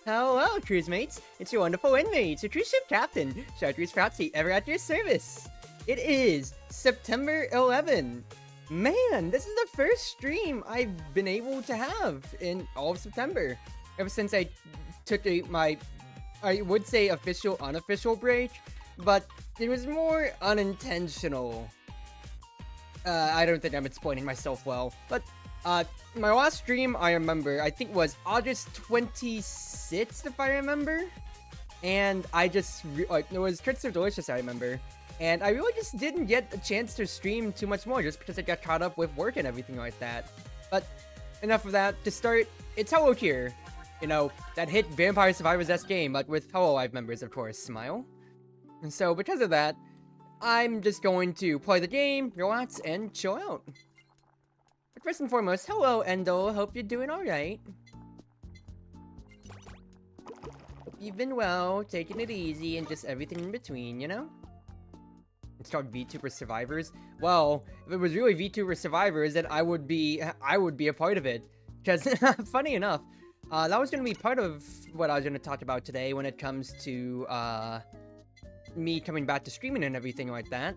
Hello, cruise mates! It's your Wonderful Wind Mage, your Cruz Ship Captain, Chartreuse Proxy, ever at your service! It is September 11. Man, this is the first stream I've been able to have in all of September. Ever since I took my, I would say official, unofficial break, but it was more unintentional. I don't think I'm explaining myself well, but my last stream, I remember, I think was August 26th, if I remember. And I just, it was Treats Delicious, I remember. And I really just didn't get a chance to stream too much more, just because I got caught up with work and everything like that. But enough of that. To start, it's Holocure. You know, that hit Vampire Survivors-esque game, but with Hololive members, of course. Smile. And so, because of that, I'm just going to play the game, relax, and chill out. But first and foremost, hello, Endo. Hope you're doing alright. Hope you've been well, taking it easy, and just everything in between, you know? It's called VTuber Survivors. Well, if it was really VTuber Survivors, then I would be a part of it. Because, funny enough, that was going to be part of what I was going to talk about today when it comes to, me coming back to streaming and everything like that.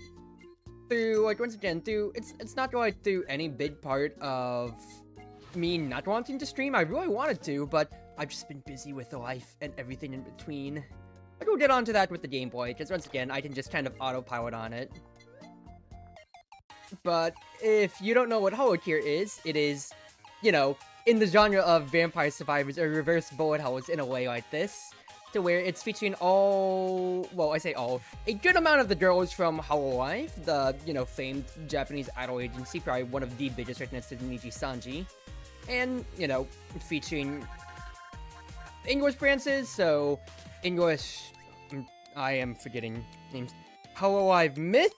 Through, like, once again, it's not like through any big part of me not wanting to stream. I really wanted to, but I've just been busy with life and everything in between. But we'll get onto that with the gameplay, because once again, I can just kind of autopilot on it. But if you don't know what Holocure is, it is, you know, in the genre of Vampire Survivors or reverse bullet hells in a way like this. To where it's featuring well, I say all, a good amount of the girls from Hololive, the, you know, famed Japanese idol agency, probably one of the biggest right next to Niji Sanji. And, you know, featuring English branches, so English, I am forgetting names, Hololive Myth,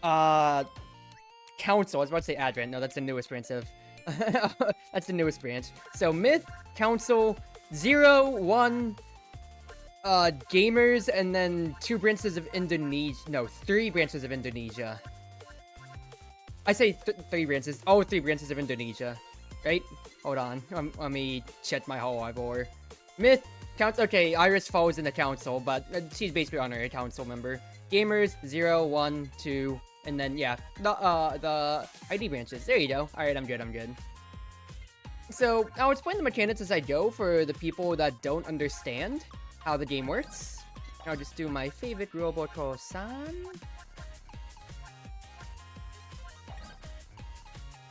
Council, I was about to say Advent, no, that's the newest branch of, that's the newest branch. So Myth, Council, 0, 1, Gamers, and then 2 branches of Indonesia. No, 3 branches of Indonesia. I say 3 branches. Oh, 3 branches of Indonesia. Right? Hold on. Let me check my Hololive lore. Myth, Council. Okay, Iris falls in the council, but she's basically honorary council member. Gamers, 0, 1, 2, and then, yeah, the ID branches. There you go. Alright, I'm good. So, I'll explain the mechanics as I go for the people that don't understand how the game works. I'll just do my favorite Robocall-san.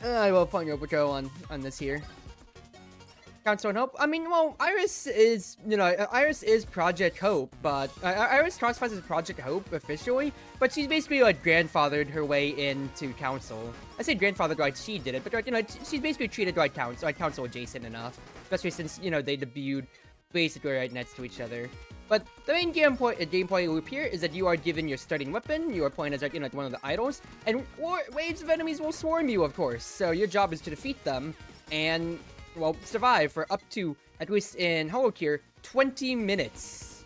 I will point Robocall on this here. Council and Hope. I mean, well, Iris is, you know, Iris is Project Hope, but Iris classifies as Project Hope officially, but she's basically like grandfathered her way into Council. I say grandfathered like she did it, but like, you know, she's basically treated like Council adjacent enough, especially since, you know, they debuted basically right next to each other. But the main gameplay loop here is that you are given your starting weapon, you are playing as, like, you know, one of the idols, and waves of enemies will swarm you, of course. So your job is to defeat them and, well, survive for up to, at least in Holocure, 20 minutes.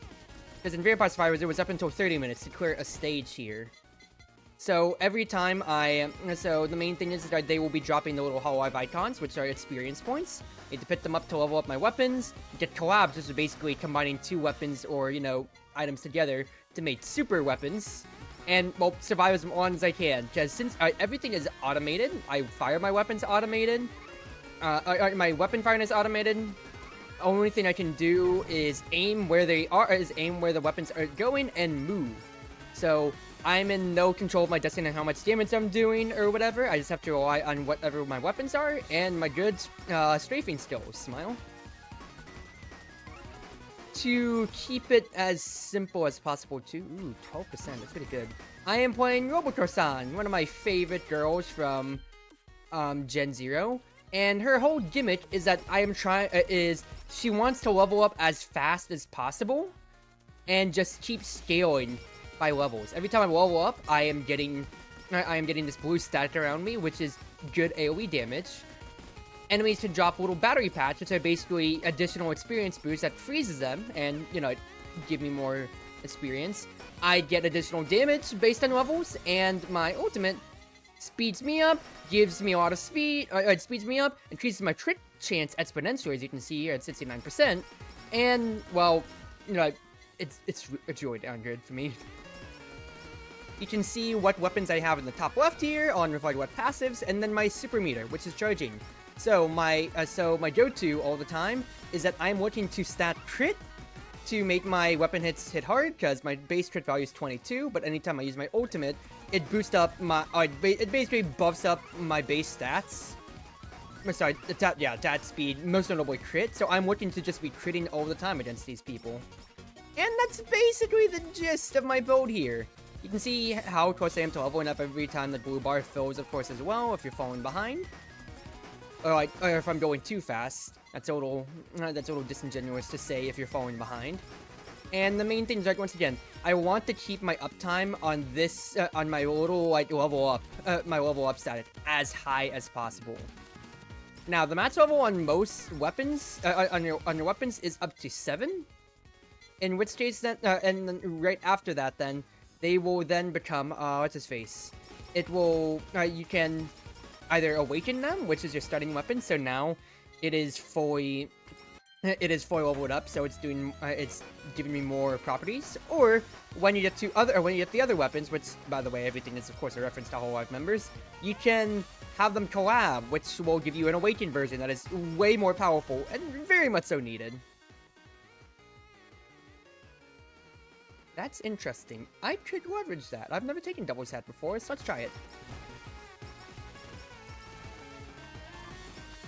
Because in Vampire Survivors, it was up until 30 minutes to clear a stage here. So every time so the main thing is that they will be dropping the little Hololive icons, which are experience points. I need to pick them up to level up my weapons. Get collabs, which is basically combining 2 weapons or, you know, items together to make super weapons. And, well, survive as long as I can. Because since everything is automated, I fire my weapons automated. My weapon firing is automated. Only thing I can do is aim where they are, aim where the weapons are going and move. So I'm in no control of my destiny and how much damage I'm doing or whatever. I just have to rely on whatever my weapons are and my good strafing skills. Smile. To keep it as simple as possible too. Ooh, 12%. That's pretty good. I am playing Robocall-san, one of my favorite girls from Gen 0. And her whole gimmick is that she wants to level up as fast as possible and just keep scaling by levels. Every time I level up, I am getting this blue static around me, which is good AoE damage. Enemies can drop little battery packs, which are basically additional experience boosts that freezes them and, you know, give me more experience. I get additional damage based on levels, and my ultimate speeds me up, gives me a lot of speed, it speeds me up, increases my crit chance exponentially, as you can see here at 69%, And, well, you know, it's really down good for me. You can see what weapons I have in the top left here on like what passives, and then my super meter, which is charging. So my go-to all the time is that I'm looking to stat crit to make my weapon hits hit hard, because my base crit value is 22, but anytime I use my ultimate, it boosts up my, it basically buffs up my base stats. Sorry, attack speed, most notably crit, so I'm looking to just be critting all the time against these people. And that's basically the gist of my build here. You can see how close I am to leveling up every time the blue bar fills, of course, as well, if you're falling behind. Or if I'm going too fast. That's a little disingenuous to say if you're falling behind. And the main thing is, like, once again, I want to keep my uptime on this, on my little, like, level up stat as high as possible. Now, the max level on most weapons, on your weapons is up to 7. In which case, then, and then right after that, then, they will then become, what's his face? It will, you can either awaken them, which is your starting weapon, so now it is fully leveled up, so it's giving me more properties. Or when you get the other weapons, which, by the way, everything is of course a reference to Hololive members, you can have them collab, which will give you an awakened version that is way more powerful and very much so needed. That's interesting. I could leverage that. I've never taken double stat before, so let's try it.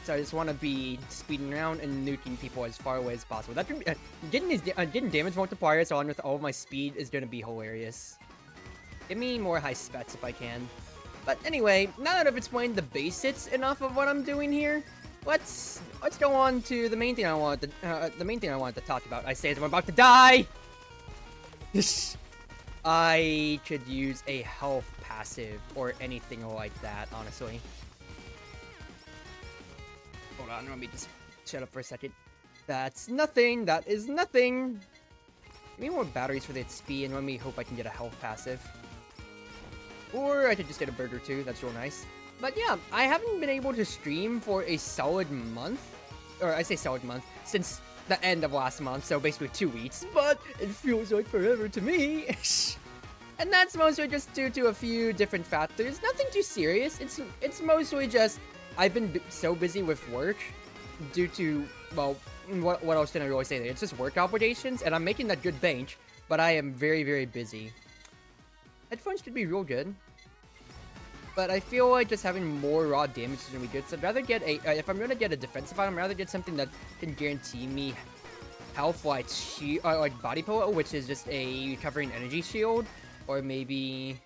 So I just want to be speeding around and nuking people as far away as possible. That could be, getting damage multipliers on with all of my speed is going to be hilarious. Give me more high specs if I can. But anyway, now that I've explained the basics enough of what I'm doing here, let's go on to the main thing I wanted to talk about. I say as I'm about to die. I could use a health passive or anything like that, honestly. Hold on, let me just shut up for a second. That's nothing. That is nothing. Give me more batteries for the XP, and let me hope I can get a health passive. Or I could just get a burger too. That's real nice. But yeah, I haven't been able to stream for a solid month. Or I say solid month, since the end of last month, so basically 2 weeks. But it feels like forever to me. And that's mostly just due to a few different factors. Nothing too serious. It's mostly just I've been so busy with work due to, well, what else can I really say there? It's just work obligations, and I'm making that good bank, but I am very, very busy. Headphones could be real good, but I feel like just having more raw damage is going to be good, so I'd rather get a, if I'm going to get a defensive item, I'd rather get something that can guarantee me health like, like Body Pillow, which is just a recovering energy shield, or maybe,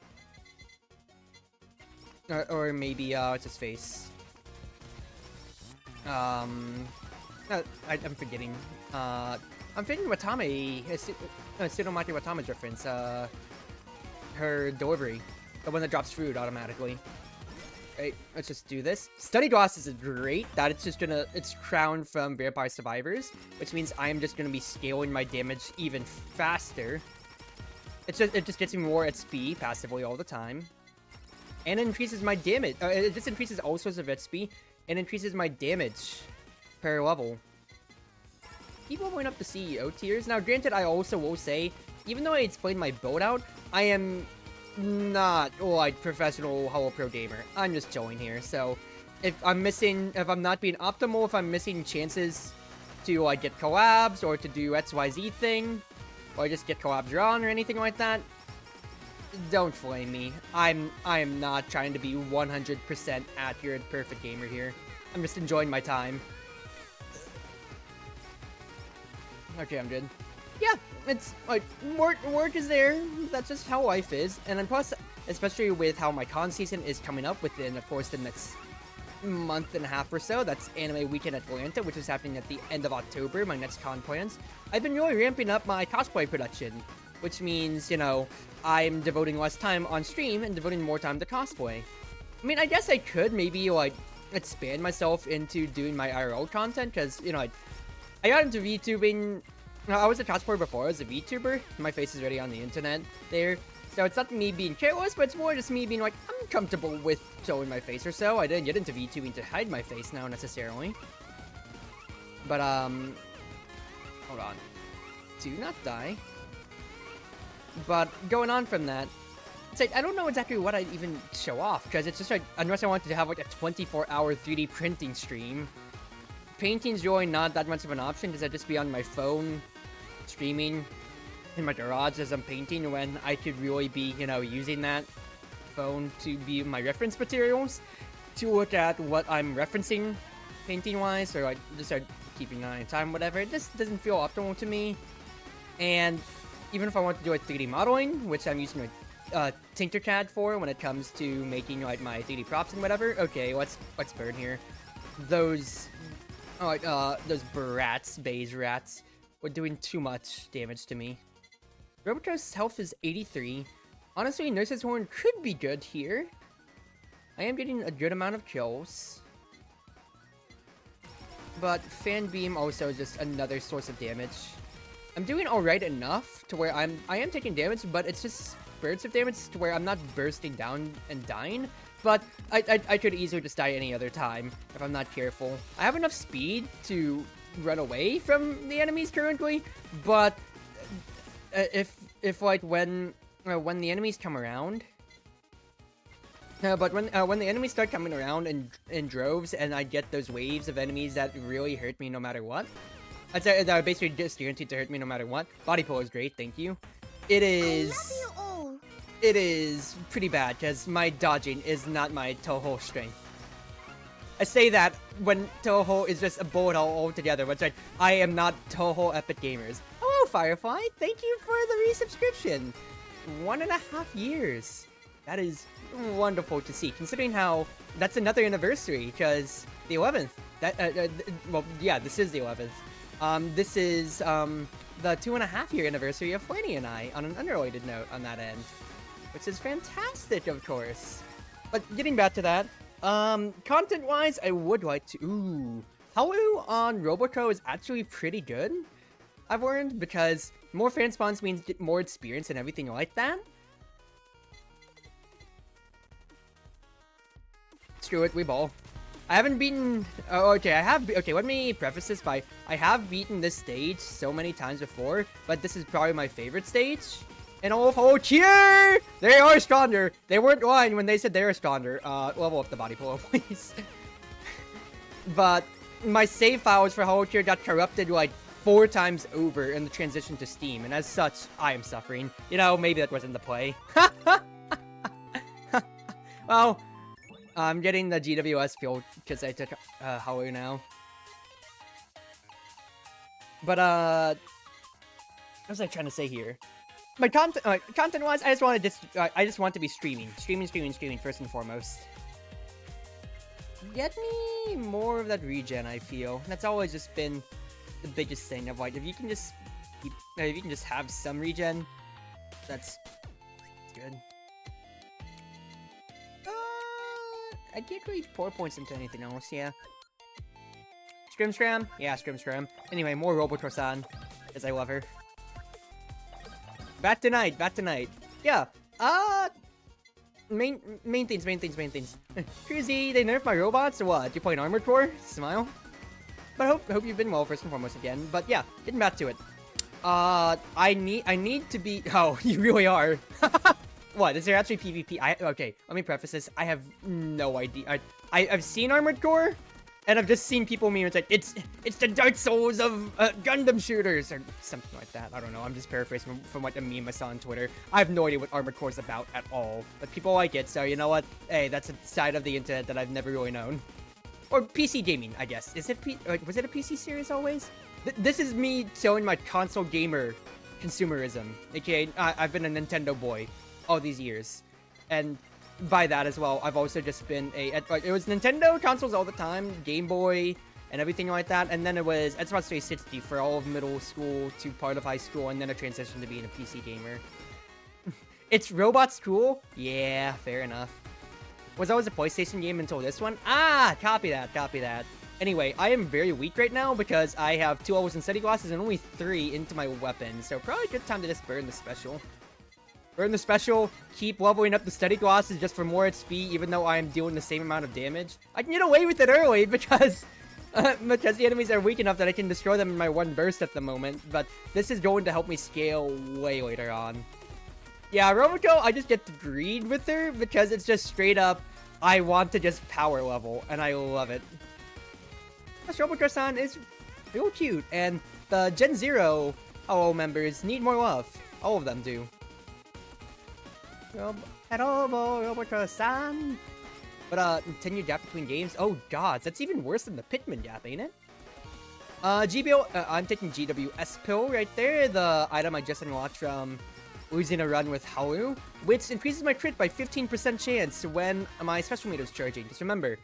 what's his face? I'm forgetting. I'm forgetting Watame, Tsunomaki Watame's reference, her delivery. The one that drops food automatically. Right, let's just do this. Study Glasses is great. That it's crowned from Vampire Survivors, which means I'm just gonna be scaling my damage even faster. It just gets me more XP passively all the time. And it increases my damage. It just increases all sorts of XP and increases my damage per level. Keep leveling up the CEO tiers. Now, granted, I also will say, even though I explained my build out, I am not like professional Holo Pro gamer. I'm just chilling here. So if I'm not being optimal, if I'm missing chances to like get collabs or to do XYZ thing, or just get collabs wrong or anything like that, don't flame me. I am not trying to be 100% accurate, perfect gamer here. I'm just enjoying my time. Okay, I'm good. Yeah, it's like work is there. That's just how life is. And then plus, especially with how my con season is coming up within, of course, the next month and a half or so. That's Anime Weekend Atlanta, which is happening at the end of October. My next con plans. I've been really ramping up my cosplay production, which means, you know, I'm devoting less time on stream and devoting more time to cosplay. I mean, I guess I could maybe like expand myself into doing my IRL content, because, you know, I got into VTubing. I was a cosplayer before I was a VTuber. My face is already on the internet there. So it's not me being careless, but it's more just me being like, I'm comfortable with showing my face or so. I didn't get into VTubing to hide my face now necessarily. But, hold Hold on. Do not die. But going on from that, it's like, I don't know exactly what I'd even show off, because it's just like, unless I wanted to have like a 24-hour 3D printing stream, painting's really not that much of an option, because I'd just be on my phone, streaming in my garage as I'm painting, when I could really be, you know, using that phone to be my reference materials, to look at what I'm referencing painting-wise, or like, just start keeping an eye on time, whatever. It just doesn't feel optimal to me, and even if I want to do like 3D modeling, which I'm using like Tinkercad for when it comes to making like my 3D props and whatever. Okay, let's burn here. Those brats, beige rats, were doing too much damage to me. Roboto's health is 83. Honestly, Nurse's Horn could be good here. I am getting a good amount of kills. But Fan Beam also is just another source of damage. I'm doing alright enough to where I am taking damage, but it's just spurts of damage to where I'm not bursting down and dying. But I could easily just die any other time if I'm not careful. I have enough speed to run away from the enemies currently, but if like when the enemies come around, but when the enemies start coming around in droves, and I get those waves of enemies that really hurt me no matter what, that are basically just guaranteed to hurt me no matter what. Body pull is great, thank you. It is. I love you all. It is pretty bad because my dodging is not my Toho strength. I say that when Toho is just a bullet hole altogether, but it's like, I am not Toho Epic Gamers. Hello, Firefly. Thank you for the resubscription. 1.5 years. That is wonderful to see, considering how that's another anniversary, because the 11th. Well, yeah, this is the 11th. This is, the 2.5-year anniversary of Flanny and I, on an unrelated note on that end. Which is fantastic, of course. But getting back to that, content-wise, I would like to... Ooh. Hello on Roboco is actually pretty good, I've learned, because more fan spawns means get more experience and everything like that. Screw it, we ball. I haven't beaten... Oh, okay, Okay, let me preface this by... I have beaten this stage so many times before, but this is probably my favorite stage. And all of Holocure! They are stronger! They weren't lying when they said they were stronger. Level up the body pull, please. But my save files for Holocure got corrupted like 4 times over in the transition to Steam, and as such, I am suffering. You know, maybe that wasn't the play. Well... I'm getting the GWS feel because I took Hollow now. But what was I trying to say here? My content-wise, I just want to be streaming first and foremost. Get me more of that regen. I feel that's always just been the biggest thing of like, if you can just have some regen, that's good. I can't really pour points into anything else, yeah. Scrim? Yeah, Scrim. Anyway, more Robotor-san, as I love her. Back tonight. Yeah, main things. Cruzy, they nerfed my robots, or what? You playing Armored Core? Smile. But hope you've been well, first and foremost, again. But yeah, getting back to it. I need to be... Oh, you really are. What, is there actually PvP? Okay, let me preface this. I have no idea. I've seen Armored Core, and I've just seen people meme. It's like, it's the Dark Souls of Gundam shooters, or something like that. I don't know. I'm just paraphrasing from what a meme I saw on Twitter. I have no idea what Armored Core is about at all. But people like it, so you know what? Hey, that's a side of the internet that I've never really known. Or PC gaming, I guess. Was it a PC series always? This is me showing my console gamer consumerism. AKA, I've been a Nintendo boy all these years, and by that as well, I've also just been it was Nintendo consoles all the time, Game Boy, and everything like that, and then it was Xbox 360 for all of middle school to part of high school, and then a transition to being a PC gamer. It's robots cool? Yeah, fair enough. Was always a PlayStation game until this one? Ah, copy that. Anyway, I am very weak right now because I have 2 levels in study glasses and only 3 into my weapon, so probably a good time to just burn the special. Burn the special, keep leveling up the study glasses just for more XP, even though I am dealing the same amount of damage. I can get away with it early because Because the enemies are weak enough that I can destroy them in my one burst at the moment, but this is going to help me scale way later on. Yeah, Roboco, I just get to greed with her because it's just straight up, I want to just power level, and I love it. This Roboco-san is real cute, and the Gen 0 Hello members need more love. All of them do. Hello, Roboco-san. But, 10-year gap between games? Oh, gods, that's even worse than the Pitman gap, ain't it? GBO, I'm taking GWS Pill right there, the item I just unlocked from losing a run with Halu, which increases my crit by 15% chance when my special meter is charging. Just remember,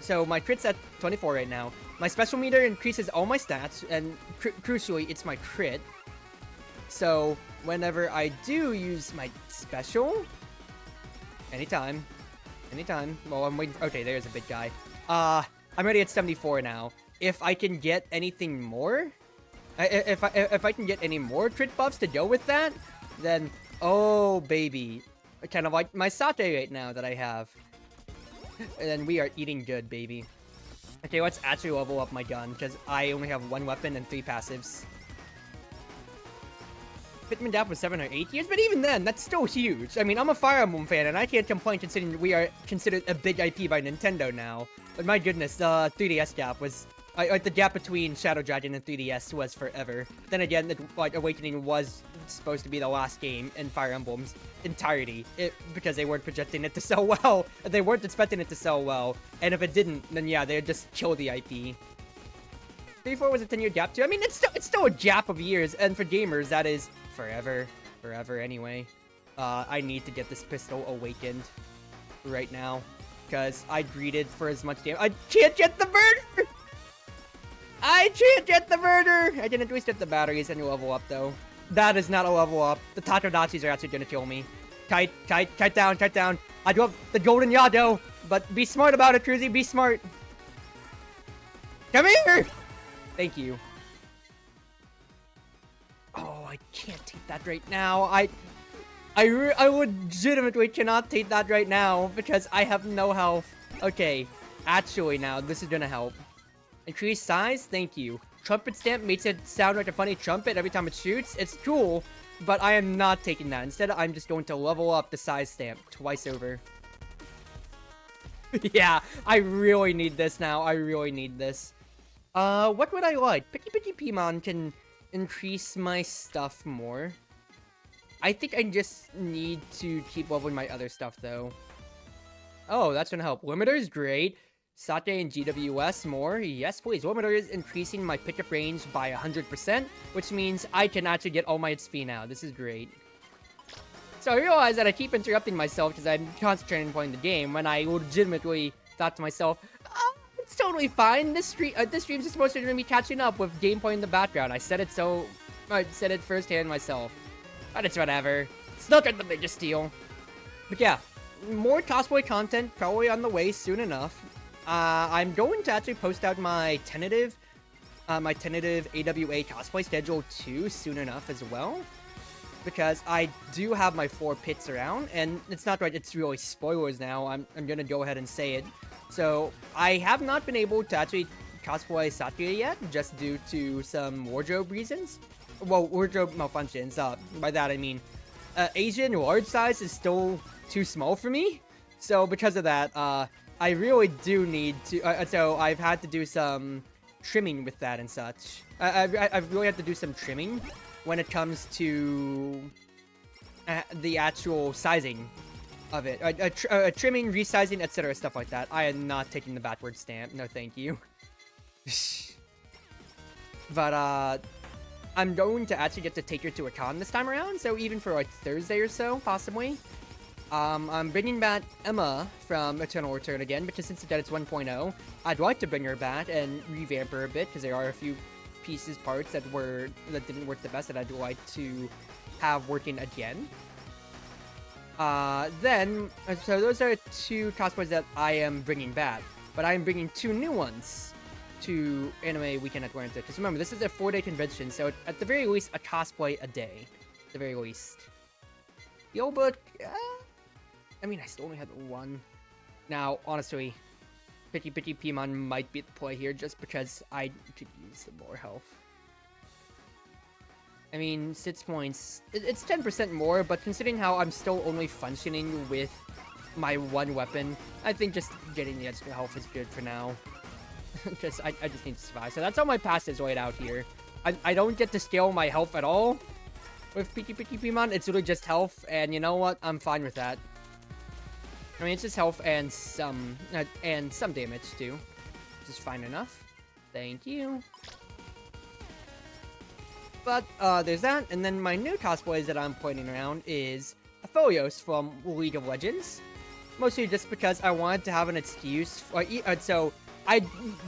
so my crit's at 24 right now. My special meter increases all my stats, and crucially, it's my crit. So, whenever I do use my special, anytime. Well, I'm waiting. Okay, there's a big guy. I'm already at 74 now. If I can get anything more, if I can get any more crit buffs to go with that, then oh baby, kind of like my Sate right now that I have. And then we are eating good, baby. Okay, let's actually level up my gun because I only have 1 weapon and 3 passives. Pitman Gap was 7 or 8 years, but even then, that's still huge. I mean, I'm a Fire Emblem fan, and I can't complain considering we are considered a big IP by Nintendo now. But my goodness, the 3DS gap was... the gap between Shadow Dragon and 3DS was forever. Then again, Awakening was supposed to be the last game in Fire Emblem's entirety, because they weren't projecting it to sell well. They weren't expecting it to sell well, and if it didn't, then yeah, they'd just kill the IP. 3-4 was a 10-year gap too. I mean, it's still a gap of years, and for gamers, that is... forever anyway. I need to get this pistol awakened right now because I greeted for as much damage. I can't get the murder! I didn't reset the batteries and level up though. That is not a level up. The Tatodachis are actually gonna kill me. Kite down. I do have the golden Yado, but be smart about it, Cruzy, be smart. Come here! Thank you. Oh, I can't take that right now. I legitimately cannot take that right now because I have no health. Okay, actually now, this is gonna help. Increase size? Thank you. Trumpet stamp makes it sound like a funny trumpet every time it shoots. It's cool, but I am not taking that. Instead, I'm just going to level up the size stamp twice over. Yeah, I really need this now. I really need this. What would I like? Picky Pimon can... increase my stuff more. I think I just need to keep leveling my other stuff though. Oh, that's gonna help. Limiter is great. Sate and GWS more. Yes, please. Limiter is increasing my pickup range by 100%, which means I can actually get all my XP now. This is great. So I realize that I keep interrupting myself because I'm concentrating on playing the game when I legitimately thought to myself, it's totally fine. This stream's just supposed to be catching up with gameplay in the background. I said it firsthand myself. But it's whatever. It's not the biggest deal. But yeah, more cosplay content probably on the way soon enough. I'm going to actually post out my tentative AWA cosplay schedule too soon enough as well. Because I do have my 4 pits around, and it's not right, it's really spoilers now. I'm gonna go ahead and say it. So, I have not been able to actually cosplay Satya yet, just due to some wardrobe reasons. Well, wardrobe malfunctions. By that I mean, Asian large size is still too small for me. So, because of that, I really do need to, so I've had to do some trimming with that and such. I've really had to do some trimming when it comes to the actual sizing of it. Trimming, resizing, etc. Stuff like that. I am not taking the backward stamp. No, thank you. But, I'm going to actually get to take her to a con this time around, so even for, like, Thursday or so, possibly. I'm bringing back Emma from Eternal Return again, because since it's 1.0, I'd like to bring her back and revamp her a bit, because there are a few parts that didn't work the best that I'd like to have working again. So those are 2 cosplays that I am bringing back, but I am bringing 2 new ones to Anime Weekend Atlanta, because remember, this is a 4-day convention, so at the very least, a cosplay a day, at the very least. The old book, I mean, I still only had 1. Now, honestly, Pity Pimon might be the play here just because I could use some more health. I mean, 6 points. It's 10% more, but considering how I'm still only functioning with my one weapon, I think just getting the extra health is good for now. I just need to survive. So that's how my pass is laid out here. I don't get to scale my health at all with Pity Pimon. It's really just health, and you know what? I'm fine with that. I mean, it's just health and some damage too, which is fine enough. Thank you. But there's that, and then my new cosplays that I'm pointing around is Aphelios from League of Legends. Mostly just because I wanted to have an excuse. So I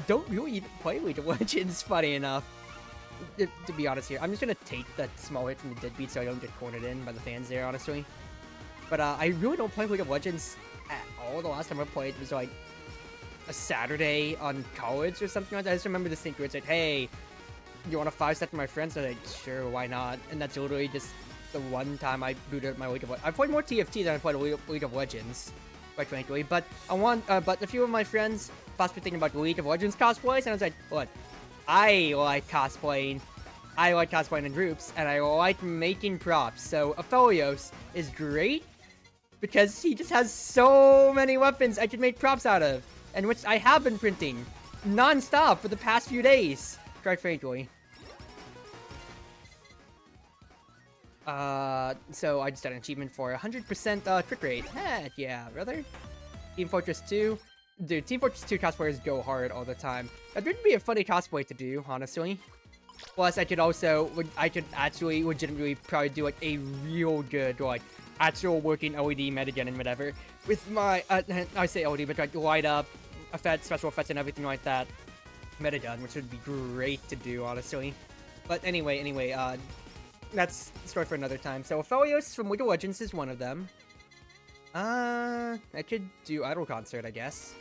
don't really even play League of Legends, funny enough. To be honest here, I'm just gonna take that small hit from the deadbeat so I don't get cornered in by the fans there, honestly. But I really don't play League of Legends at all. The last time I played was like a Saturday on college or something like that. I just remember this thing where it's like, hey, you want to 5-step to my friends? I was like, sure, why not? And that's literally just the one time I booted up my League of Legends. I played more TFT than I played League of Legends, quite frankly. But but a few of my friends possibly thinking about League of Legends cosplays, and I was like, look, I like cosplaying. I like cosplaying in groups, and I like making props. So Aphelios is great because he just has so many weapons I can make props out of, and which I have been printing non-stop for the past few days, quite frankly. So I just got an achievement for 100% crit rate. Heck yeah, brother. Team Fortress 2. Dude, Team Fortress 2 cosplayers go hard all the time. That would be a funny cosplay to do, honestly. Plus, I could actually legitimately probably do like a real good, like, actual working LED metagen and whatever. With my, I say LED, but like light up, effects, special effects, and everything like that. Metagun, which would be great to do, honestly. But anyway, that's a story for another time. So, Aphelios from League of Legends is one of them. I could do Idol Concert, I guess,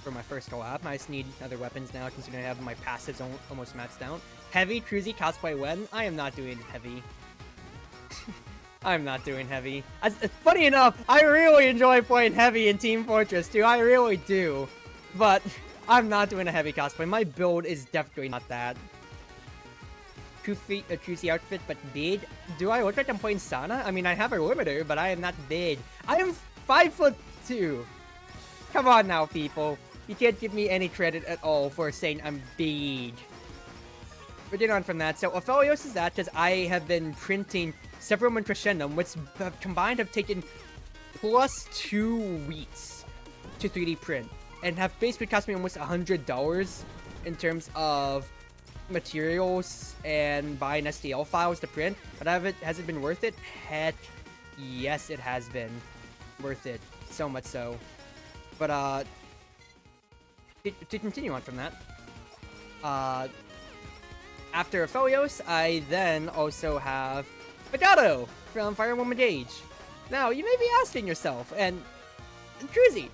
for my first collab. I just need other weapons now, considering I have my passives almost maxed out. Heavy, Cruzy, cosplay when? I am not doing heavy. I'm not doing heavy. Funny enough, I really enjoy playing heavy in Team Fortress 2. I really do. But I'm not doing a heavy cosplay. My build is definitely not that. Cruzy outfit, but big. Do I look like I'm playing Sana? I mean, I have a limiter, but I am not big. I am 5'2". Come on now, people. You can't give me any credit at all for saying I'm big. But get on from that. So Aphelios is that because I have been printing several in Crescendum, which combined have taken plus 2 weeks to 3D print, and have basically cost me almost $100 in terms of materials and buying STL files to print. But has it been worth it? Heck yes, it has been worth it. So much so. But to continue on from that, after Aphelios, I then also have Figado from Fire Emblem Mage. Now, you may be asking yourself, and Cruzy,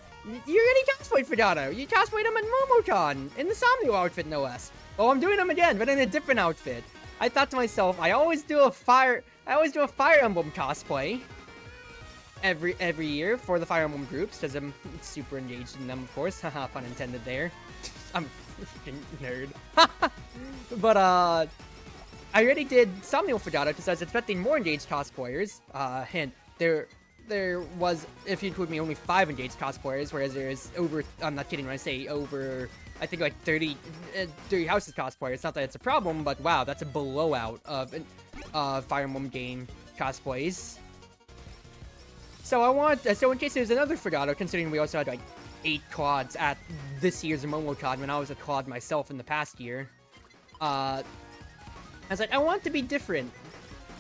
you already cosplayed Figado. You cosplayed him in Momocon, in the Somnio outfit, no less. Well, I'm doing him again, but in a different outfit. I thought to myself, I always do a Fire Emblem cosplay every year for the Fire Emblem groups, because I'm super engaged in them, of course. Haha, pun intended there. I'm a freaking nerd. But, I already did Somnial Figado because I was expecting more engaged cosplayers. Hint, there was, if you include me, only 5 engaged cosplayers, whereas there's over, I'm not kidding when I say over, I think like 30 houses cosplayers. Not that it's a problem, but wow, that's a blowout of Fire Emblem game cosplays. So in case there's another Figado, considering we also had like 8 quads at this year's Momocon when I was a quad myself in the past year, I was like, I want to be different,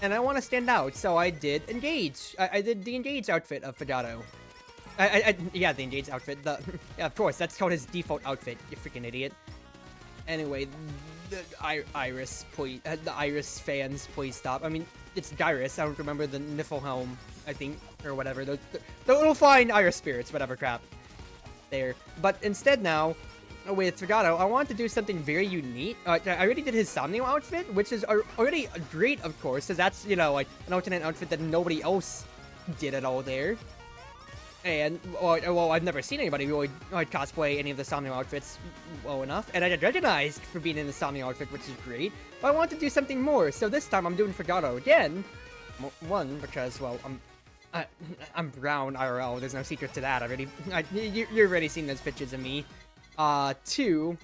and I want to stand out, so I did Engage. I did the Engage outfit of Figado. Yeah, the Engage outfit. Yeah, of course, that's called his default outfit, you freaking idiot. Anyway, the Iris, please, the Iris fans, please stop. I mean, it's Gyrus, I don't remember the Niflhelm, I think, or whatever. The little flying Iris spirits, whatever crap. There. But instead now, with Figado, I wanted to do something very unique. I already did his Somnio outfit, which is already great, of course, because that's, you know, like, an alternate outfit that nobody else did at all there. And, well, I've never seen anybody really cosplay any of the Somnium outfits well enough, and I get recognized for being in the Somnium outfit, which is great, but I want to do something more, so this time I'm doing Fregado again. One, because, well, I'm brown IRL, there's no secret to that already. You're already seen those pictures of me. Two,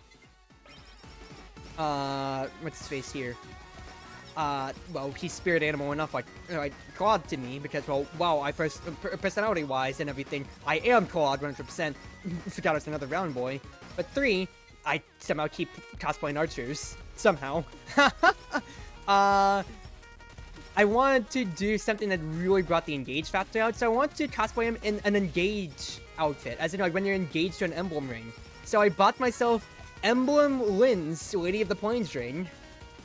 what's his face here? Well, he's spirit animal enough, like Claude to me, because, well, wow, personality-wise and everything, I am Claude 100%. Forgot it's another round boy. But three, I somehow keep cosplaying Chartreuse. Somehow. I wanted to do something that really brought the engage factor out, so I wanted to cosplay him in an engage outfit, as in, like, when you're engaged to an emblem ring. So I bought myself Emblem Lynn's Lady of the Plains ring,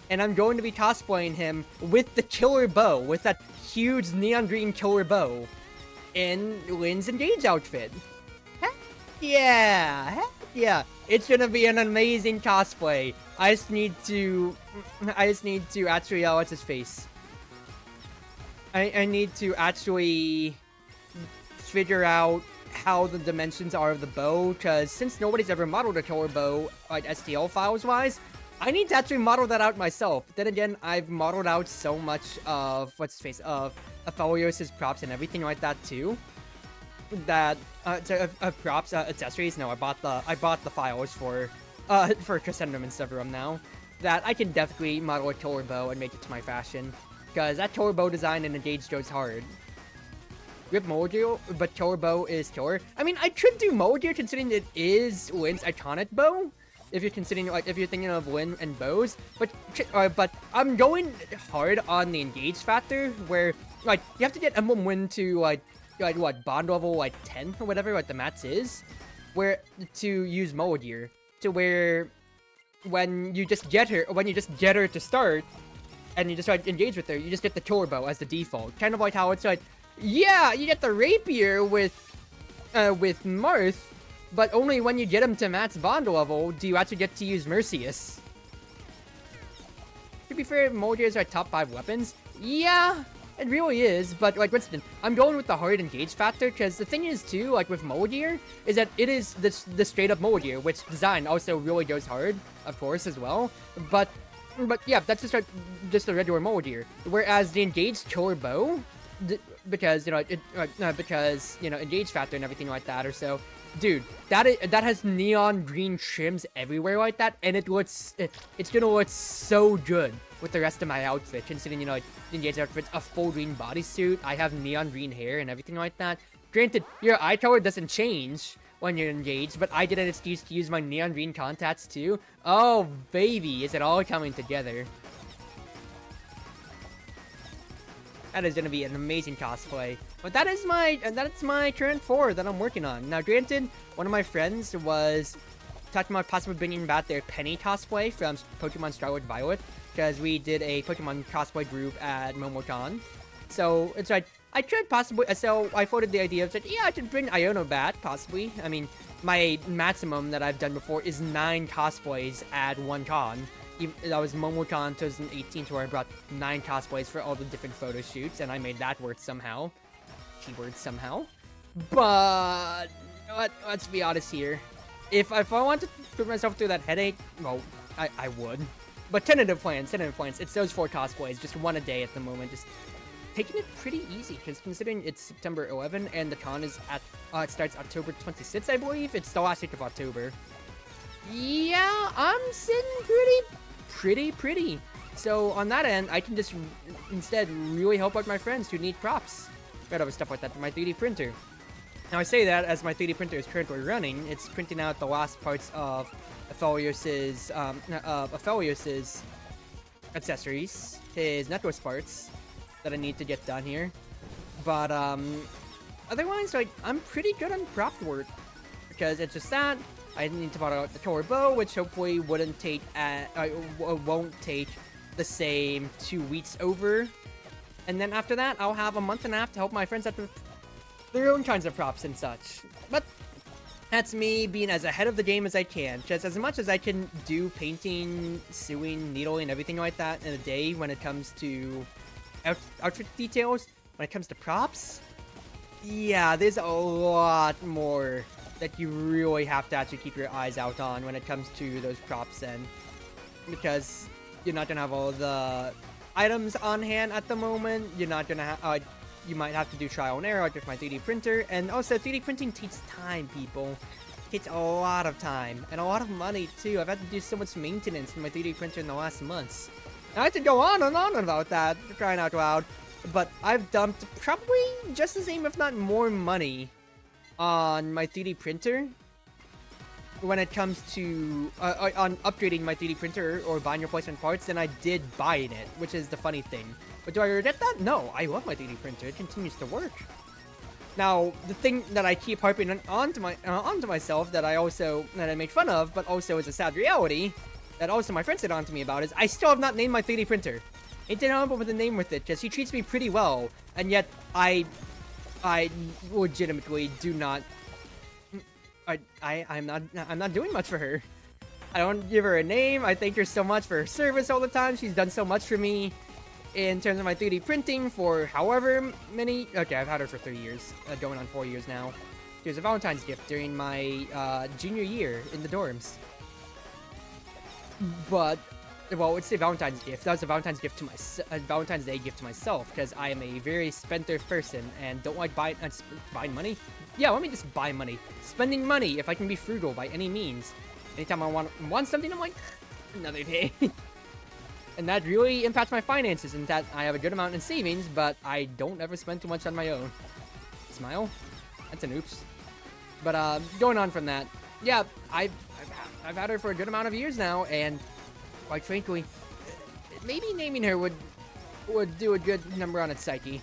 and I'm going to be cosplaying him with the killer bow, with that huge neon green killer bow, in Lynn's engage outfit. Heck yeah! Heck yeah! It's gonna be an amazing cosplay. I just need to actually, what's his face? I need to actually figure out how the dimensions are of the bow, because since nobody's ever modeled a killer bow, like STL files wise, I need to actually model that out myself. Then again, I've modeled out so much of of Aphelios' props and everything like that too. That props, accessories. No, I bought the files for Crescendum and Severum now. That I can definitely model a killer bow and make it to my fashion, because that killer bow design in Engage goes hard. Rip Moldir, but killer bow is killer. I mean, I could do Moldir considering it is Lynn's iconic bow. If you're considering, like, if you're thinking of Lynn and bows, but I'm going hard on the engage factor, where, like, you have to get Emblem Lynn to, like what, bond level, like, 10 or whatever, like, the max is, where, to use Moldir, to where, when you just get her to start, and you just, like, engage with her, you just get the killer bow as the default. Kind of like how it's, like, yeah, you get the rapier with Marth, but only when you get him to max bond level do you actually get to use Mercius. To be fair, Moldirs are top 5 weapons. Yeah, it really is, but, like, Winston, I'm going with the hard engage factor, because the thing is, too, like, with Moldir, is that it is the straight-up Moldir, which design also really goes hard, of course, as well, but yeah, that's just a regular Moldir, whereas the engaged killer bow, because, you know, engage factor and everything like that, or so, dude, that has neon green trims everywhere like that, and it's gonna look so good with the rest of my outfit, considering, you know, like, the engage outfit's a full green bodysuit, I have neon green hair and everything like that. Granted, your eye color doesn't change when you're engaged, but I get an excuse to use my neon green contacts too. Oh, baby, is it all coming together? That is going to be an amazing cosplay. But that's my current 4 that I'm working on. Now, granted, one of my friends was talking about possibly bringing back their Penny cosplay from Pokemon Scarlet Violet, because we did a Pokemon cosplay group at MomoCon. So, it's like, I could possibly, so I floated the idea of, like, yeah, I could bring Iono back, possibly. I mean, my maximum that I've done before is 9 cosplays at one con. That was MomoCon 2018, where I brought 9 cosplays for all the different photo shoots, and I made that work somehow. Keyword somehow. But, let's be honest here. If I want to put myself through that headache, well, I would. But tentative plans, it's those 4 cosplays, just one a day at the moment, just taking it pretty easy, because considering it's September 11, and the con is it starts October 26th, I believe, it's the last week of October. Yeah, I'm sitting pretty. So on that end, I can just instead really help out my friends who need props. Right, other stuff like that for my 3D printer. Now I say that as my 3D printer is currently running, it's printing out the last parts of Aphelios's accessories, his necklace parts that I need to get done here. But otherwise, like, I'm pretty good on prop work, because it's just that I need to model out the killer bow, which hopefully won't take the same 2 weeks over. And then after that, I'll have a month and a half to help my friends out with their own kinds of props and such. But that's me being as ahead of the game as I can, because as much as I can do painting, sewing, needling, everything like that in a day when it comes to outfit details, when it comes to props, yeah, there's a lot more that you really have to actually keep your eyes out on when it comes to those props in. Because you're not gonna have all the items on hand at the moment. You're not gonna have, you might have to do trial and error with my 3D printer. And also, 3D printing takes time, people. It takes a lot of time and a lot of money, too. I've had to do so much maintenance in my 3D printer in the last months. And I could go on and on about that, for crying out loud. But I've dumped probably just the same, if not more money on my 3D printer when it comes to on upgrading my 3D printer or buying replacement parts than I did buying it, which is the funny thing. But do I regret that? No, I love my 3D printer. It continues to work. Now, the thing that I keep harping onto myself that I make fun of, but also is a sad reality that also my friend said onto me about is I still have not named my 3D printer. It didn't come up with a name with it because he treats me pretty well, and yet I legitimately do not. I'm not doing much for her. I don't give her a name. I thank her so much for her service all the time. She's done so much for me in terms of my 3D printing for however many. Okay, I've had her for 3 years, going on 4 years now. She was a Valentine's gift during my junior year in the dorms. But well, it's a Valentine's gift. That was a Valentine's gift to a Valentine's Day gift to myself because I am a very spender person and don't like buying money. Yeah, let me just buy money. Spending money if I can be frugal by any means. Anytime I want something, I'm like, another day. And that really impacts my finances in that I have a good amount in savings, but I don't ever spend too much on my own. Smile? That's an oops. But going on from that, yeah, I've had her for a good amount of years now, and quite frankly, maybe naming her would do a good number on its psyche.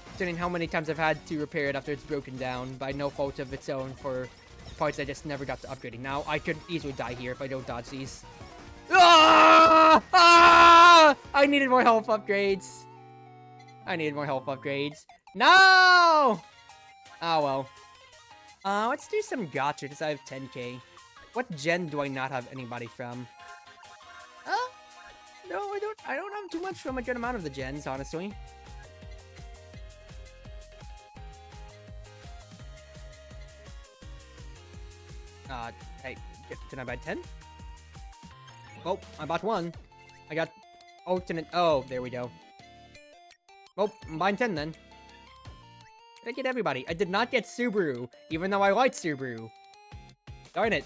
Considering how many times I've had to repair it after it's broken down by no fault of its own for parts I just never got to upgrading. Now, I could easily die here if I don't dodge these. Ah! Ah! I needed more health upgrades. No! Oh, well. Let's do some gacha because I have 10k. What gen do I not have anybody from? No, I don't have too much from a good amount of the gens, honestly. Hey, can I buy 10? Oh, I bought 1. I got alternate. Oh, there we go. Oh, I'm buying 10 then. Did I get everybody? I did not get Subaru, even though I like Subaru. Darn it.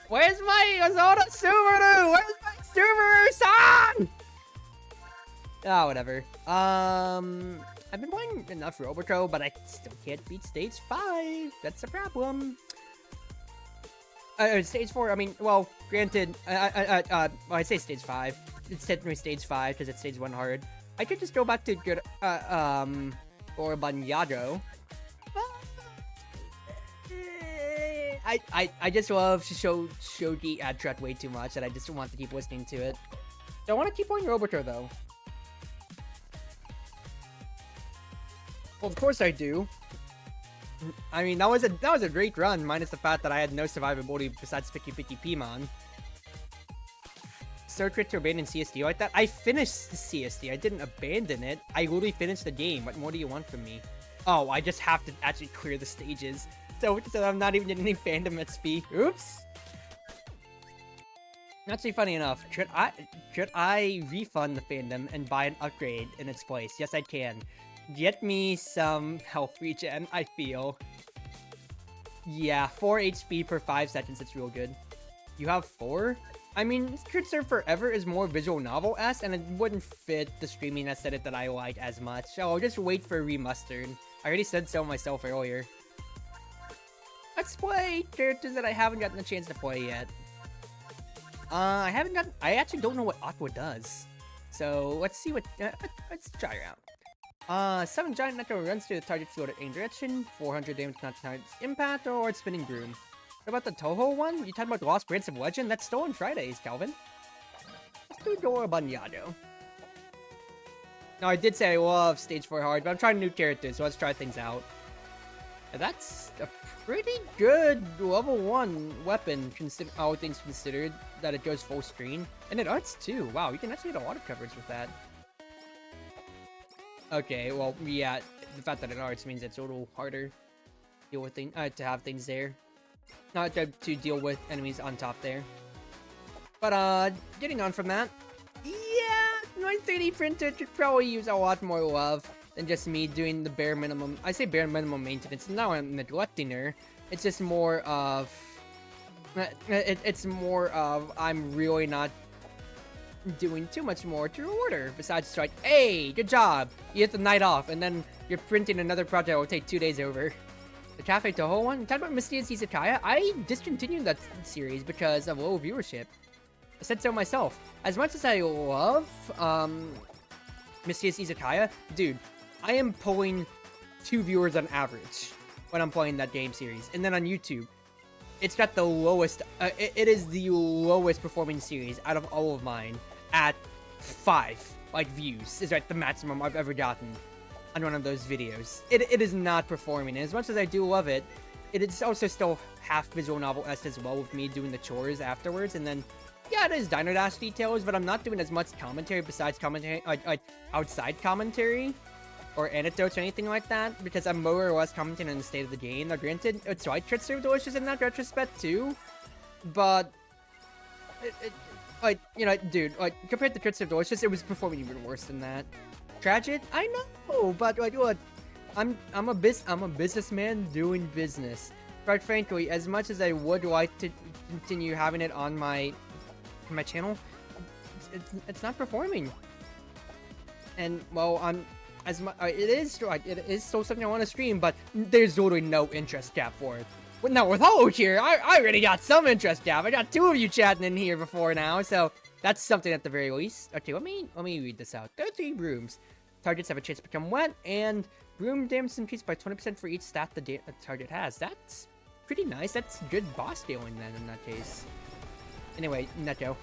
Where's my Azoda Subaru? Where's my Subaru-san? Ah, whatever. I've been playing enough Roboco, but I still can't beat Stage 5. That's a problem. Stage 4, I mean, well, granted, well, I say Stage 5. It's technically Stage 5, because it's Stage 1 hard. I could just go back to good, or Banyado. I just love Shogi Adtrat way too much, and I just want to keep listening to it. So I want to keep playing Roboco, though. Well, of course I do. I mean, that was a great run, minus the fact that I had no survivability besides Picky Pimon. Circuit to abandon CSD like that? I finished the CSD. I didn't abandon it. I literally finished the game. What more do you want from me? Oh, I just have to actually clear the stages. So I'm not even getting any fandom XP. Oops. Actually, funny enough, could I refund the fandom and buy an upgrade in its place? Yes, I can. Get me some health regen, I feel. Yeah, 4 HP per 5 seconds, it's real good. You have 4? I mean, Crit Serve Forever is more visual novel-esque, and it wouldn't fit the streaming aesthetic that I like as much, so I'll just wait for remastered. I already said so myself earlier. Let's play characters that I haven't gotten a chance to play yet. I actually don't know what Aqua does. So, let's see what, let's try her out. 7 giant necro runs through the target field at any direction, 400 damage not to target's impact, or its spinning broom. What about the Toho one? You talking about Lost Branch of Legend? That's still on Fridays, Calvin. Let's do Dora Banyado. Now, I did say I love Stage 4 hard, but I'm trying new characters, so let's try things out. And that's a pretty good level 1 weapon, all things considered, that it goes full screen. And it arts too. Wow, you can actually get a lot of coverage with that. Okay, well, yeah, the fact that it arts means it's a little harder to deal with to have things there. Not to deal with enemies on top there. But, getting on from that, yeah, my 3D printer could probably use a lot more love than just me doing the bare minimum. I say bare minimum maintenance, now I'm neglecting her. It's just more of, it's more of, I'm really not doing too much more to reward her, besides just like, hey, good job, you get the night off, and then you're printing another project that will take 2 days over. The Cafe Toho one? Talk about Mysterious Izakaya? I discontinued that series because of low viewership. I said so myself. As much as I love, Mysterious Izakaya, dude, I am pulling 2 viewers on average when I'm playing that game series. And then on YouTube, it's got the lowest, it is the lowest performing series out of all of mine at 5, like, views. Is like the maximum I've ever gotten on one of those videos. It is not performing. And as much as I do love it, it is also still half visual novel-esque as well, with me doing the chores afterwards. And then, yeah, it is Dino Dash details, but I'm not doing as much commentary besides commentary, like outside commentary or anecdotes or anything like that, because I'm more or less commenting on the state of the game. Now, granted, it's like Chartreuse Delicious in that retrospect too, but like, you know, dude, like, compared to Chartreuse Delicious, it was performing even worse than that. Tragic? I know, but like, look, I'm a businessman doing business. Quite frankly, as much as I would like to continue having it on my channel, it's not performing. And well, it is still something I want to stream, but there's literally no interest gap for it. But now with Holocure, I already got some interest gap. I got 2 of you chatting in here before now, so that's something at the very least. Okay, let me read this out. 33 brooms. Targets have a chance to become wet, and broom damage increased by 20% for each stat the target has. That's pretty nice. That's good boss scaling then in that case. Anyway, Netto.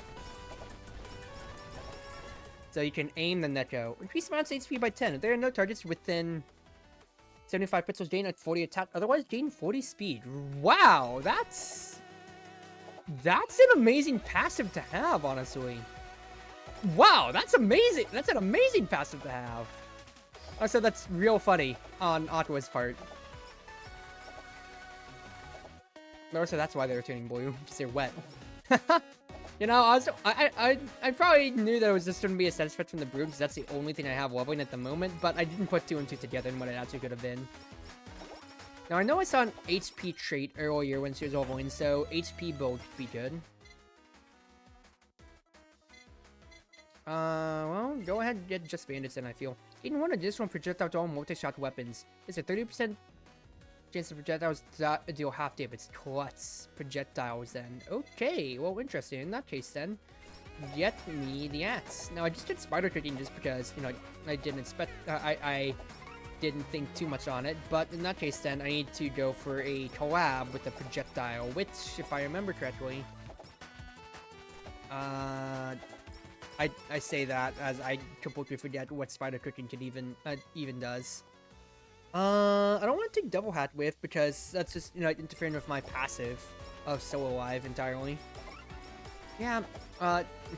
So you can aim the Netto. Increase mounts HP by 10. If there are no targets within 75 pixels, gain a 40 attack. Otherwise, gain 40 speed. Wow, that's an amazing passive to have, honestly. Wow, that's amazing. That's an amazing passive to have. Also, that's real funny on Aqua's part. Also, that's why they're turning blue, because they're wet. You know, I probably knew that it was just going to be a set effect from the broom, because that's the only thing I have leveling at the moment, but I didn't put 2 and 2 together in what it actually could have been. Now, I know I saw an HP trait earlier when she was leveling, so HP build could be good. Well, go ahead and get just bandits then, I feel. Gain 1 additional projectile to all multi-shot weapons. It's a 30% chance of projectiles deal half damage. Klutz projectiles then. Okay, well, interesting. In that case then, get me the axe. Now, I just did spider cooking just because, you know, I didn't expect, I didn't think too much on it, but in that case then, I need to go for a collab with the projectile, which, if I remember correctly, I say that as I completely forget what spider cooking can even does. I don't want to take double hat with, because that's just, you know, interfering with my passive of Solo Alive entirely. Yeah,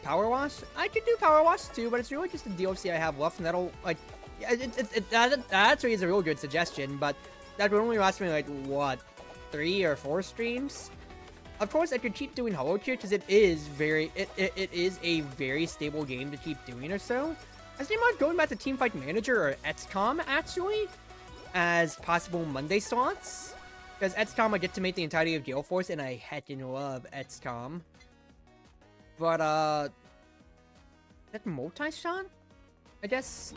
Power Wash? I could do Power Wash too, but it's really just the DLC I have left, and that'll, like, that actually is a real good suggestion, but that would only last me, like, what, 3 or 4 streams? Of course, I could keep doing Holocure, because it is a very stable game to keep doing or so. I was thinking about going back to Teamfight Manager or XCOM, actually, as possible Monday slots. Because XCOM, I get to make the entirety of Gale Force, and I heckin' love XCOM. But, that multi-shot? I guess.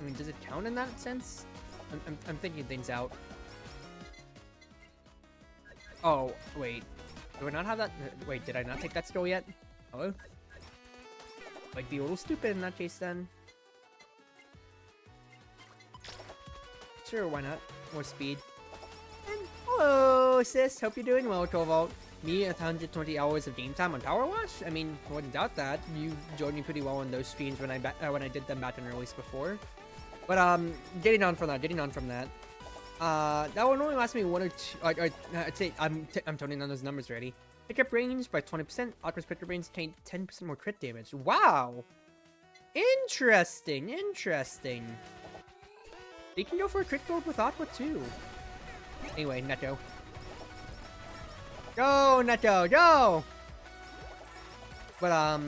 I mean, does it count in that sense? I'm thinking things out. Oh, wait. Do I not have that? Wait, did I not take that skill yet? Hello? Might be a little stupid in that case then. Sure, why not? More speed. And hello, sis. Hope you're doing well, 12 Volt. Me, 120 hours of game time on Power Wash? I mean, I wouldn't doubt that. You joined me pretty well on those streams when I did them back in release before. But, getting on from that. That would only last me 1 or 2. I'd say I'm toning down those numbers already. Pickup range by 20%. Aqua's pickup range take 10% more crit damage. Wow! Interesting, interesting. They can go for a crit gold with Aqua too. Anyway, Neto. Go, Neto, go! But,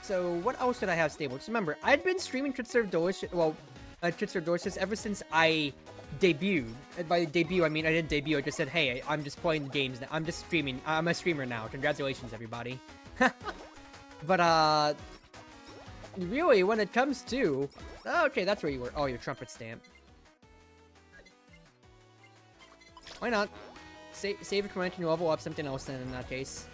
so what else did I have stable? Just remember, I'd been streaming Chartreuse Delicious, well, Chartreuse Delicious ever since I debuted. And by debut, I mean I didn't debut, I just said, hey, I'm just playing games now. I'm just streaming. I'm a streamer now. Congratulations, everybody. But, really, when it comes to... Okay, that's where you were. Oh, your trumpet stamp. Why not? Save it from entering level up something else then in that case.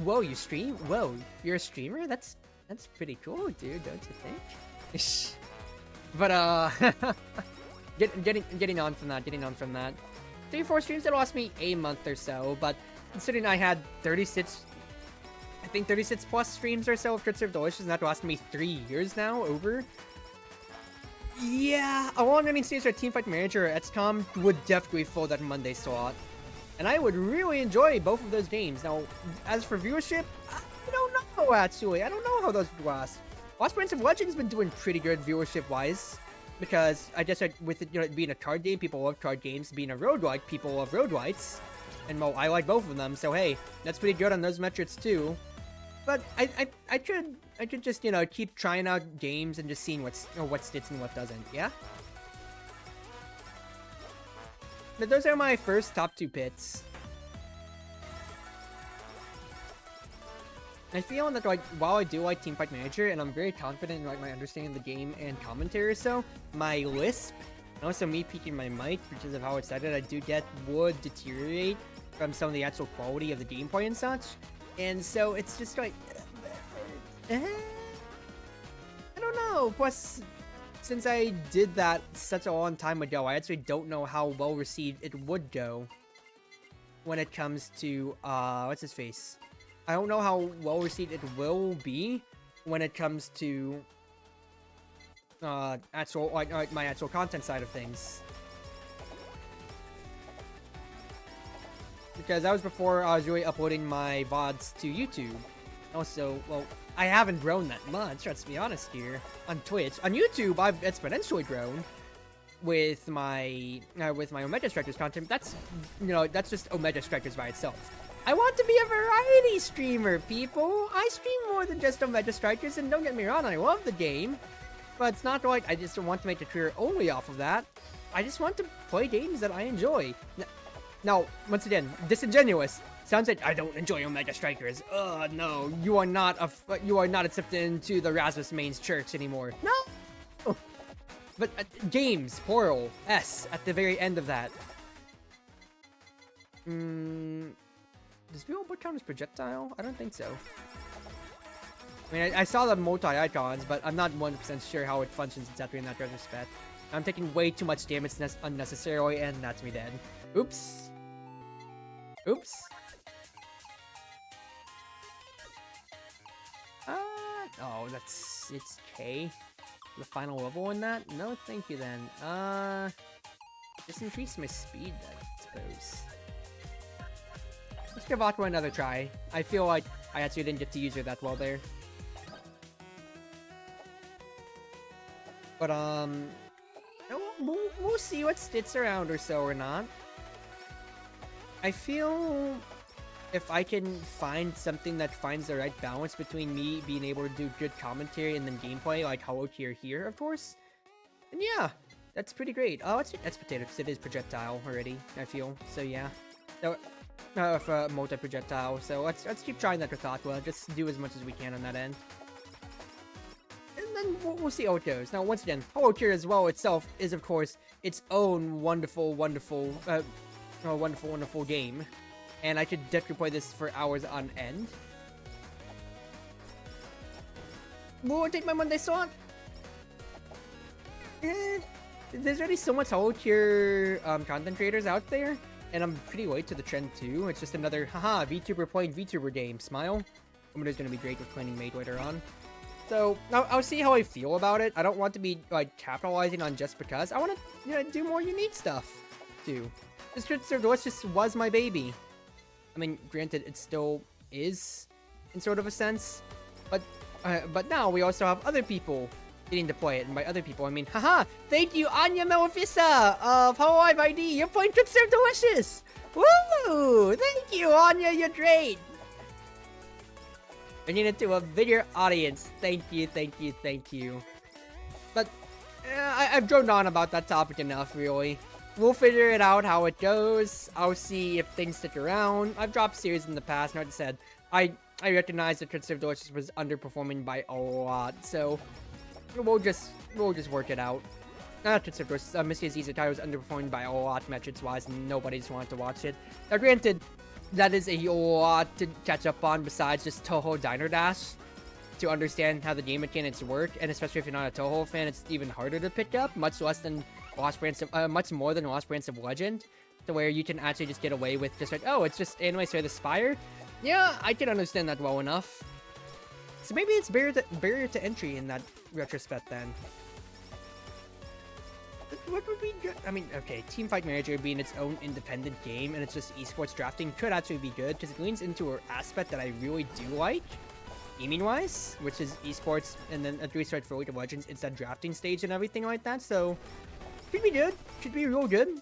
Whoa, you stream? Whoa, you're a streamer? That's pretty cool, dude, don't you think? But, getting on from that, 3-4 streams that lost me a month or so, but considering I had 36 plus streams or so of Chartreuse Delicious, and that lasted me 3 years now, over. Yeah, a long-running series or Teamfight Manager or XCOM would definitely fill that Monday slot. And I would really enjoy both of those games. Now, as for viewership, I don't know, actually. I don't know how those would last. Lost Branch of Legends has been doing pretty good viewership-wise. Because, I guess, with it, you know, being a card game, people love card games. Being a roguelike, people love roguelites. And, well, I like both of them, so hey, that's pretty good on those metrics, too. But I could just, you know, keep trying out games and just seeing what sticks and what doesn't, yeah? But those are my first top 2 pits. I feel that, like, while I do like Teamfight Manager, and I'm very confident in, like, my understanding of the game and commentary or so, my lisp, and also me peaking my mic, because of how excited I do get, would deteriorate from some of the actual quality of the gameplay and such. And so it's just like, I don't know. Plus, since I did that such a long time ago, I actually don't know how well received it would go when it comes to, what's his face? I don't know how well received it will be when it comes to, actual, like my actual content side of things. Because that was before I was really uploading my VODs to YouTube. Also, well, I haven't grown that much, let's be honest here. On Twitch. On YouTube, I've exponentially grown with my Omega Strikers content. That's, you know, that's just Omega Strikers by itself. I want to be a variety streamer, people! I stream more than just Omega Strikers, and don't get me wrong, I love the game. But it's not like I just want to make a career only off of that. I just want to play games that I enjoy. Now, once again, disingenuous. Sounds like I don't enjoy Omega Strikers. No, you are not accepted into the Rasmus Main's church anymore. No! But games, plural, S, at the very end of that. Does Wheelboard count as projectile? I don't think so. I mean, I saw the multi-icons, but I'm not 100% sure how it functions exactly in that retrospect. I'm taking way too much damage unnecessarily, and that's me dead. Oops. Oops. Oh, it's K. The final level in that? No, thank you then. Just increase my speed, I suppose. Let's give Aqua another try. I feel like I actually didn't get to use her that well there. But, we'll see what sticks around or so or not. I feel if I can find something that finds the right balance between me being able to do good commentary and then gameplay, like Holocure here, of course. And yeah, that's pretty great. Oh, that's potato, because it is projectile already, I feel. So yeah. So, for multi-projectile. So let's keep trying that with Aqua. Just do as much as we can on that end. And then we'll see how it goes. Now, once again, Holocure as well itself is, of course, its own wonderful game. And I could definitely play this for hours on end. Will I take my Monday slot? There's already so much Holocure content creators out there. And I'm pretty late to the trend too. It's just another, haha, VTuber playing VTuber game. Smile. Somebody's gonna be great with cleaning Maid later on. So, I'll see how I feel about it. I don't want to be, like, capitalizing on just because. I want to, you know, do more unique stuff, too. This Chartreuse Delicious was my baby. I mean, granted, it still is, in sort of a sense. But now we also have other people getting to play it, and by other people I mean, haha! Thank you, Anya Melafissa of Hawaii ID. You're playing Tricks Are Delicious. Woo! Thank you, Anya. You're great. Bringing it to a bigger audience. Thank you, thank you, thank you. But I've droned on about that topic enough, really. We'll figure it out how it goes. I'll see if things stick around. I've dropped series in the past, and like I said, I recognize that Tricks Are Delicious was underperforming by a lot, so we'll just work it out. Not Tricks Are Delicious, Misty Aziza title was underperforming by a lot metrics-wise, and nobody's wanted to watch it. Now, granted, that is a lot to catch up on besides just Toho Diner Dash to understand how the game mechanics work, and especially if you're not a Toho fan, it's even harder to pick up, much more than Lost Branch of Legend, to where you can actually just get away with just like, oh, it's just Anime Slay the Spire. Yeah, I can understand that well enough. So maybe it's barrier to entry in that retrospect then. What would be good? I mean, okay, Teamfight Manager being its own independent game and it's just esports drafting could actually be good because it leans into an aspect that I really do like, gaming-wise, which is esports and then a 3-star for League of Legends. It's that drafting stage and everything like that, so could be good. Should be real good.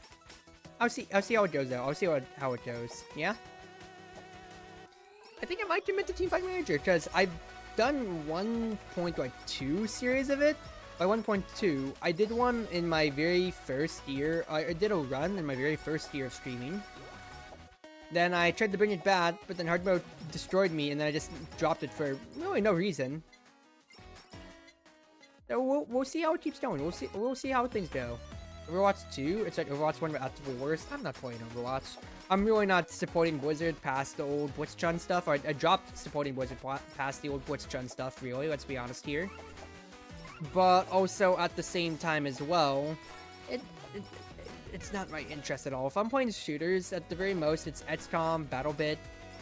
I'll see how it goes though. I'll see how it goes. Yeah. I think I might commit to Teamfight Manager because I've done 1.2 series of it. By 1.2, I did one in my very first year. I did a run in my very first year of streaming. Then I tried to bring it back, but then hard mode destroyed me, and then I just dropped it for really no reason. So we'll see how it keeps going. We'll see how things go. Overwatch 2, it's like Overwatch 1 but actively worse. I'm not playing Overwatch. I'm really not supporting Blizzard past the old Blitzchung stuff. I dropped supporting Blizzard past the old Blitzchung stuff, really. Let's be honest here. But also at the same time as well, it's not my interest at all. If I'm playing shooters, at the very most, it's XCOM, BattleBit,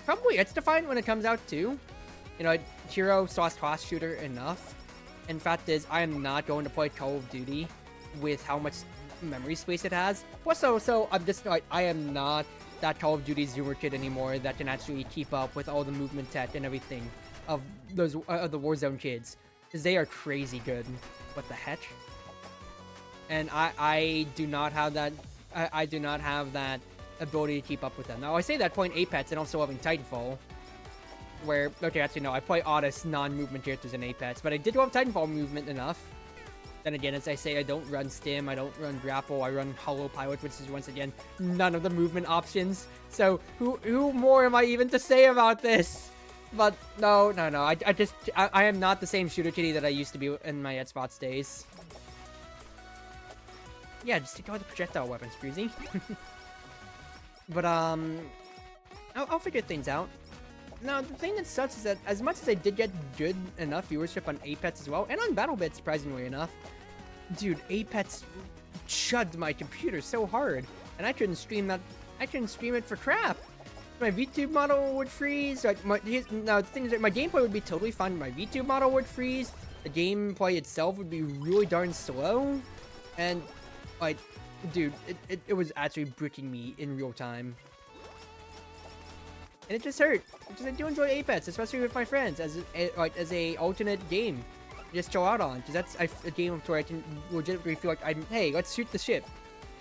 probably XDefiant when it comes out too. You know, hero / class shooter enough. And fact is, I am not going to play Call of Duty with how much memory space it has. Plus, so I'm just like, I am not that Call of Duty Zoomer kid anymore that can actually keep up with all the movement tech and everything of those of the Warzone kids. Because they are crazy good. What the heck? And I do not have that. I do not have that ability to keep up with them. Now I say that playing Apex and also loving Titanfall, where okay, actually no, I play Otis non-movement characters in Apex, but I did love Titanfall movement enough. Then again, as I say, I don't run Stim, I don't run Grapple, I run Hollow Pilot, which is once again none of the movement options. So who more am I even to say about this? But no, I am not the same shooter kitty that I used to be in my Xbox days. Yeah, just take all the projectile weapons, Breezy. But I'll figure things out. Now, the thing that sucks is that as much as I did get good enough viewership on Apex as well, and on BattleBit, surprisingly enough, dude, Apex chugged my computer so hard, and I couldn't stream that. I couldn't stream it for crap. My VTube model would freeze. Like now, the thing is that my gameplay would be totally fine. My VTube model would freeze. The gameplay itself would be really darn slow, and like, dude, it was actually bricking me in real time. And it just hurt, because I do enjoy Apex, especially with my friends, as a alternate game, just chill out on. Because that's a game where I can legitimately feel like hey, let's shoot the ship,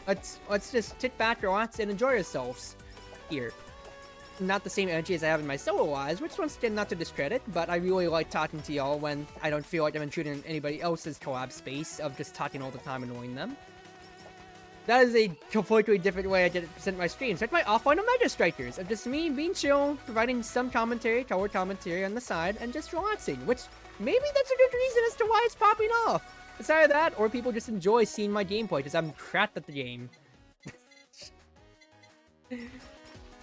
let's just sit back, relax, and enjoy ourselves here. Not the same energy as I have in my solo lives, which once again not to discredit, but I really like talking to y'all when I don't feel like I'm intruding in anybody else's collab space of just talking all the time, annoying them. That is a completely different way I did present my streams. Like my offline Omega Strikers of just me being chill, providing some commentary, color commentary on the side, and just relaxing, which maybe that's a good reason as to why it's popping off. It's either that, or people just enjoy seeing my gameplay because I'm crap at the game.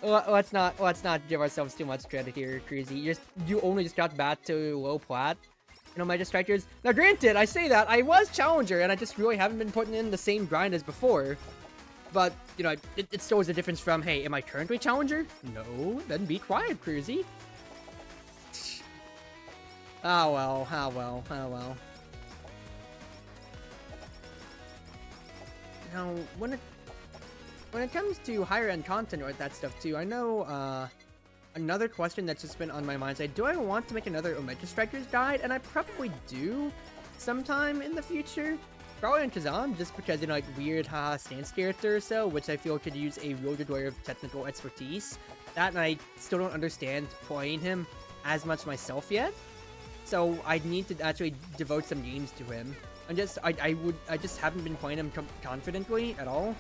Let's not give ourselves too much credit here, Crazy. You only just got back to low plat. You know, Omega Strikers. Now, granted, I say that I was Challenger, and I just really haven't been putting in the same grind as before. But you know, it still is a difference from, hey, am I currently Challenger? No, then be quiet, Cruzy. Ah well, ah well, ah well. Now, when it comes to higher end content or that stuff too, I know another question that's just been on my mind is like, do I want to make another Omega Strikers guide? And I probably do sometime in the future. Probably on Kazan, just because, you know, like, weird haha stance character or so, which I feel could use a real good way of technical expertise. That, and I still don't understand playing him as much myself yet. So I need to actually devote some games to him. I just haven't been playing him confidently at all.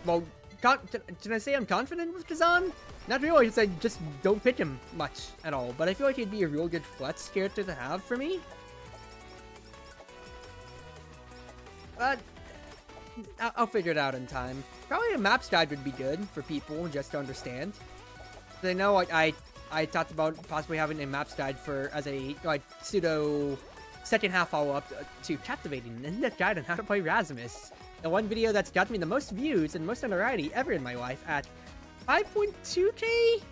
Well, can I say I'm confident with Kazan? Not really, because I just don't pick him much at all. But I feel like he'd be a real good flex character to have for me. But I'll figure it out in time. Probably a maps guide would be good for people just to understand. I know I talked about possibly having a maps guide as a like pseudo second half follow-up to Captivating an in-depth guide on how to play Rasmus. The one video that's got me the most views and most notoriety ever in my life at 5.2k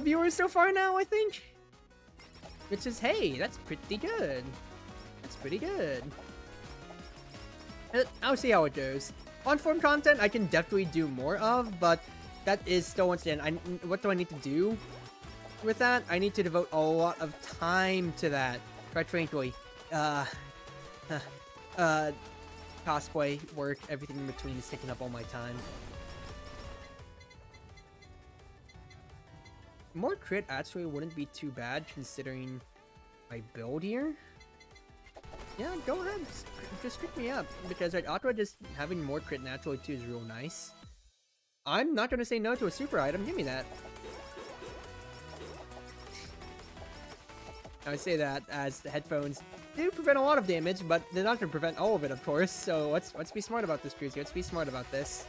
viewers so far now, I think. Which is, hey, that's pretty good. That's pretty good. I'll see how it goes. On-form content, I can definitely do more of, but that is still, once again, what do I need to do with that? I need to devote a lot of time to that. Quite frankly, cosplay, work, everything in between is taking up all my time. More crit actually wouldn't be too bad considering my build here. Yeah, go ahead. Just pick me up. Because like, Aqua just having more crit naturally too is real nice. I'm not going to say no to a super item. Give me that. I say that as the headphones do prevent a lot of damage, but they're not going to prevent all of it, of course. So let's be smart about this, Cruz. Let's be smart about this.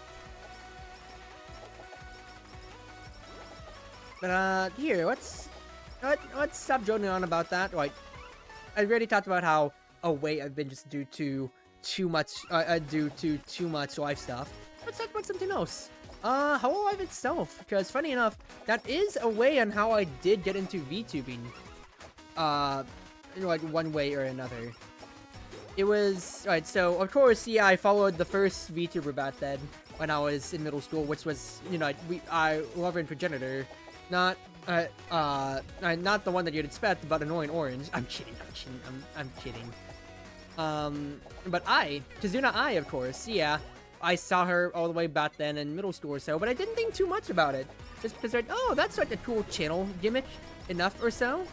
But here, let's stop joking on about that. Like, I already talked about how away I've been just due to too much life stuff. Let's talk about something else. Hololive itself, because funny enough, that is a way on how I did get into VTubing. You know, like one way or another. It was, right, so of course, yeah, I followed the first VTuber back then when I was in middle school, which was, you know, Lover and Progenitor. Not the one that you'd expect, but Annoying Orange. I'm kidding. But Kazuna Ai, of course, yeah. I saw her all the way back then in middle school or so, but I didn't think too much about it. Just because, like, oh, that's like a cool channel gimmick enough or so.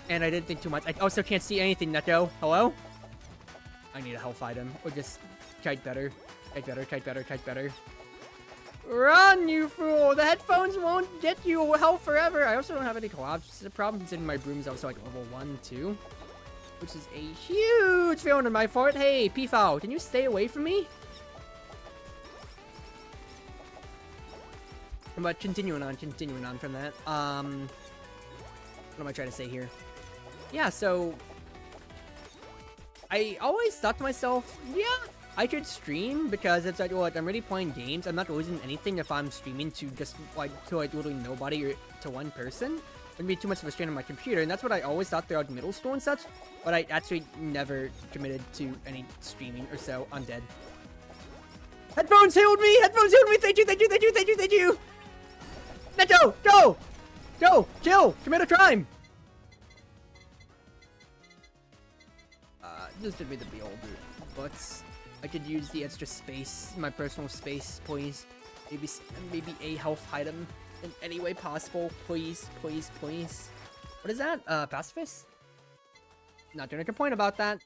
And I didn't think too much. I also can't see anything, Neko. Hello? I need a health item. Or just kite better. Kite better. Run, you fool! The headphones won't get you health forever! I also don't have any collapse. It's a problem considering my broom's also like level 1, too. Which is a huge fail on my part. Hey, P-Foul, can you stay away from me? But continuing on from that. What am I trying to say here? Yeah, so I always thought to myself, yeah, I could stream because it's like, well, like, I'm already playing games. I'm not losing anything if I'm streaming to just like literally nobody or to one person. It'd be too much of a strain on my computer, and that's what I always thought throughout middle school and such. But I actually never committed to any streaming or so. I'm dead. Headphones healed me! Thank you! Neto, go! Kill! Commit a crime! This did me the behold, but I could use the extra space, my personal space, please. Maybe a health item in any way possible, please. What is that? Pacifist? Not gonna complain about that.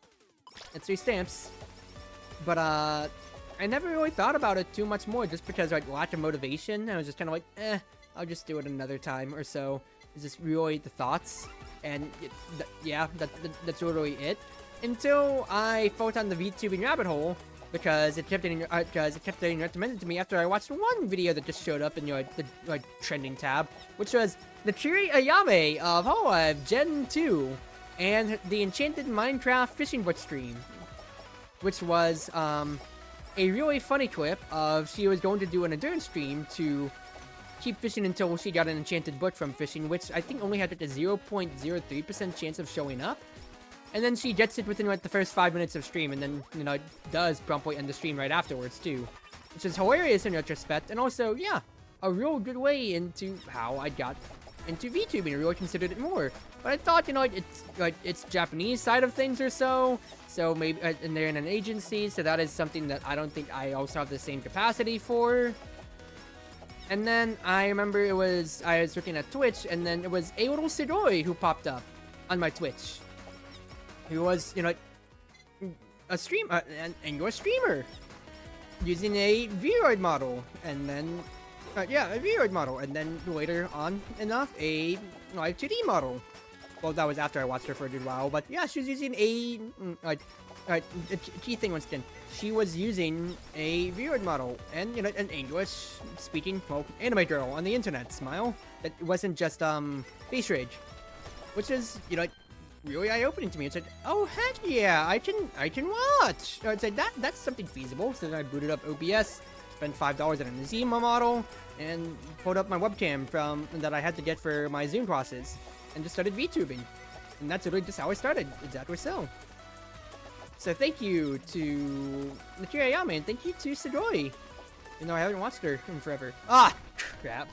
It's 3 stamps. But, I never really thought about it too much more, just because, like, lack of motivation. I was just kind of like, I'll just do it another time or so. Is just really the thoughts, and yeah, that's literally it. Until I fell down the VTubing rabbit hole, because it kept getting recommended to me after I watched one video that just showed up in the trending tab, which was the Chiri Ayame of Hololive Gen 2 and the Enchanted Minecraft Fishing Book stream, which was a really funny clip of she was going to do an endurance stream to keep fishing until she got an enchanted book from fishing, which I think only had like a 0.03% chance of showing up. And then she gets it within like the first 5 minutes of stream, and then, you know, it does promptly end the stream right afterwards too. Which is hilarious in retrospect, and also, yeah, a real good way into how I got into VTubing. I really considered it more. But I thought, you know, it's Japanese side of things or so. So maybe, and they're in an agency, so that is something that I don't think I also have the same capacity for. And then I remember I was looking at Twitch, and then it was a little Sidori who popped up on my Twitch. Who was, you know, a English streamer using a Vroid model, and then a Vroid model, and then later on enough a live 2D model. Well, that was after I watched her for a good while, but yeah, she was using a key thing once again. She was using a Vroid model, and you know, an English-speaking, well, anime girl on the internet. Smile. That wasn't just face rage, which is, you know, really eye-opening to me. It's like, oh heck yeah, I can watch. It's like that's something feasible. So then I booted up OBS, spent $5 on a Zima model, and pulled up my webcam that I had to get for my Zoom classes, and just started VTubing. And that's really just how I started. Exactly so. So thank you to Nakira Yame, and thank you to Sidori. You know, I haven't watched her in forever. Ah, crap.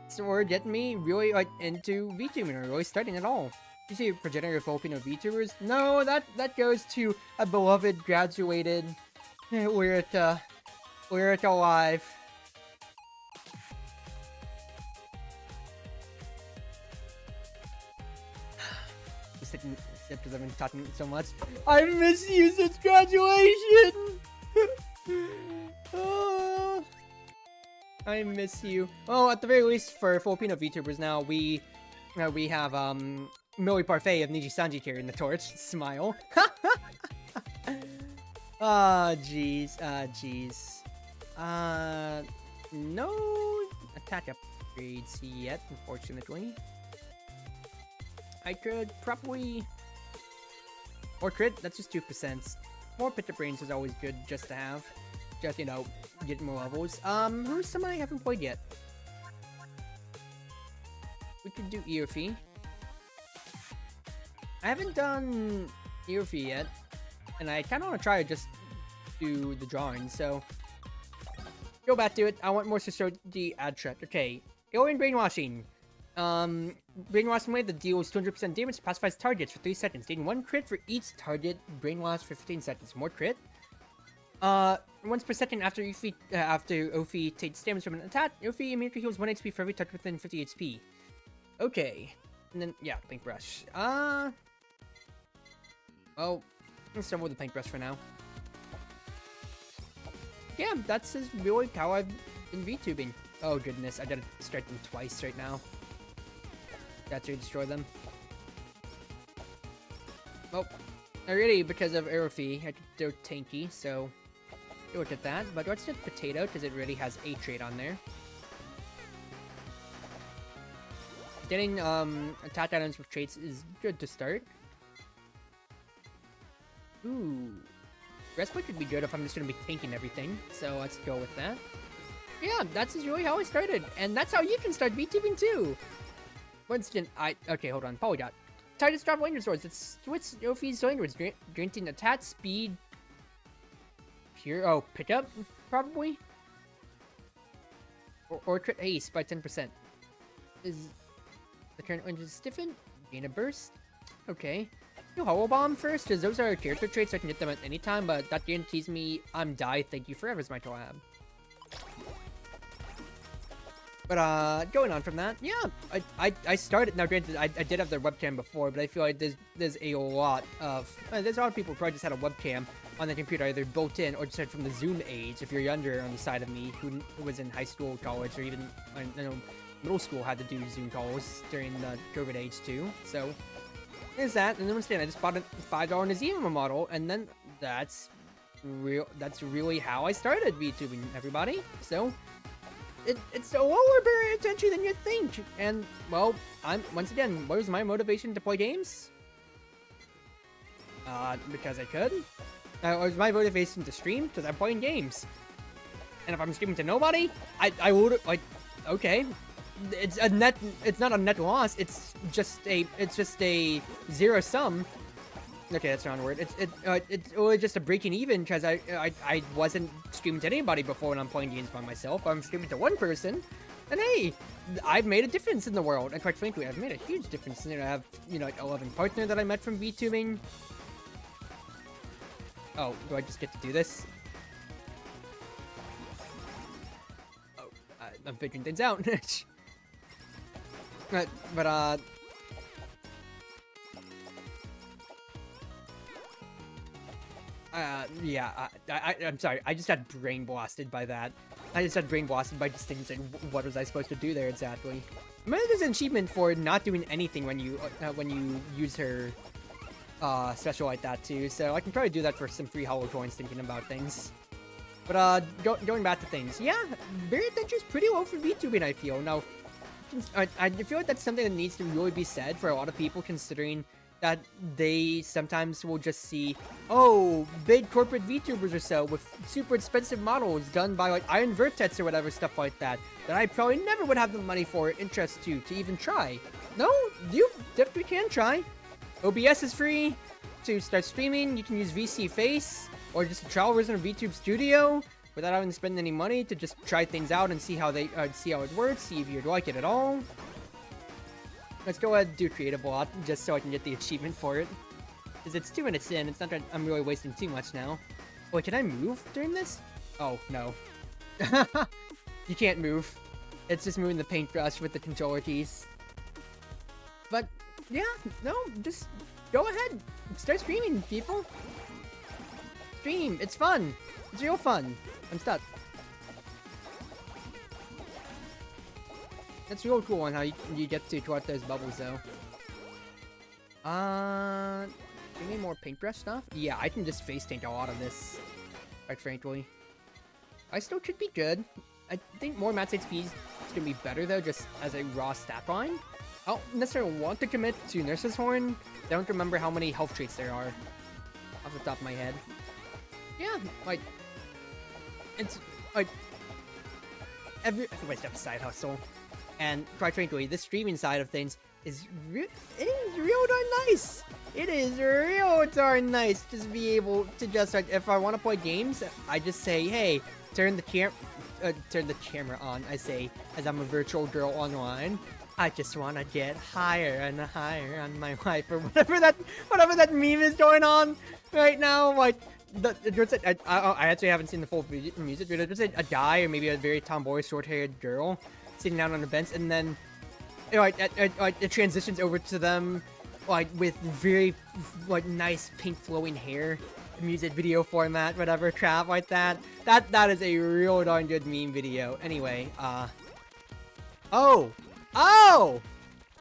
So we're getting me really like into VTubing, or really starting it all. You see progenitor of Filipino VTubers? No, that goes to a beloved graduated. We're it alive. Except because I've been talking so much. I miss you since graduation! Oh, I miss you. Well, at the very least, for Filipino VTubers now, we have Millie Parfait of Niji Sanji carrying the torch. Smile. Jeez. No attack upgrades yet, unfortunately. I could probably... Or crit, that's just 2%. More Pit of Brains is always good just to have. Just, you know, get more levels. Who's someone I haven't played yet? We could do Earfy. I haven't done Earfy yet. And I kind of want to try to just do the drawing, so... Go back to it. I want more to show the ad track. Okay. Alien Brainwashing. Brainwashing way that deals 200% damage, pacifies targets for 3 seconds, taking 1 crit for each target brainwashed for 15 seconds. More crit. Once per second after Ophi takes damage from an attack, Ophi immediately heals 1 HP for every target within 50 HP. Okay. And then, yeah, paintbrush. Well, let's start with the paintbrush for now. Yeah, that's really how I've been VTubing. Oh goodness, I gotta strike them twice right now. That's to destroy them. Well, already because of Aerofy, I could do tanky, so look at that. But let's just potato because it really has a trait on there. Getting attack items with traits is good to start. Ooh, Respite could be good if I'm just gonna be tanking everything. So let's go with that. Yeah, that's really how I started, and that's how you can start VTubing too. Winston, okay, hold on. Polydot. Targets drop Ranger Swords. It's switch Ophi's Swords, granting attack speed. Pickup, probably. Or crit haste by 10%. Is the current engine stiffened? Gain a burst? Okay. Do Hollow Bomb first, because those are character traits, so I can get them at any time, but that guarantees me I'm die. Thank you forever is my collab. But going on from that, yeah, I started. Now, granted, I did have their webcam before, but I feel like there's a lot of people who probably just had a webcam on the computer, either built in or just had from the Zoom age. If you're younger on the side of me, who was in high school, college, or even middle school, had to do Zoom calls during the COVID age too. So there's that. And then I just bought a $5 Nazima model, and then that's really how I started VTubing, everybody. So. It's a lower barrier to entry than you'd think, and well, once again, what was my motivation to play games? Because I could. What was my motivation to stream? Because I'm playing games, and if I'm streaming to nobody, I would okay, it's not a net loss. It's just a zero sum. Okay, that's not a word. It's only just a breaking even because I wasn't streaming to anybody before when I'm playing games by myself. I'm streaming to one person, and hey, I've made a difference in the world. And quite frankly, I've made a huge difference. I have, like 11 partner that I met from VTubing. Oh, do I just get to do this? Oh, I'm figuring things out. but yeah, I'm sorry, I just got brain blasted by that. I just got brain blasted by just things, and what was I supposed to do there exactly? Maybe there's an achievement for not doing anything when you use her special like that too, so I can probably do that for some free hollow coins thinking about things. But going back to things, yeah, very adventure is pretty low for VTubing, I feel. Now, I feel like that's something that needs to really be said for a lot of people, considering that they sometimes will just see, oh, big corporate VTubers or so with super expensive models done by like Iron Vertex or whatever, stuff like that I probably never would have the money for, interest to even try. No, you definitely can try. OBS is free to start streaming. You can use VC Face or just a trial version of VTube Studio without having to spend any money to just try things out and see how it works, see if you'd like it at all. Let's go ahead and do Creative Lot, just so I can get the achievement for it. Because it's 2 minutes in, it's not that I'm really wasting too much now. Wait, can I move during this? Oh, no. You can't move. It's just moving the paintbrush with the controller keys. But, yeah, no, just go ahead. Start streaming, people. Stream, it's fun. It's real fun. I'm stuck. That's real cool on how you get to collect those bubbles, though. Give me more paintbrush stuff? Yeah, I can just face paint a lot of this, quite frankly. I still should be good. I think more max HP is gonna be better, though, just as a raw stat line. I don't necessarily want to commit to Nurse's Horn. I don't remember how many health traits there are off the top of my head. Yeah, like, it's like everybody's got a side hustle. And quite frankly, this streaming side of things is real darn nice. It is real darn nice to be able to just, like, if I want to play games, I just say, hey, turn the camera on. I say, as I'm a virtual girl online, I just want to get higher and higher on my life, or whatever that meme is going on right now. Like, I actually haven't seen the full music video. There's a guy, or maybe a very tomboy, short-haired girl sitting down on a bench, and then it transitions over to them like with very like nice pink flowing hair, music video format, whatever crap like that. That is a real darn good meme video. Anyway, oh,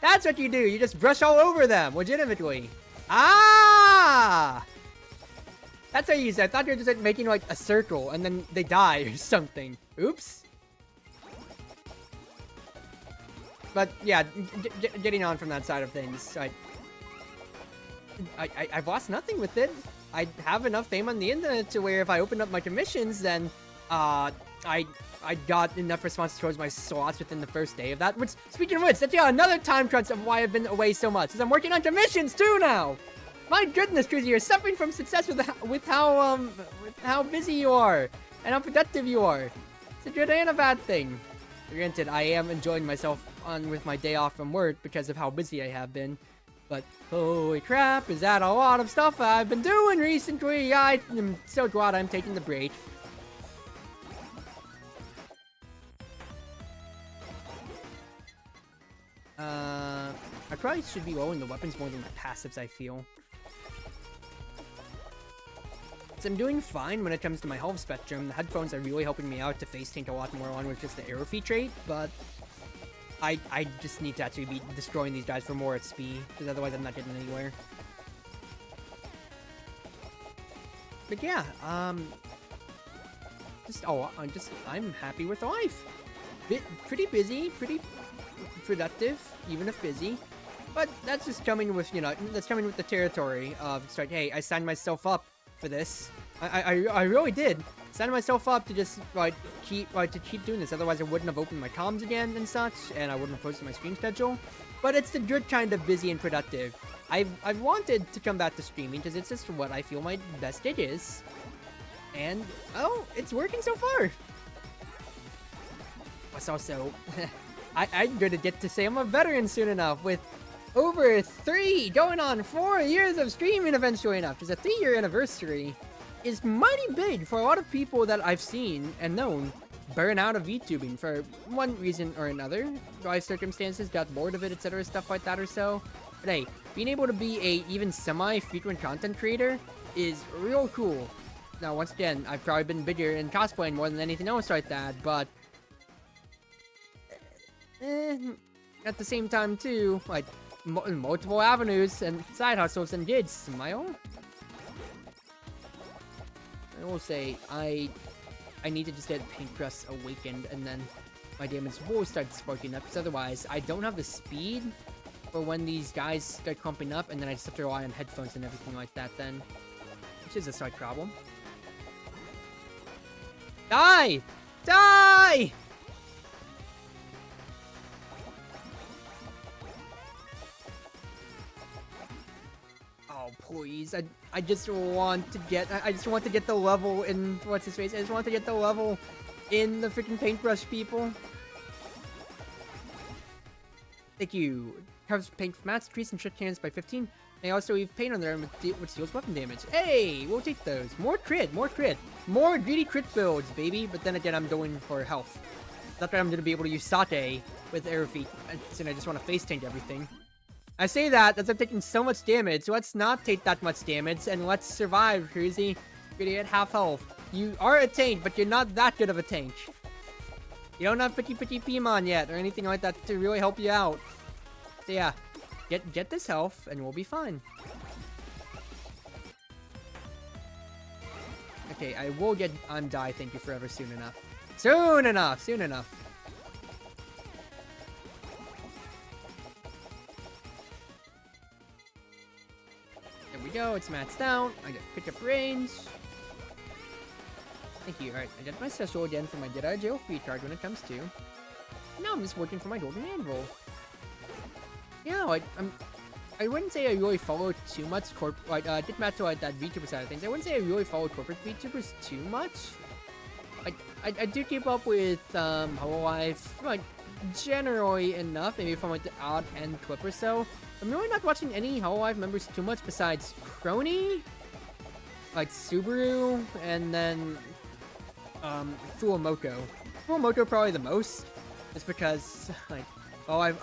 that's what you do. You just brush all over them, legitimately. That's how you use it. I thought you were just like making like a circle and then they die or something. Oops. But yeah, getting on from that side of things, I've lost nothing with it. I have enough fame on the internet to where if I open up my commissions, then I got enough response towards my slots within the first day of that. Which, speaking of which, that's another time crunch of why I've been away so much, because I'm working on commissions too now. My goodness, Cruz, you're suffering from success with how busy you are and how productive you are. It's a good and a bad thing. Granted, I am enjoying myself with my day off from work because of how busy I have been. But holy crap, is that a lot of stuff I've been doing recently? I am so glad I'm taking the break. I probably should be rolling the weapons more than the passives, I feel. So I'm doing fine when it comes to my health spectrum. The headphones are really helping me out to face tank a lot more on with just the arrow feat trait, but I just need to actually be destroying these guys for more XP, because otherwise I'm not getting anywhere. But yeah, I'm happy with life. Pretty busy, pretty productive, even if busy. But that's just coming with, that's coming with the territory of, it's like, hey, I signed myself up for this. I really did sign myself up to just keep doing this. Otherwise, I wouldn't have opened my comms again and such, and I wouldn't have posted my stream schedule. But it's the good kind of busy and productive. I've wanted to come back to streaming because it's just what I feel my best gig is. And, oh, it's working so far. Plus also, I'm gonna get to say I'm a veteran soon enough with over 3, going on 4 years of streaming eventually enough. Because a 3-year anniversary is mighty big for a lot of people that I've seen and known burn out of VTubing for one reason or another. Life circumstances, got bored of it, etc., stuff like that or so. But hey, being able to be a even semi-frequent content creator is real cool. Now, once again, I've probably been bigger in cosplaying more than anything else like that, but at the same time too, like multiple avenues and side hustles and gigs my own. I will say I need to just get Paintbrush awakened, and then my damage will start sparking up, because otherwise I don't have the speed for when these guys start clumping up, and then I just have to rely on headphones and everything like that then, which is a slight problem. Die! Die! Oh, please. I just want to get the level in, what's his face? I just want to get the level in the freaking paintbrush, people. Thank you. Covers paint mats, trees, and shit cannons by 15. They also leave paint on there which deals weapon damage. Hey, we'll take those. More crit, more crit. More greedy crit builds, baby. But then again, I'm going for health. Not that I'm going to be able to use Sate with arrow feet, and I just want to face tank everything. I say that as I'm taking so much damage, so let's not take that much damage, and let's survive, Cruzy. You're gonna get half health. You are a tank, but you're not that good of a tank. You don't have pretty Pimon yet, or anything like that to really help you out. So yeah, get this health, and we'll be fine. Okay, I will get Undie, thank you forever, soon enough. Soon enough, soon enough. There we go, it's maxed out. I get pick up range. Thank you. Alright, I get my special again for my Dead Eye Jail free card when it comes to. Now I'm just working for my Golden Anvil. Yeah, like, I wouldn't say I really follow too much get back to like that VTuber side of things. I wouldn't say I really follow corporate VTubers too much. I do keep up with Hololive, like, generally enough, maybe from like the odd end clip or so. I'm really not watching any Hololive members too much besides Crony, like Subaru, and then Fulamoko. Fulamoko probably the most, just because, like, oh,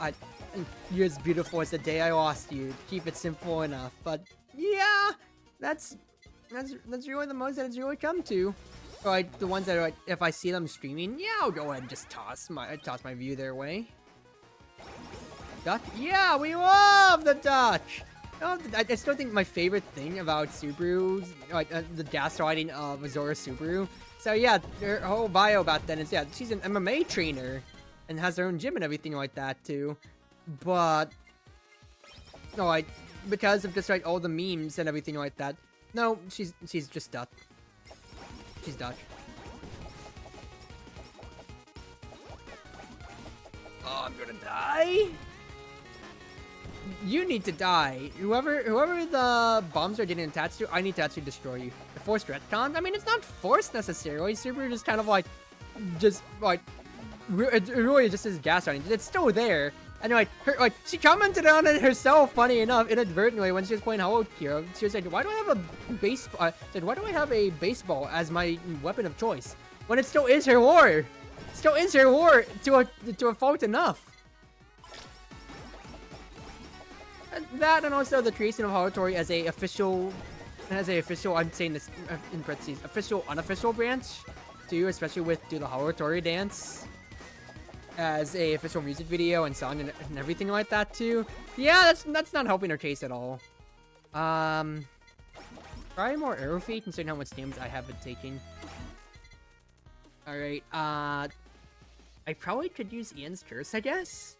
you're as beautiful as the day I lost you. Keep it simple enough. But yeah, that's really the most that it's really come to. Or, like, the ones that are like, if I see them streaming, yeah, I'll go ahead and just toss my view their way. Duck? Yeah, we love the duck! Oh, I still think my favorite thing about Subaru, like, the gaslighting of Azora Subaru. So yeah, her whole bio about that is, yeah, she's an MMA trainer and has her own gym and everything like that too. But no, like, because of just like all the memes and everything like that. No, she's just duck. She's duck. Oh, I'm gonna die. You need to die. Whoever the bombs are getting attached to, I need to actually destroy you. The forced retcon? I mean, it's not forced necessarily. Subaru just kind of like, it really just is gaslighting. It's still there. And she commented on it herself, funny enough, inadvertently when she was playing Holocure. She was like, why do I have a baseball as my weapon of choice? When it still is her war. Still is her war to a fault enough. That, and also the creation of Holocure as a official, I'm saying this in parentheses, official, unofficial branch, too, especially with Do the Holocure dance as a official music video and song and everything like that, too. Yeah, that's not helping her case at all. Probably more arrow feet, considering how much damage I have been taking. Alright, I probably could use Ian's Curse, I guess?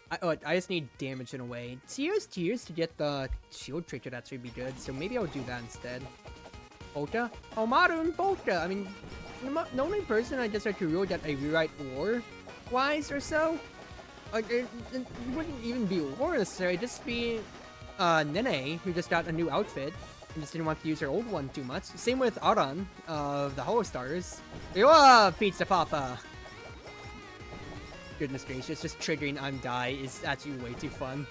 I just need damage in a way. Tears to get the shield trait could actually be good, so maybe I'll do that instead. Polka? Oh, modern Polka! I mean, the only person I guess I could really get a rewrite lore-wise or so, like, it wouldn't even be lore necessarily, just be Nene, who just got a new outfit and just didn't want to use her old one too much. Same with Aran of the Hollow Stars. Yo, Pizza Papa! Goodness gracious, just triggering Die is actually way too fun.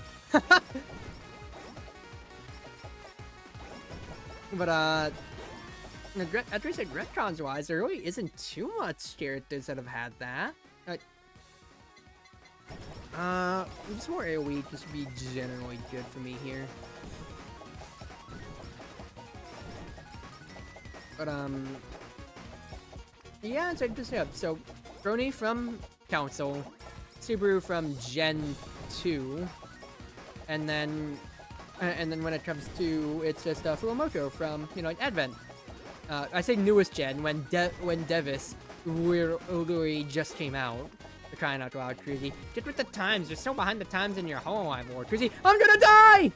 But, at least like retcons wise, there really isn't too much characters that have had that. Just more AoE just be generally good for me here. But, yeah, so just, yeah, so, Brony from Council, Subaru from Gen 2, and then when it comes to, it's just, Furumoto from, you know, Advent. I say newest gen, when Devis literally just came out. We're crying out loud, Cruzy. Get with the times, you're so behind the times in your Hololive war. Cruzy, I'm gonna die!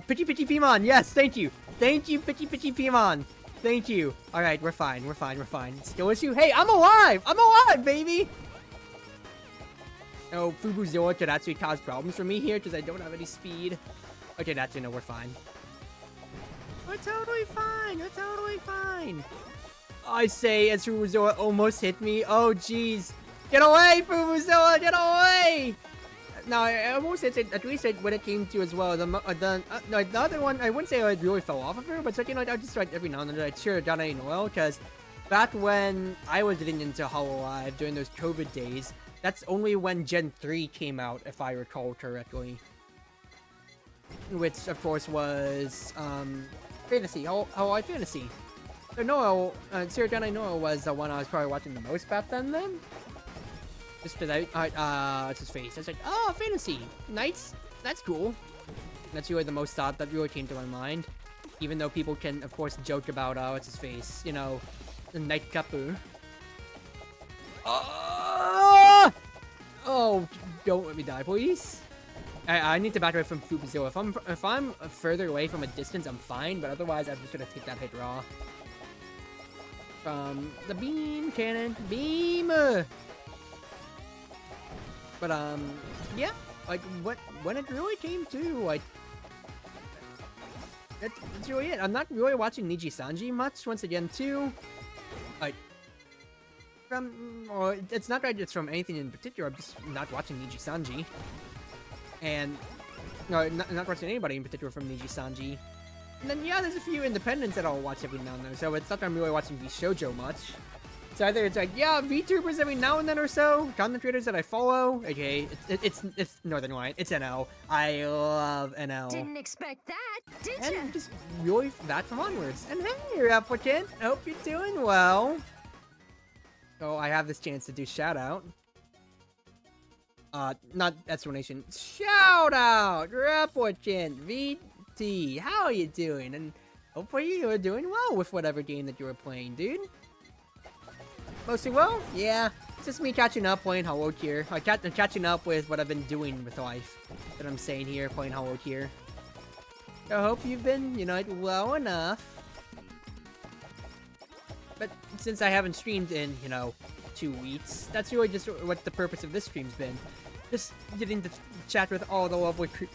Pitchy Pimon, yes, thank you. Thank you, Pitchy Pimon. Thank you. Alright, we're fine. Skill issue? Hey, I'm alive! I'm alive, baby! Oh, Fubuzilla could actually cause problems for me here because I don't have any speed. Okay, that's, you know, we're fine. We're totally fine. I say as Fubuzilla almost hit me. Oh, jeez. Get away, Fubuzilla, get away! No, I almost hit it, at least when it came to as well. No, the other one, I wouldn't say I really fell off of her, but like, you know, I just like every now and then I cheer down in oil because back when I was getting into Hololive during those COVID days, that's only when Gen 3 came out, if I recall correctly. Which, of course, was, Fantasy, Hololive Fantasy. So Noel, Siridanai Noel was the one I was probably watching the most back then. Just because it's his face. I was like, oh, Fantasy, nice, that's cool. That's really the most thought that really came to my mind. Even though people can, of course, joke about, what's his face, you know, the Night Kapu. Oh, don't let me die, please. I need to back away from Fubuzilla. If I'm further away from a distance, I'm fine, but otherwise, I'm just gonna take that hit raw. From the beam cannon, beam. But yeah, like when it really came to like, that's really it. I'm not really watching Niji Sanji much once again too. Like. Well, it's not that it's from anything in particular, I'm just not watching Niji Sanji. And, no, not watching anybody in particular from Niji Sanji. And then, yeah, there's a few independents that I'll watch every now and then, so it's not that I'm really watching V-Shoujo much. So either it's like, yeah, VTubers every now and then or so, content creators that I follow, okay, it's Northern Light, it's NL. I love NL. Didn't expect that, did and ya? And just really that from onwards. And hey, applicant, hope you're doing well. Oh, I have this chance to do shout out. Not explanation. Shout out! Replicant VT, how are you doing? And hopefully you are doing well with whatever game that you were playing, dude. Mostly well? Yeah. It's just me catching up playing Holocure. I'm catching up with what I've been doing with life. That I'm saying here, playing Holocure. I hope you've been, you know, well enough. But since I haven't streamed in, you know, 2 weeks, that's really just what the purpose of this stream's been. Just getting to chat with all the lovely cruise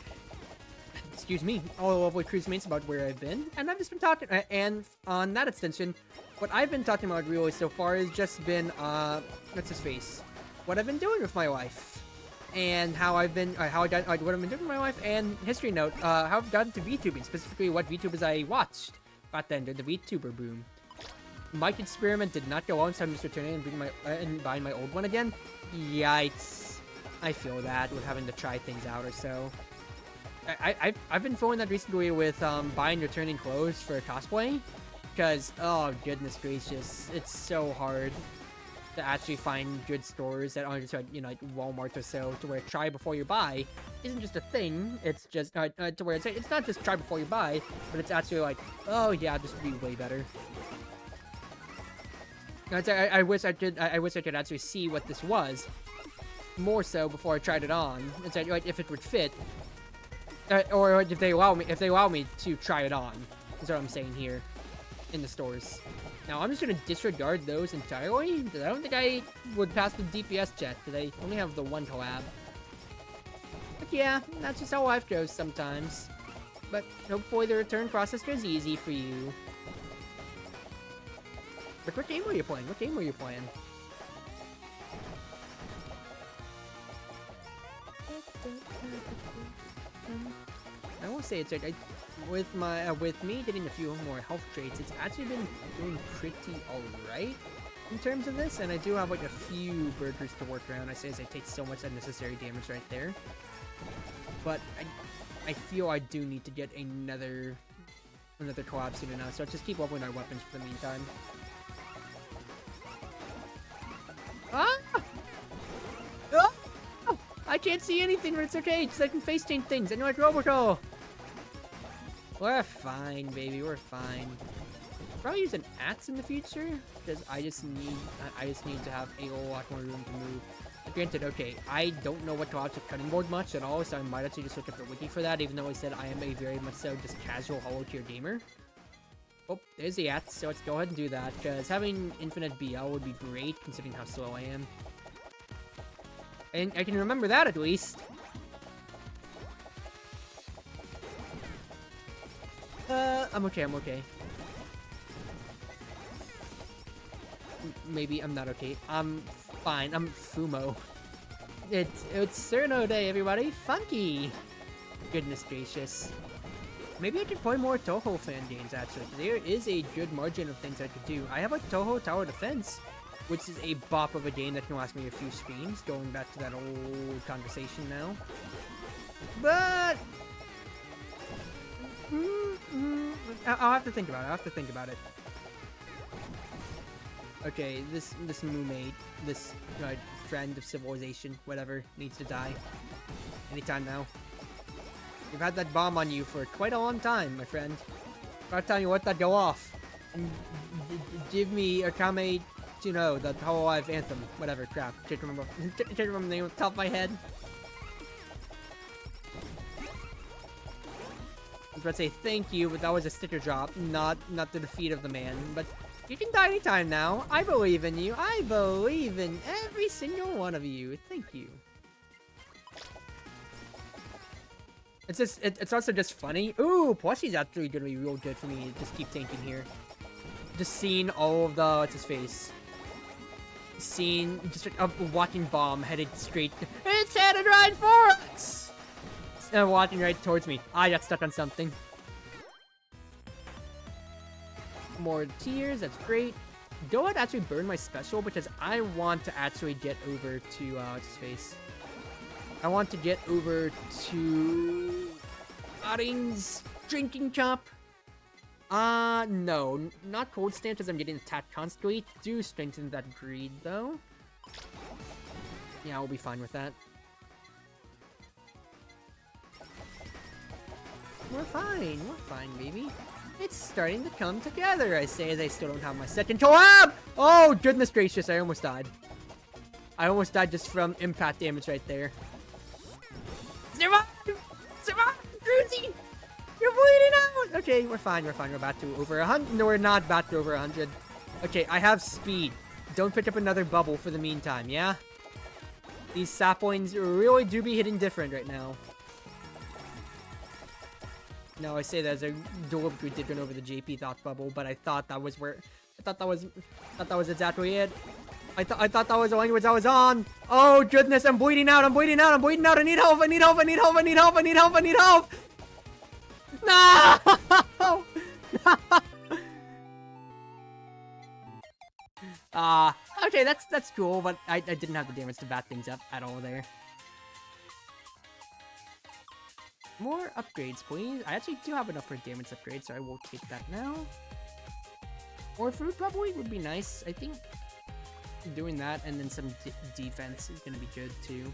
mates about where I've been. And I've just been talking, and on that extension, what I've been talking about really so far has just been, what's his face? What I've been doing with my life. And how I've been, what I've been doing with my life, and history note, how I've gotten to VTubing, specifically what VTubers I watched back then, during the VTuber boom. Mic experiment did not go on, so I'm just returning and buying my old one again. Yikes. I feel that with having to try things out or so. I've been following that recently with buying and returning clothes for cosplay. Because, oh goodness gracious, it's so hard to actually find good stores that aren't just like, you know, like Walmart or so, to where try before you buy isn't just a thing. It's just, to where it's not just try before you buy, but it's actually like, oh yeah, this would be way better. I wish I could actually see what this was more so before I tried it on. It's like if it would fit, or if they allow me to try it on. Is what I'm saying here. in the stores. Now, I'm just gonna disregard those entirely, because I don't think I would pass the DPS check, because I only have the one collab. But yeah, that's just how life goes sometimes. But hopefully the return process goes easy for you. But what game were you playing? What game were you playing? I will say it's like with me getting a few more health traits, it's actually been doing pretty alright in terms of this, and I do have like a few burgers to work around. I say as I take so much unnecessary damage right there, but I feel I do need to get another collab soon enough, so I'll just keep leveling our weapons for the meantime. Ah! Ah! I can't see anything, but it's okay, because I can face change things. I know I can overcall. We're fine, baby. We're fine. Probably use an axe in the future, because I just need to have a lot more room to move. But granted, okay, I don't know what to watch with cutting board much at all, so I might actually just look at the wiki for that, even though I said I am a very much so just casual Holocure gamer. Oh, there's the axe, so let's go ahead and do that, because having infinite BL would be great, considering how slow I am. And I can remember that at least. I'm okay, I'm okay. Maybe I'm not okay. I'm fine, I'm Fumo. It's Cerno Day, everybody. Funky! Goodness gracious. Maybe I could play more Toho fan games, actually. There is a good margin of things I could do. I have a Toho Tower Defense, which is a bop of a game that can last me a few streams, going back to that old conversation now. But I'll have to think about it. I'll have to think about it. Okay, this Moomate, this friend of civilization, whatever, needs to die. Anytime now. You've had that bomb on you for quite a long time, my friend. About time you let that go off. And give me a Kame, you know, the Hololive anthem. Whatever, crap. Can't remember the name off the top of my head. I was about to say thank you, but that was a sticker drop, not the defeat of the man. But you can die anytime now. I believe in you. I believe in every single one of you. Thank you. It's also just funny. Ooh, plushie's actually gonna be real good for me to just keep tanking here. Just seeing all of the what's his face. Seeing just a walking bomb headed straight. It's headed right for us. Walking right towards me. I got stuck on something. More tears. That's great. Go ahead, actually burn my special because I want to actually get over to what's his face. I want to get over to Arin's drinking cup. No, not cold stamp as I'm getting attacked constantly. Do strengthen that greed though. Yeah, I'll be fine with that. We're fine, baby. It's starting to come together, I say as I still don't have my second collab! Oh, goodness gracious, I almost died. I almost died just from impact damage right there. Survive! Survive! Cruzy! You're bleeding out! Okay, we're fine, we're about to over 100. No, we're not about to over 100. Okay, I have speed. Don't pick up another bubble for the meantime, yeah? These saplings really do be hitting different right now. No, I say that as I deliberately did run over the JP thought bubble, but I thought that was where... I thought that was exactly it. I thought that was the language I was on. Oh goodness, I'm bleeding out. I need help. No! Okay, that's cool, but I didn't have the damage to bat things up at all there. More upgrades, please. I actually do have enough for damage upgrades, so I will take that now. More fruit probably would be nice. I think doing that and then some defense is gonna be good too.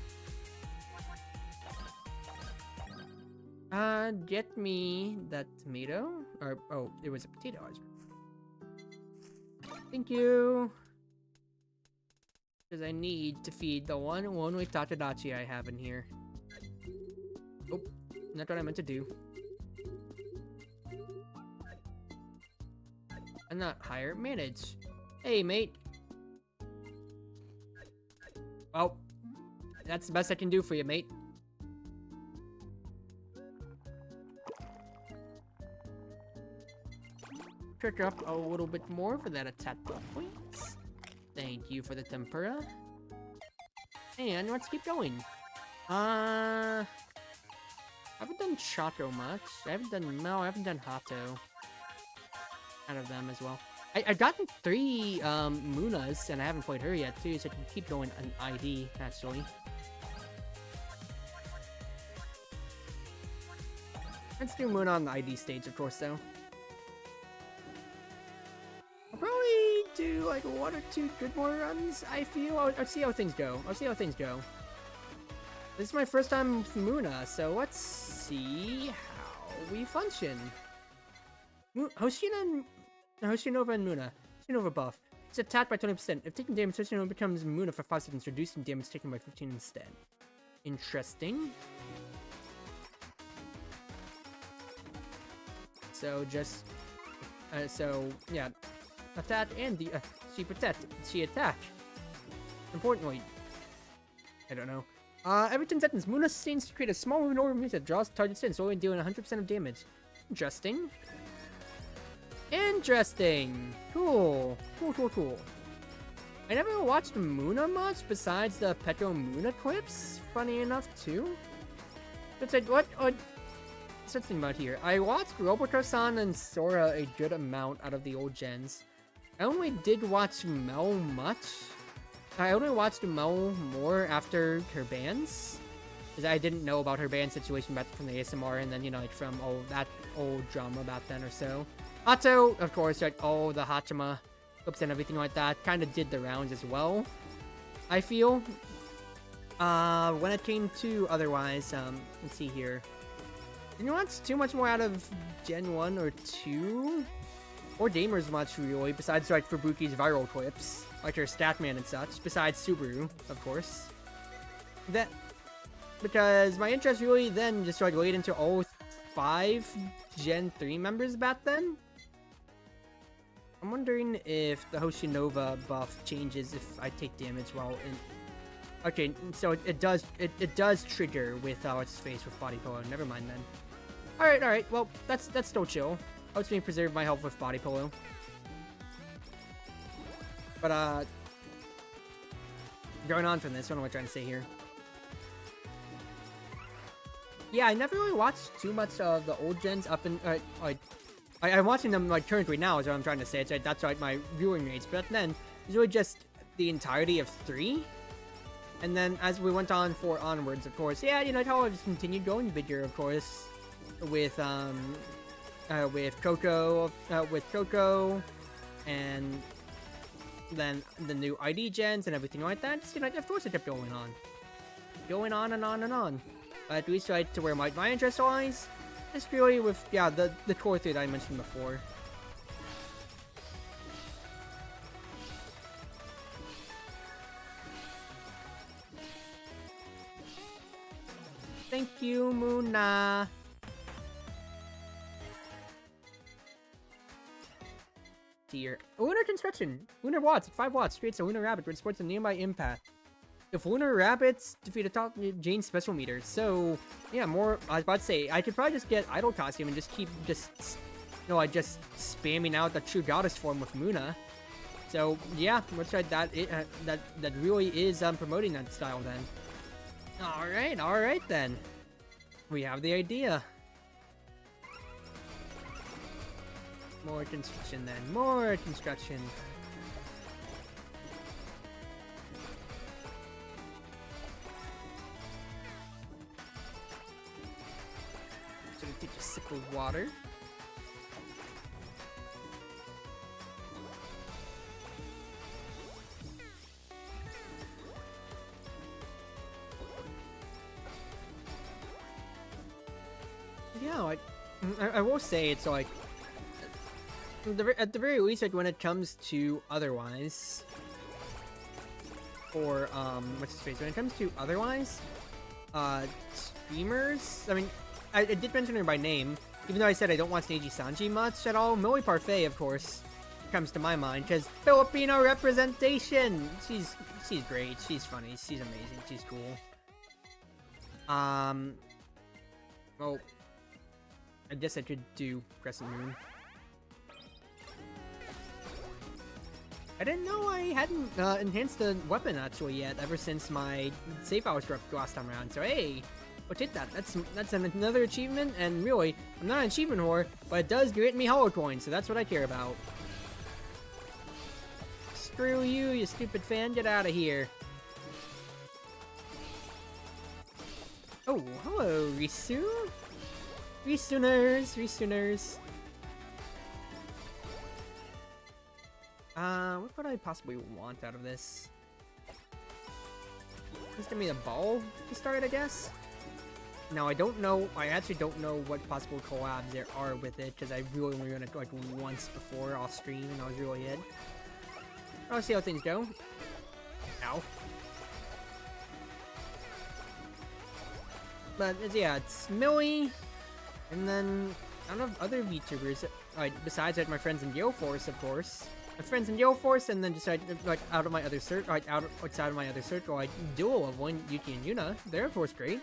Get me that tomato. Or, oh, it was a potato. Thank you. Because I need to feed the one and only Tatadachi I have in here. Oh, not what I meant to do. not higher. Manage. Hey, mate. Well, that's the best I can do for you, mate. Pick up a little bit more for that attack points. Thank you for the tempura. And let's keep going. I haven't done Chato much. I haven't done Mel. I haven't done Hato. Out of them as well. I've gotten 3 Munas, and I haven't played her yet too, so I can keep going on ID actually. Let's do Muna on the ID stage, of course, though. I'll probably do like 1 or 2 good more runs, I feel. I'll see how things go. I'll see how things go. This is my first time with Muna, so let's see how we function. Hoshinova and Muna. Hoshinova buff. It's attacked by 20%. If taking damage, Hoshinova becomes Muna for 5 seconds, reducing damage taken by 15 instead. Interesting. So just, yeah, attack and the, she protect, she attack. Importantly, I don't know. Every 10 seconds, Muna seems to create a small wound or move that draws targets in, so only dealing 100% of damage. Interesting. Interesting. Cool. Cool. I never watched Muna much besides the Petro Muna clips, funny enough, too. But what something about here. I watched Roboto-san and Sora a good amount out of the old gens. I only did watch Mel much. I only watched Mel more after her bans. Because I didn't know about her ban situation back from the ASMR and then, you know, like from that old drama back then or so. Hato, of course, like all the Hachima clips and everything like that kind of did the rounds as well, I feel. When it came to otherwise, let's see here. Didn't watch too much more out of Gen 1 or 2? Or Gamers much, really, besides, like, Fubuki's viral clips. Like her Statman and such, besides Subaru, of course. Because my interest really then just, like, laid into all 5 Gen 3 members back then. I'm wondering if the Hoshinova buff changes if I take damage while in... Okay, so it does trigger with its face with body polo. Never mind then. Alright, well, that's still chill. Helps me preserve my health with body polo. But, going on from this, what am I trying to say here? Yeah, I never really watched too much of the old gens up in, I'm watching them, like, currently now is what I'm trying to say. It's, like, that's, like, my viewing rates. But then, it's really just the entirety of 3. And then, as we went on onwards, of course, yeah, you know, how I've just continued going bigger, of course, with Coco, and then the new ID gens and everything like that. Just, you know, of course it kept going on. Going on and on and on. At least right to where my interest lies. Just really with, yeah, the core 3 that I mentioned before. Thank you, Muna. Dear. Lunar Construction. Lunar Watts at 5 watts creates a Lunar Rabbit which supports a nearby impact. If Lunar Rabbits defeat a top Jane special meter. So, yeah, more. I was about to say, I could probably just get Idol Costume and just keep just spamming out the True Goddess form with Muna. So, yeah, let's try that. That really is promoting that style then. Alright then. We have the idea. More construction then. More construction. So we take a sip of water. Yeah, like, I will say it's like at the very least, like when it comes to otherwise, or what's his face? When it comes to otherwise, streamers. I mean, I did mention her by name, even though I said I don't watch Neji Sanji much at all. Moe Parfait, of course, comes to my mind, because Filipino representation. She's great. She's funny. She's amazing. She's cool. Well, I guess I could do Crescent Moon. I didn't know I hadn't enhanced the weapon actually yet, ever since my save hours were up last time around. So hey, let's hit that. That's another achievement, and really, I'm not an achievement whore, but it does grant me holo coins, so that's what I care about. Screw you, you stupid fan! Get out of here. Oh, hello, Risu. Risuners. What could I possibly want out of this? Just give me the ball to start, I guess? Now, I don't know, I actually don't know what possible collabs there are with it, because I really only ran it like once before off stream, and I was really hit. I'll see how things go. Ow. But, yeah, it's Millie, and then, I don't know, other VTubers, besides my friends in Gale Force, of course. My friends in Gale Force, and then just like out of my other circle, outside of my other circle, like duo of one Yuki and Yuna. They're of course great.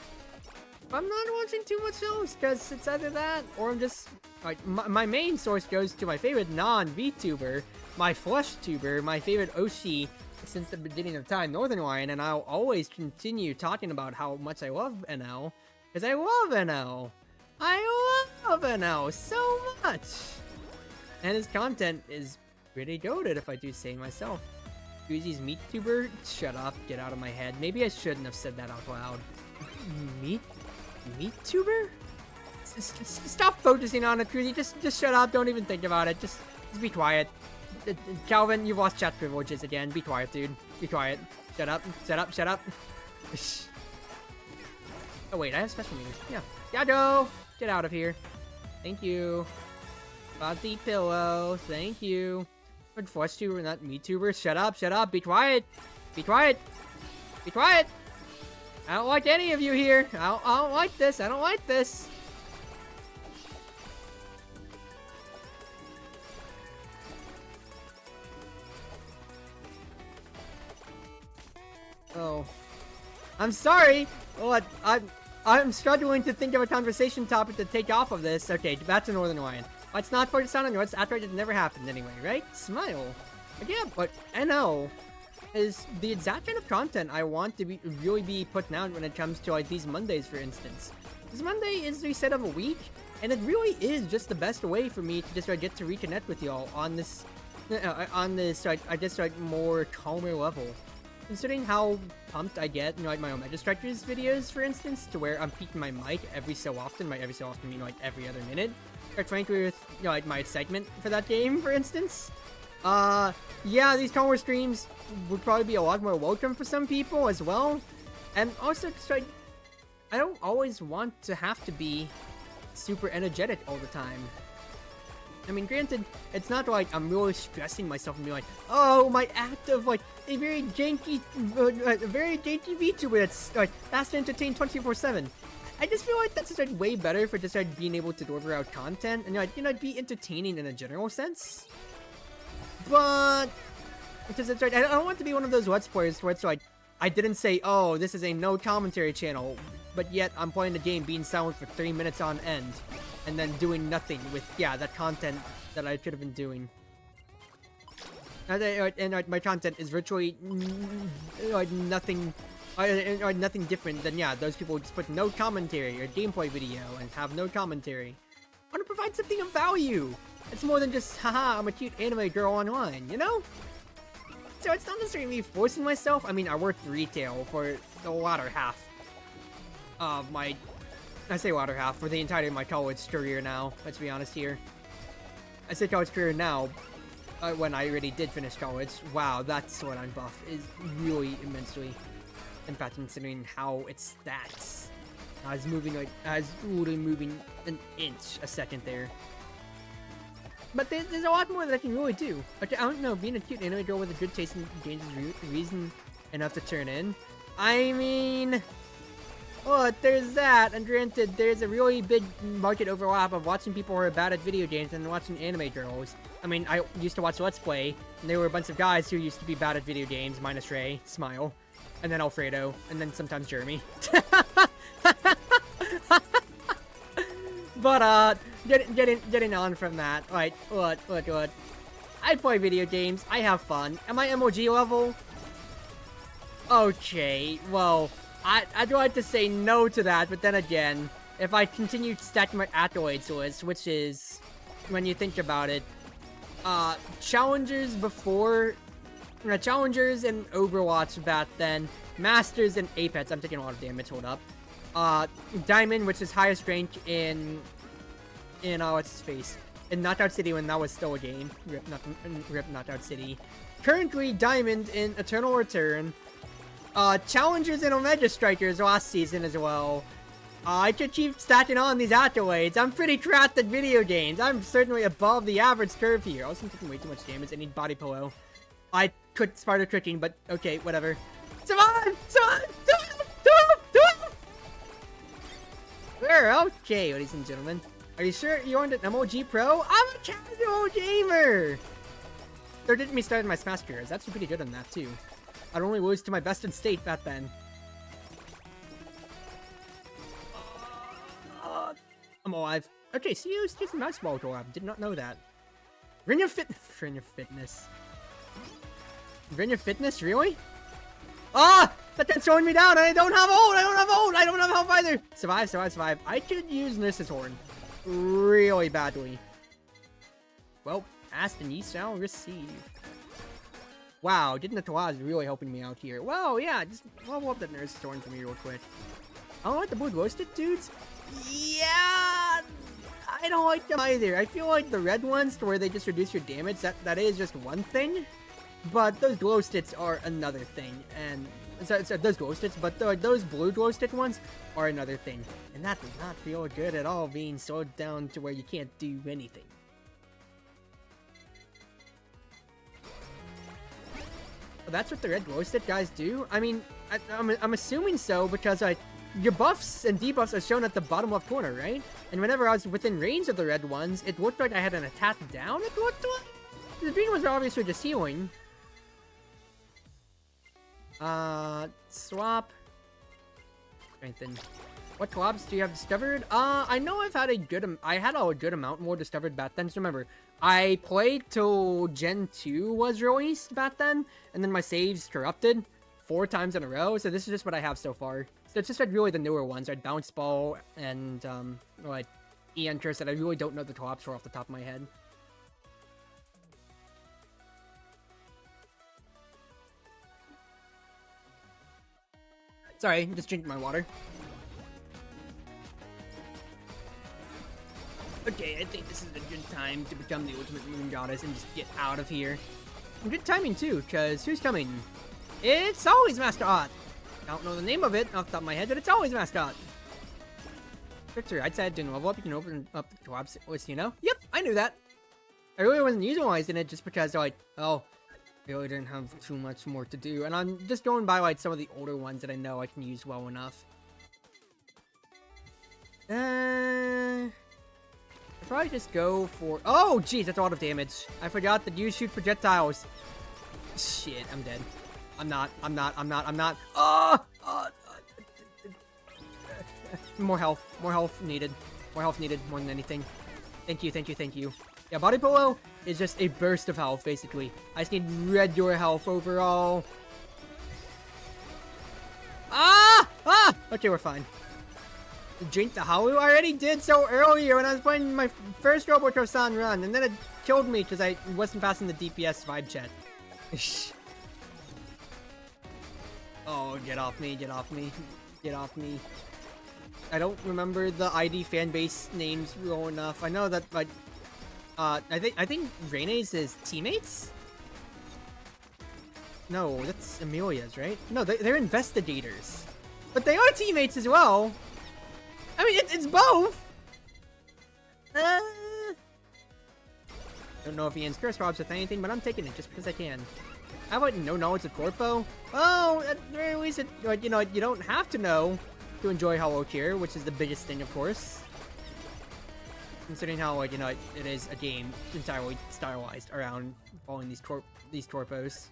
But I'm not watching too much else, because it's either that, or I'm just like my main source goes to my favorite non-VTuber, my flesh tuber, my favorite Oshi since the beginning of time, Northern Lion, and I'll always continue talking about how much I love NL, because I love NL. I love NL so much, and his content is pretty goated, if I do say myself. Uzi's meat tuber? Shut up, get out of my head. Maybe I shouldn't have said that out loud. Meat tuber? Stop focusing on it, Cruzy. Just shut up. Don't even think about it. Just be quiet. Calvin, you've lost chat privileges again. Be quiet, dude. Be quiet. Shut up. Oh wait, I have special meters. Yeah. Yado! Get out of here. Thank you. Body pillow. Thank you. Good flesh tuber, not me tuber. Shut up. Be quiet. Be quiet. I don't like any of you here. I don't like this. Oh. I'm sorry. What? I'm struggling to think of a conversation topic to take off of this. Okay, back to Northern Lion. Let's not focus on it. After it never happened anyway, right? Smile. But yeah, but NL is the exact kind of content I want to really be putting out when it comes to like these Mondays, for instance. This Monday is the reset of a week, and it really is just the best way for me to just get to reconnect with y'all on this, I guess more calmer level. Considering how pumped I get, like my Omega Strikers videos, for instance, to where I'm peaking my mic every so often. By every so often, mean like every other minute. Quite frankly, with like my segment for that game, for instance. Yeah, these calmer streams would probably be a lot more welcome for some people as well. And also, just I don't always want to have to be super energetic all the time. I mean, granted, it's not like I'm really stressing myself and being like, oh, my act of like a very janky VTuber that's like has to entertain 24/7. I just feel like that's just like way better for just like being able to deliver out content and like be entertaining in a general sense. But because it's like I don't want to be one of those Let's Players where it's like I didn't say, oh, this is a no commentary channel, but yet I'm playing the game being silent for 3 minutes on end. And then doing nothing with, that content that I could have been doing. And my content is virtually nothing different than, those people just put no commentary or gameplay video and have no commentary. I want to provide something of value. It's more than just, haha, I'm a cute anime girl online, you know? So it's not necessarily me forcing myself. I mean, I worked retail for the latter half of my... I say latter half, for the entirety of my college career now, let's be honest here. I say college career now, when I already did finish college. Wow, that's what I'm buff, is really immensely impacting considering how its stats. I was literally moving an inch a second there. But there's a lot more that I can really do. Okay, I don't know, being a cute anime girl with a good taste in games is reason enough to turn in. I mean... Oh, there's that. And granted, there's a really big market overlap of watching people who are bad at video games and watching anime girls. I mean, I used to watch Let's Play, and there were a bunch of guys who used to be bad at video games, minus Ray, Smile, and then Alfredo, and then sometimes Jeremy. But, getting on from that, like, what? I play video games, I have fun. Am I MOG level? Okay, well, I'd like to say no to that, but then again, if I continue stacking my accolades list, which is, when you think about it, challengers and Overwatch back then, Masters and Apex, I'm taking a lot of damage, hold up. Diamond, which is highest rank in what's his face? In Knockout City when that was still a game. Rip Knockout City. Currently, Diamond in Eternal Return. Challengers and Omega Strikers last season as well. I could keep stacking on these accolades. I'm pretty trapped at video games. I'm certainly above the average curve here. I was taking way too much damage. I need body pillow. I could Sparta tricking, but okay, whatever. Survive! We're okay, ladies and gentlemen. Are you sure you aren't an MOG pro? I'm a casual gamer! They're getting me started in my Smash career. I was actually pretty good on that, too. I'd only lose to my best in state back then. I'm alive. Okay, see, it was just a nice ball collab. Did not know that. Ring of Fitness. Ring of Fitness? Really? Ah! That thing's throwing me down! I don't have ult! I don't have health either! Survive. I could use Nurse's Horn. Really badly. Well, ask and ye shall receive. Wow, Didn't the Twa is really helping me out here. Wow, yeah, just level up that Nurse's Horn for me real quick. I don't like the blue glow stick dudes. Yeah! I don't like them either. I feel like the red ones, to where they just reduce your damage, that is just one thing. But those glow sticks are another thing, and so those glow sticks, but those blue glow stick ones are another thing, and that does not feel good at all, being slowed down to where you can't do anything. Well, that's what the red glow stick guys do. I mean, I'm assuming so, because like your buffs and debuffs are shown at the bottom left corner, right? And whenever I was within range of the red ones, it looked like I had an attack down. It looked like the green ones are obviously just healing. Swap. Strengthen. What collabs do you have discovered? I know I've had a good amount more discovered back then. So remember, I played till Gen 2 was released back then, and then my saves corrupted 4 times in a row. So this is just what I have so far. So it's just like really the newer ones, right? Bounce Ball and like Ian Curse that I really don't know the collabs for off the top of my head. Sorry, I'm just drinking my water. Okay, I think this is a good time to become the ultimate moon goddess and just get out of here. And good timing too, because who's coming? It's always Mascot! I don't know the name of it off the top of my head, but it's always Mascot. Sure, I'd say I didn't level up, you can open up the collabs list, you know? Yep, I knew that. I really wasn't utilizing it just because, like, oh, I really didn't have too much more to do, and I'm just going by like some of the older ones that I know I can use well enough. I'll probably just go for... Oh, jeez, that's a lot of damage. I forgot that you shoot projectiles. Shit, I'm dead. I'm not. More health needed. More than anything. Thank you. Yeah, Body Pillow is just a burst of health, basically. I just need regular health overall. Okay, we're fine. Drink the Halu? I already did so earlier when I was playing my first Robo-Croissant run, and then it killed me because I wasn't passing the DPS vibe chat. Oh, get off me. I don't remember the ID fanbase names well enough. I know that, like, I think Rene's is teammates? No, that's Amelia's, right? No, they're investigators. But they are teammates as well. I mean, it's both! Don't know if Ian's curse robs with anything, but I'm taking it just because I can. How about no knowledge of Corpo? Oh, at the very least, you know, you don't have to know. to enjoy Holocure, which is the biggest thing, of course. Considering how, like, you know, it is a game entirely stylized around following these torpos.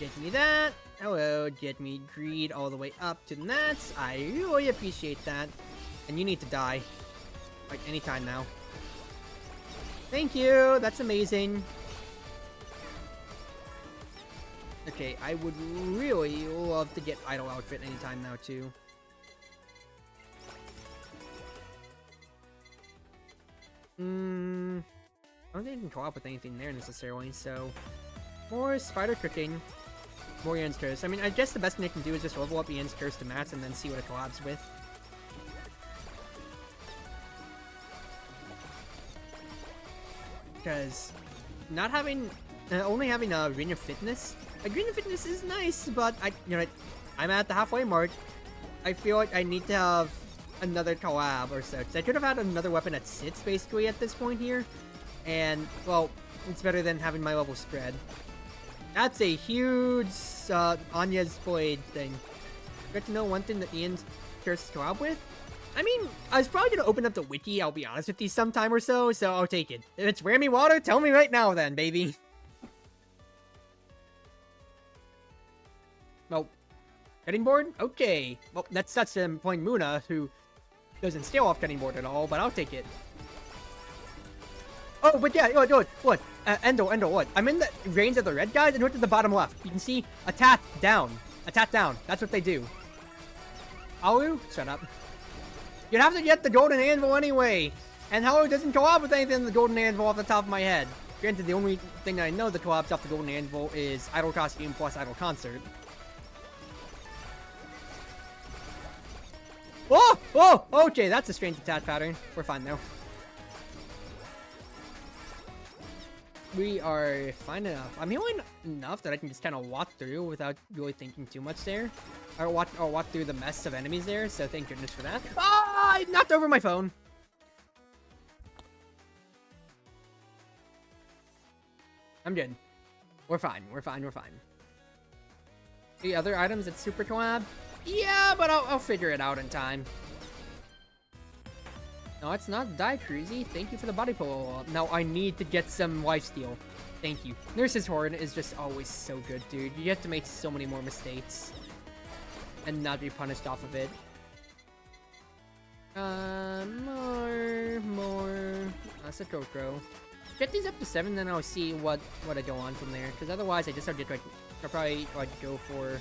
Get me that. Hello, get me greed all the way up to the nets. I really appreciate that. And you need to die. Like, anytime now. Thank you! That's amazing. Okay, I would really love to get Idol Outfit anytime now, too. I don't think I can co-op with anything there necessarily, so... More Spider Cooking. More Ian's Curse. I mean, I guess the best thing I can do is just level up Ian's Curse to max and then see what it collabs with. Because not having, only having a Green of Fitness. A Green of Fitness is nice, but I'm at the halfway mark. I feel like I need to have another collab or such. I could have had another weapon that sits basically at this point here, and well, it's better than having my level spread. That's a huge Anya's Blade thing. Good to know one thing that Ian's Curse collab with. I mean, I was probably going to open up the wiki, I'll be honest with you, sometime or so I'll take it. If it's Rammy Water, tell me right now then, baby. Well, cutting board? Okay. Well, that's such a point Muna, who doesn't steal off cutting board at all, but I'll take it. Oh, but yeah, what? Endo, what? I'm in the range of the red guys and look at the bottom left. You can see attack down. Attack down. That's what they do. Alu? Shut up. You'd have to get the Golden Anvil anyway. And Halu doesn't collab with anything in the Golden Anvil off the top of my head. Granted, the only thing I know that collabs off the Golden Anvil is Idol Costume plus Idol Concert. Oh! Okay, that's a strange attack pattern. We're fine though. We are fine enough. I'm healing enough that I can just kind of walk through without really thinking too much there. Or walk through the mess of enemies there, so thank goodness for that. Ah! I knocked over my phone. I'm good. We're fine. The other items at Super Collab? Yeah, but I'll figure it out in time. No, it's not die, Cruzy. Thank you for the body pull. Now I need to get some lifesteal. Thank you. Nurse's Horn is just always so good, dude. You have to make so many more mistakes and not be punished off of it. More. Sakokro. Get these up to 7, then I'll see what I go on from there. Because otherwise, I just have to I'll probably go for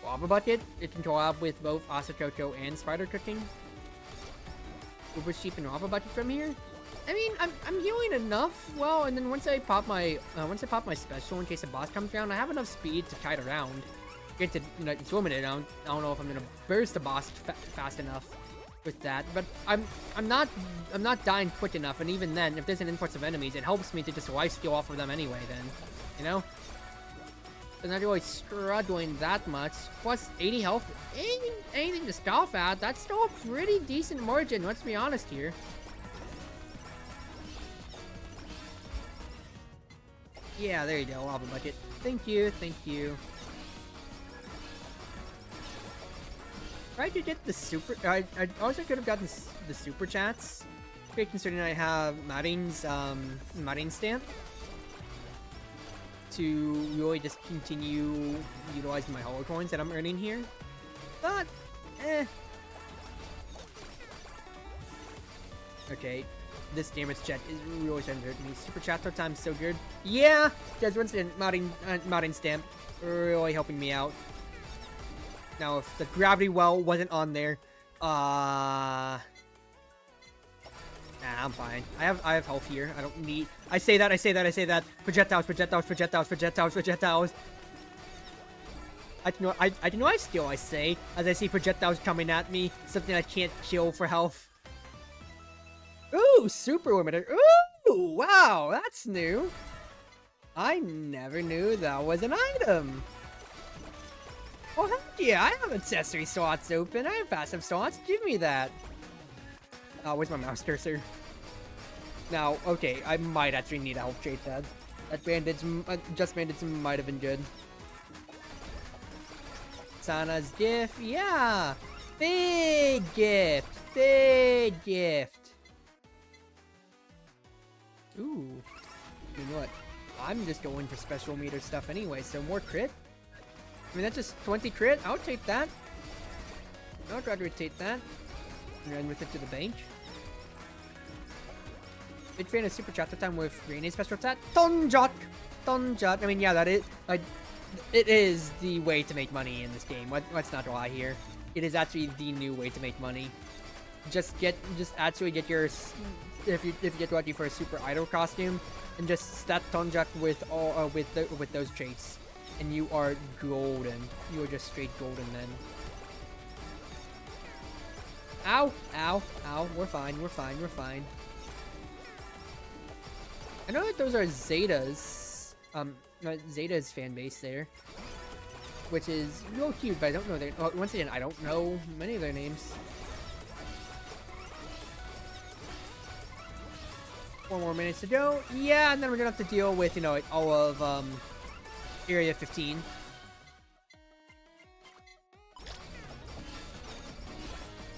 Lava Bucket. It can collab with both Asakoko and Spider Cooking. Uber Sheep and Lava Bucket from here. I mean, I'm healing enough. Well, and then once I pop my special in case a boss comes down, I have enough speed to kite around. Granted, it's limited. I don't know if I'm gonna burst the boss fast enough with that, but I'm not dying quick enough. And even then, if there's an influx of enemies, it helps me to just lifesteal off of them anyway. Then, you know. I'm not really struggling that much. Plus 80 health, anything to scoff at. That's still a pretty decent margin, let's be honest here. Yeah, there you go, Lava Bucket. Thank you. Tried to get the super... I also could have gotten the super chats. Okay, considering I have Marin's stamp. To really just continue utilizing my holo coins that I'm earning here. But, Okay, this damage check is really starting to hurt me. Super chat time is so good. Yeah! Guys, once again, modding stamp really helping me out. Now, if the gravity well wasn't on there, nah, I'm fine. I have health here. I don't need... I say that. Projectiles. I know I skill, I say, as I see projectiles coming at me. Something I can't kill for health. Ooh, super limiter. Ooh, wow, that's new. I never knew that was an item. Well, heck yeah, I have accessory slots open. I have passive slots. Give me that. Where's my mouse cursor? Now, okay, I might actually need a health trait pad. That bandage, just bandage might have been good. Sana's gift. Yeah. Big gift. Big gift. Ooh. You know what? I'm just going for special meter stuff anyway, so more crit. I mean, that's just 20 crit. I'll take that. I'll graduate that. And run with it to the bank. Big fan of Super Chapter Time with Raine's special attack. Tonjok! Tonjok. I mean, yeah, that is... it is the way to make money in this game. Let's not lie here. It is actually the new way to make money. Just actually get your... If you get lucky for a Super Idol costume, and just stat Tonjok with all with those traits, and you are golden. You are just straight golden then. Ow! Ow! Ow! We're fine. We're fine. We're fine. I know that those are Zeta's. Zeta's fan base there, which is real cute, but I don't know their. Oh, once again, I don't know many of their names. 4 more minutes to go. Yeah, and then we're gonna have to deal with, you know, all of Area 15.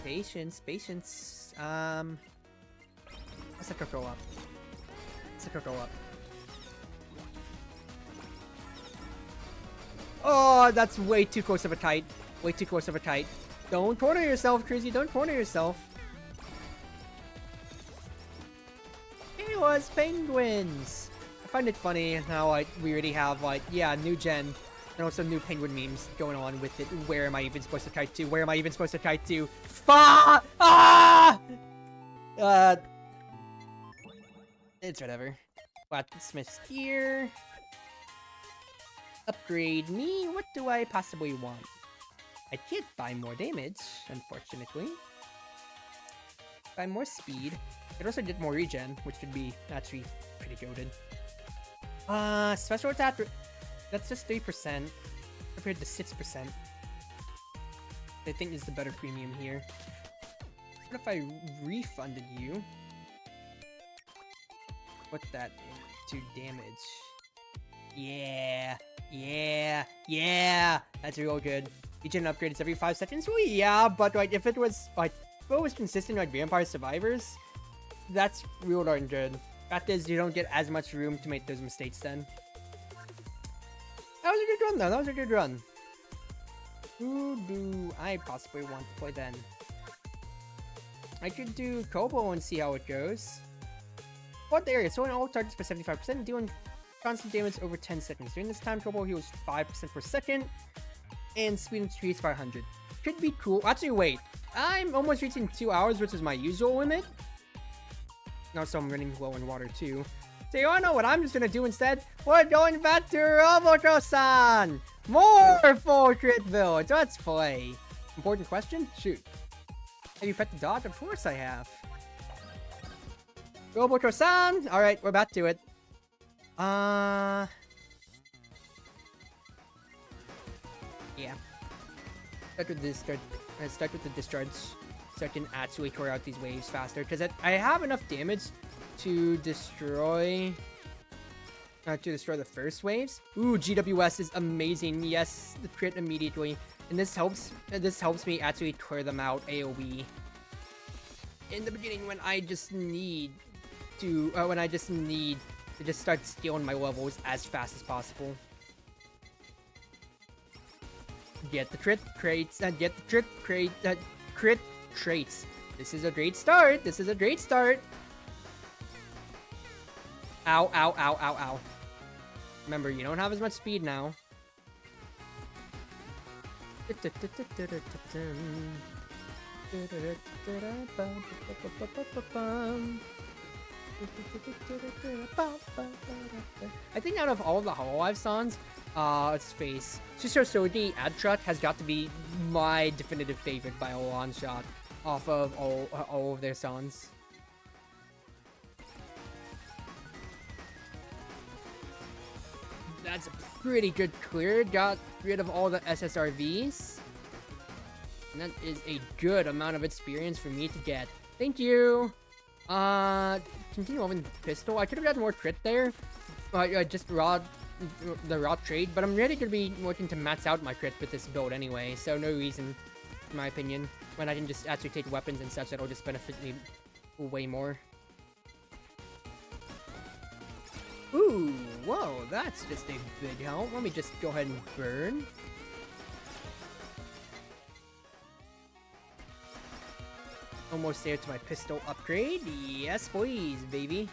Patience, patience. Let's let her go up. Let's let her go up. Oh, that's way too close of a kite. Way too close of a kite. Don't corner yourself, Cruzy. Don't corner yourself. It was penguins. I find it funny how we already have new gen and also new penguin memes going on with it. Where am I even supposed to kite to? Where am I even supposed to kite to? Fa! Ah! It's whatever. Blacksmith's gear. Upgrade me. What do I possibly want? I can't buy more damage, unfortunately. Buy more speed. It also did more regen, which would be actually pretty goated. Special attack. That's just 3% compared to 6%. I think is the better premium here. What if I refunded you? Put that into damage. Yeah, yeah, yeah. That's real good. Regen upgrades every 5 seconds. Well, yeah, but if it was consistent like Vampire Survivors, that's real darn good. Fact is, you don't get as much room to make those mistakes then. That was a good run though. That was a good run. Who do I possibly want to play then? I could do Kobo and see how it goes. What area? So in all targets for 75%, doing constant damage over 10 seconds. During this time, Kobo heals 5% per second, and speed increase by 100. Could be cool. Actually, wait. I'm almost reaching 2 hours, which is my usual limit. Also, I'm running low in water too. So you wanna know what I'm just gonna do instead? We're going back to Roboto-san! More full crit village! Let's play! Important question? Shoot. Have you pet the dog? Of course I have. Roboto-san! Alright, we're back to it. Yeah. Start with this, start with the discharge so I can actually clear out these waves faster. Because I have enough damage to destroy the first waves. Ooh, GWS is amazing. Yes, the crit immediately. And this helps me actually clear them out AoE. In the beginning when I just need to just start stealing my levels as fast as possible. Get the crit crates and get the crit traits. This is a great start. This is a great start. Ow, ow, ow, ow, ow. Remember, you don't have as much speed now. I think out of all the Hololive songs, let's face, Shishou Soji Ad Truck has got to be my definitive favorite by a long shot off of all of their songs. That's a pretty good clear. Got rid of all the SSRVs. And that is a good amount of experience for me to get. Thank you! Continue on with the pistol. I could have gotten more crit there. Just raw the route trade, but I'm really gonna be working to max out my crit with this build anyway, so no reason, in my opinion, when I can just actually take weapons and such that'll just benefit me way more. Ooh, whoa, that's just a big help. Let me just go ahead and burn. Almost there to my pistol upgrade. Yes, please, baby.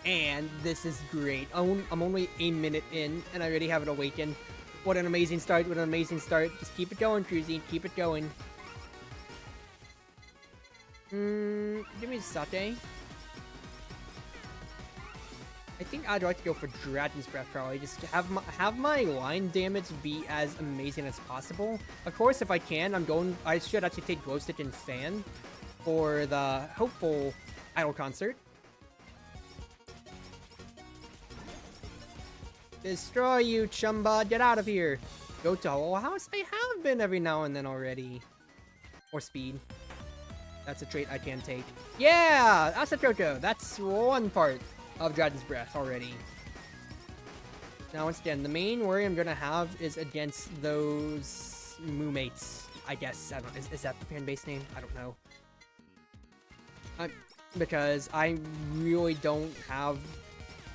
And this is great. I'm only a minute in, and I already have it awakened. What an amazing start, what an amazing start. Just keep it going, Cruzy. Keep it going. Give me Sate. I think I'd like to go for Dragon's Breath, probably. Just have my line damage be as amazing as possible. Of course, if I can, I should actually take Glow Stick and Fan for the hopeful Idol Concert. Destroy you, Chumba! Get out of here! Go to Hollow House? I have been every now and then already. Or Speed. That's a trait I can take. Yeah! Asatoko! That's one part of Dragon's Breath already. Now, once again, the main worry I'm gonna have is against those Moo Mates, I guess. I don't know. Is that the fan base name? I don't know. Because I really don't have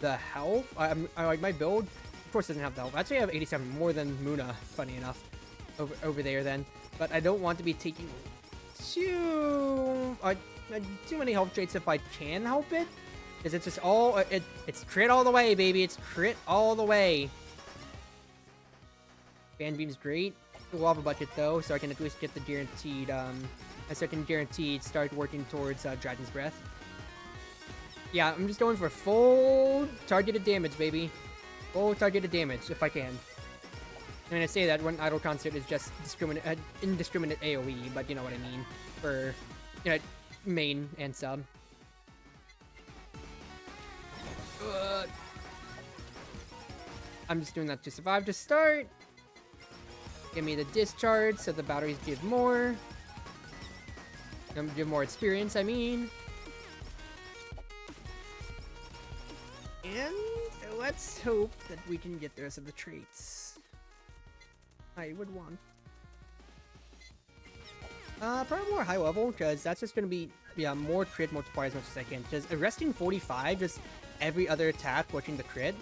the health. I like my build, of course, doesn't have the health. Actually, I have 87, more than Muna, funny enough, over there then. But I don't want to be taking too many health traits if I can help it. Because it's just all, it's crit all the way, baby. It's crit all the way. Fan Beam's great. The Lava Bucket, though, so I can at least get the guaranteed, start working towards Dragon's Breath. Yeah, I'm just going for full targeted damage, baby. Full targeted damage, if I can. And I say that when Idol Concert is just indiscriminate AoE, but you know what I mean. For, you know, main and sub. I'm just doing that to survive to start. Give me the discharge so the batteries give more. Give more experience, I mean. And let's hope that we can get the rest of the traits I would want. Probably more high level, because that's just gonna be, yeah, more crit multiplier as much as I can. Because arresting 45, just every other attack watching the crit,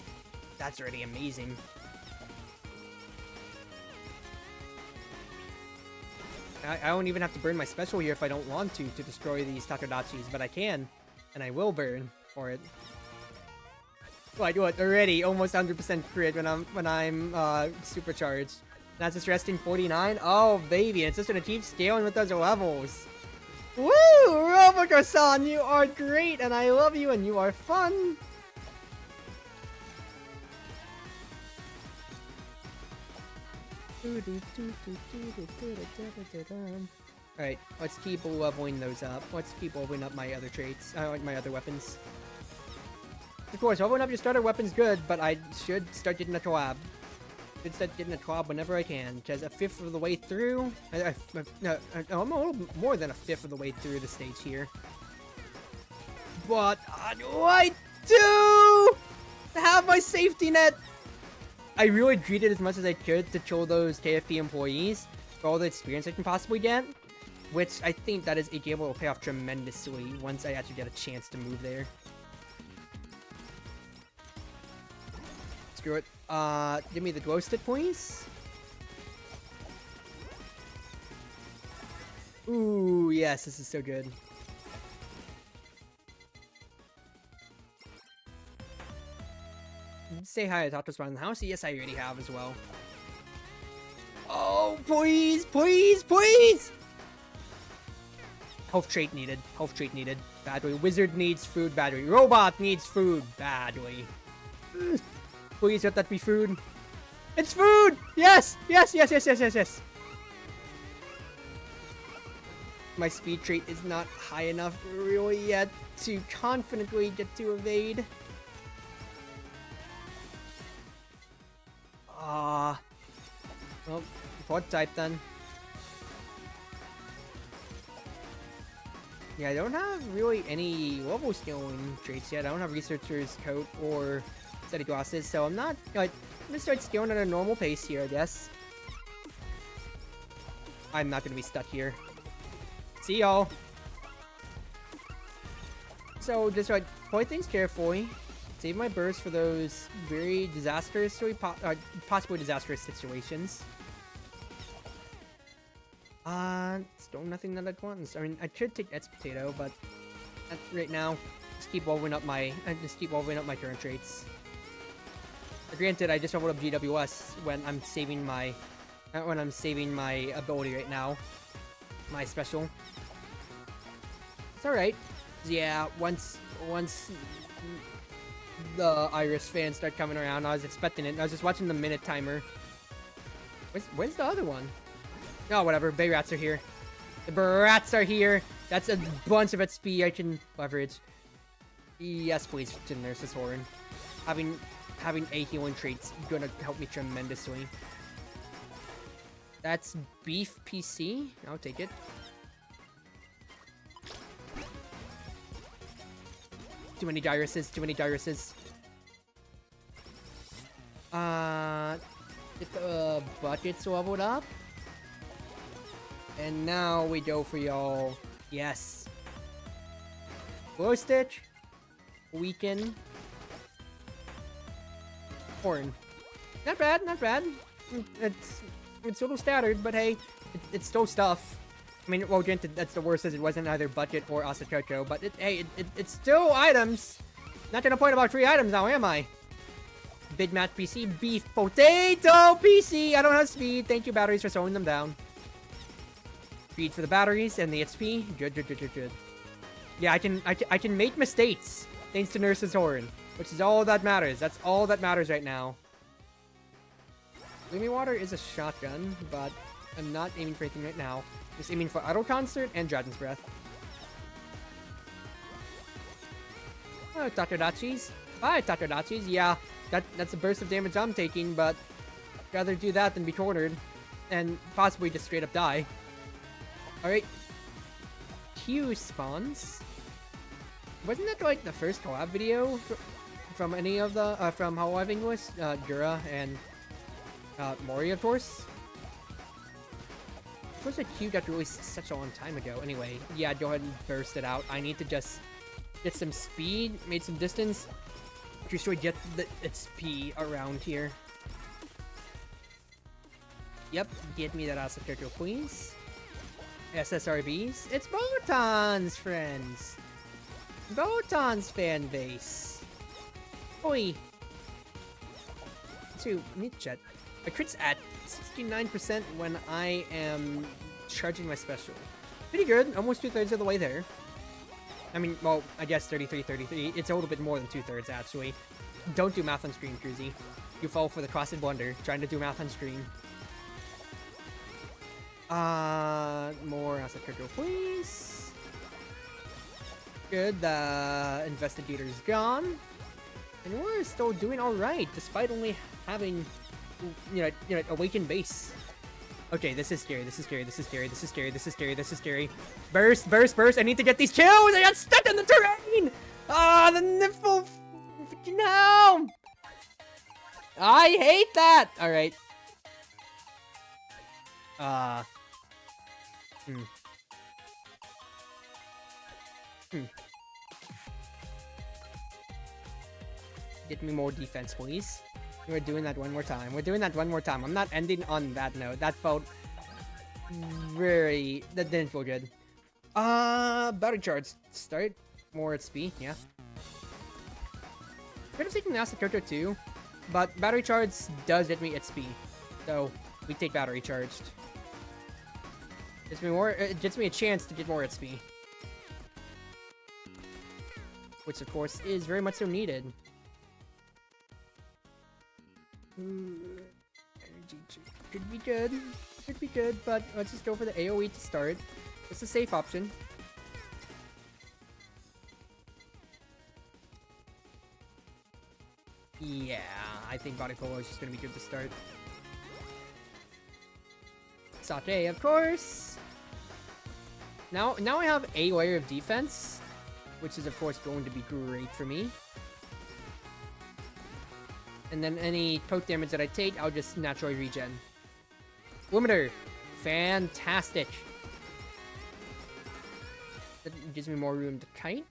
that's already amazing. I don't even have to burn my special here if I don't want to destroy these Takodachis, but I can, and I will burn for it. Like what? Already almost 100% crit when I'm supercharged. That's just resting 49. Oh baby, it's just gonna keep scaling with those levels. Woo! Robocar-san, you are great, and I love you, and you are fun. Alright, let's keep leveling those up. Let's keep leveling up my other traits. I like my other weapons. Of course, leveling up your starter weapon's good, but I should start getting a collab. Should start getting a collab whenever I can, because a fifth of the way through... I'm a little more than a fifth of the way through the stage here. What do I do to have my safety net? I really greeted as much as I could to kill those KFP employees for all the experience I can possibly get, which I think that is a game that will pay off tremendously once I actually get a chance to move there. Screw it. Give me the glow stick, please. Ooh, yes, this is so good. Say hi, I talked to us around the house. Yes, I already have as well. Oh, please, please, please! Health trait needed. Health trait needed. Badly. Wizard needs food badly. Robot needs food badly. Please let that be food. It's food! Yes! Yes, yes, yes, yes, yes, yes. My speed trait is not high enough really yet to confidently get to evade. Well, what type then? Yeah, I don't have really any level scaling traits yet. I don't have Researcher's Coat or Steady Glasses, so I'm not, like, I'm gonna start scaling at a normal pace here, I guess. I'm not gonna be stuck here. See y'all. So, just, like, play things carefully. Save my burst for those very disastrous, possibly disastrous situations. Still nothing that I'd want. I mean, I could take X Potato, but right now, just keep leveling up my current traits. Granted, I just leveled up GWS when I'm saving my ability right now, my special. It's all right. Yeah, once the Iris fans start coming around, I was expecting it. I was just watching the minute timer. Where's the other one? Oh, whatever. Bay Rats are here. The Brats are here. That's a bunch of XP I can leverage. Yes, please, to Nurse's Horn. Having a healing trait's gonna help me tremendously. That's Beef PC. I'll take it. Too many Gyruses. Too many Gyruses. Get the buckets leveled up. And now we go for y'all. Yes. Glow Stitch. Weaken. Horn. Not bad, not bad. It's a little stuttered, but hey, it's still stuff. I mean, well, granted, that's the worst, as it wasn't either budget or Asakoto, but it's still items. Not gonna point about 3 items now, am I? Big Mat PC, Beef Potato PC. I don't have speed. Thank you, batteries, for slowing them down. Speed for the batteries and the XP. Good. Yeah, I can make mistakes thanks to Nurse's Horn, which is all that matters. That's all that matters right now. Gleaming Water is a shotgun, but I'm not aiming for anything right now. Just aiming for Idle Concert and Dragon's Breath. Oh, Takodachis. Hi, Takodachis. Yeah, that's a burst of damage I'm taking, but I'd rather do that than be cornered and possibly just straight up die. Alright. Q spawns. Wasn't that like the first collab video from any of the, from Hololive English? Gura and Mori, of course. It was a Q got released such a long time ago. Anyway, yeah, go ahead and burst it out. I need to just get some speed, make some distance, just so I get the XP around here. Yep, get me that Asakoto, please. SSRBs. It's Botan's, friends. Botan's fan base. Oi. So, need chat. My crit's at 69% when I am charging my special. Pretty good. Almost 2/3 of the way there. I mean, well, I guess 33. It's a little bit more than 2/3, actually. Don't do math on screen, Cruzy. You fall for the crossed blunder, trying to do math on screen. More Asakoto, please. Good, the investigator's gone. And we're still doing alright, despite only having, you know, awakened base. Okay, this is scary, this is scary. Burst! I need to get these kills! I got stuck in the terrain! Ah, the nipple! No! I hate that! Alright. Get me more defense, please. We're doing that one more time. I'm not ending on that note. That felt that didn't feel good. Battery charge. Start. More XP, yeah. Could have taken Asakoto too, but battery charge does get me XP. So, we take battery charged. It gets me a chance to get more XP. Which, of course, is very much so needed. Energy could be good, but let's just go for the AoE to start. It's a safe option. Yeah, I think Body Polo is just gonna be good to start. Sake, of course. Now I have a layer of defense, which is of course going to be great for me. And then any poke damage that I take, I'll just naturally regen. Limiter, fantastic. That gives me more room to kite.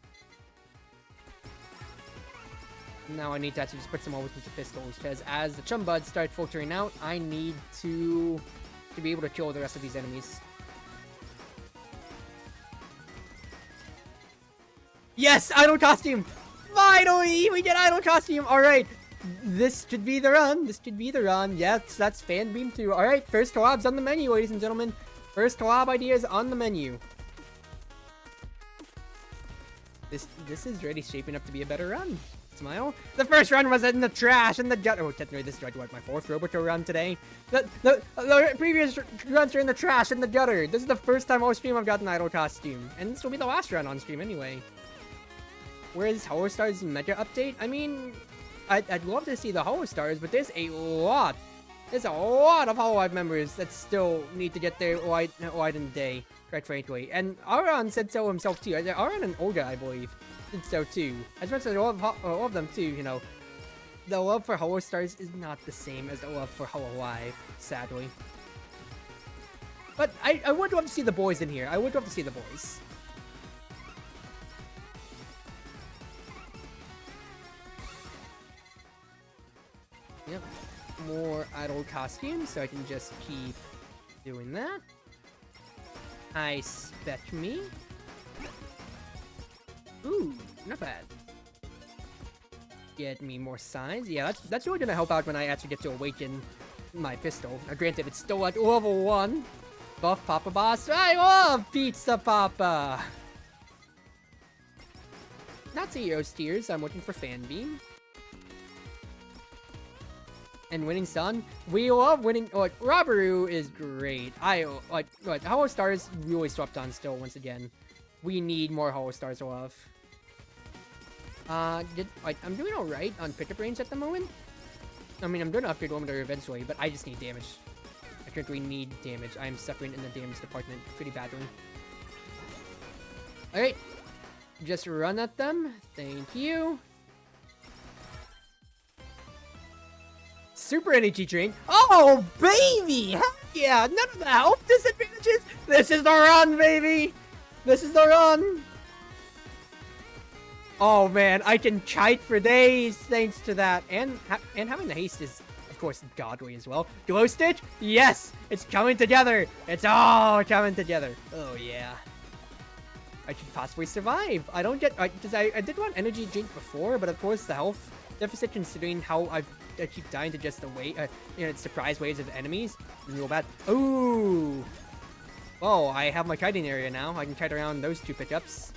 Now I need to actually just put some more into pistols, because as the chum buds start filtering out, I need to be able to kill the rest of these enemies. Yes, idol costume! Finally, we get idol costume. All right, this should be the run. This should be the run. Yes, that's fan beam too. All right, first collab's on the menu, ladies and gentlemen. First collab ideas on the menu. This is really shaping up to be a better run. Smile. The first run was in the trash and the gutter. Oh, technically this is my fourth Roboto run today. The previous runs are in the trash and the gutter. This is the first time on stream I've gotten an idol costume, and this will be the last run on stream anyway. Where's Holostar's Mega Update? I mean, I'd love to see the Holostars, but there's a lot of Hololive members that still need to get their light in the day, quite frankly. And Aron said so himself too. Aron and Olga, I believe, did so too. As much as I love them too, you know, the love for Holostars is not the same as the love for Hololive, sadly. But I would love to see the boys in here. I would love to see the boys. Yep, more idol costumes, so I can just keep doing that. I spec me. Ooh, not bad. Get me more signs. Yeah, that's really gonna help out when I actually get to awaken my pistol. Now, granted, it's still at level 1. Buff Papa Boss. I love Pizza Papa! Not CEO's tiers, I'm looking for Fan Beam. And Winning Sun. We love winning. Like, Robaru is great. I like Holostars really swept on still once again. We need more Holostars to love. I'm doing alright on pickup range at the moment. I mean, I'm gonna upgrade Limiter eventually, but I just need damage. I currently need damage. I am suffering in the damage department pretty badly. Alright. Just run at them. Thank you. Super energy drain. Oh, baby! Heck yeah! None of the health disadvantages! This is the run, baby! This is the run! Oh man, I can kite for days thanks to that. And having the haste is, of course, godly as well. Glow Stitch? Yes! It's coming together! It's all coming together. Oh yeah. I could possibly survive. I don't get... Because I did want energy drink before, but of course the health deficit, considering how I keep dying to just the surprise waves of enemies, is real bad. Ooh! Oh, I have my kiting area now. I can kite around those two pickups.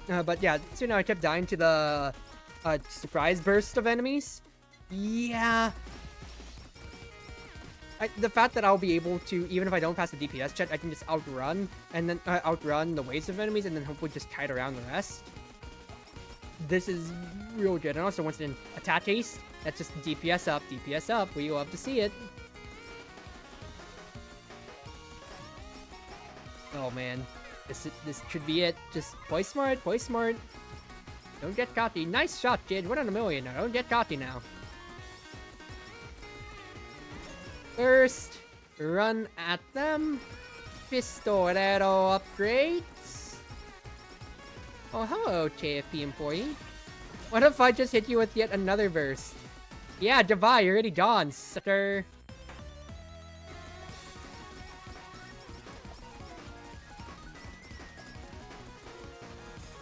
But yeah, so now I kept dying to the surprise burst of enemies. Yeah. The fact that I'll be able to, even if I don't pass the DPS check, I can just outrun, and then outrun the waves of enemies, and then hopefully just kite around the rest. This is real good. And also, once again, attack haste, that's just DPS up, DPS up. We love to see it. Oh man, this could be it. Just play smart, play smart. Don't get cocky. Nice shot, kid. 1 in a million now. Don't get cocky now. First, run at them. Pistolero upgrades. Oh, hello, KFP employee. What if I just hit you with yet another burst? Yeah, Javai, you're already gone, sucker.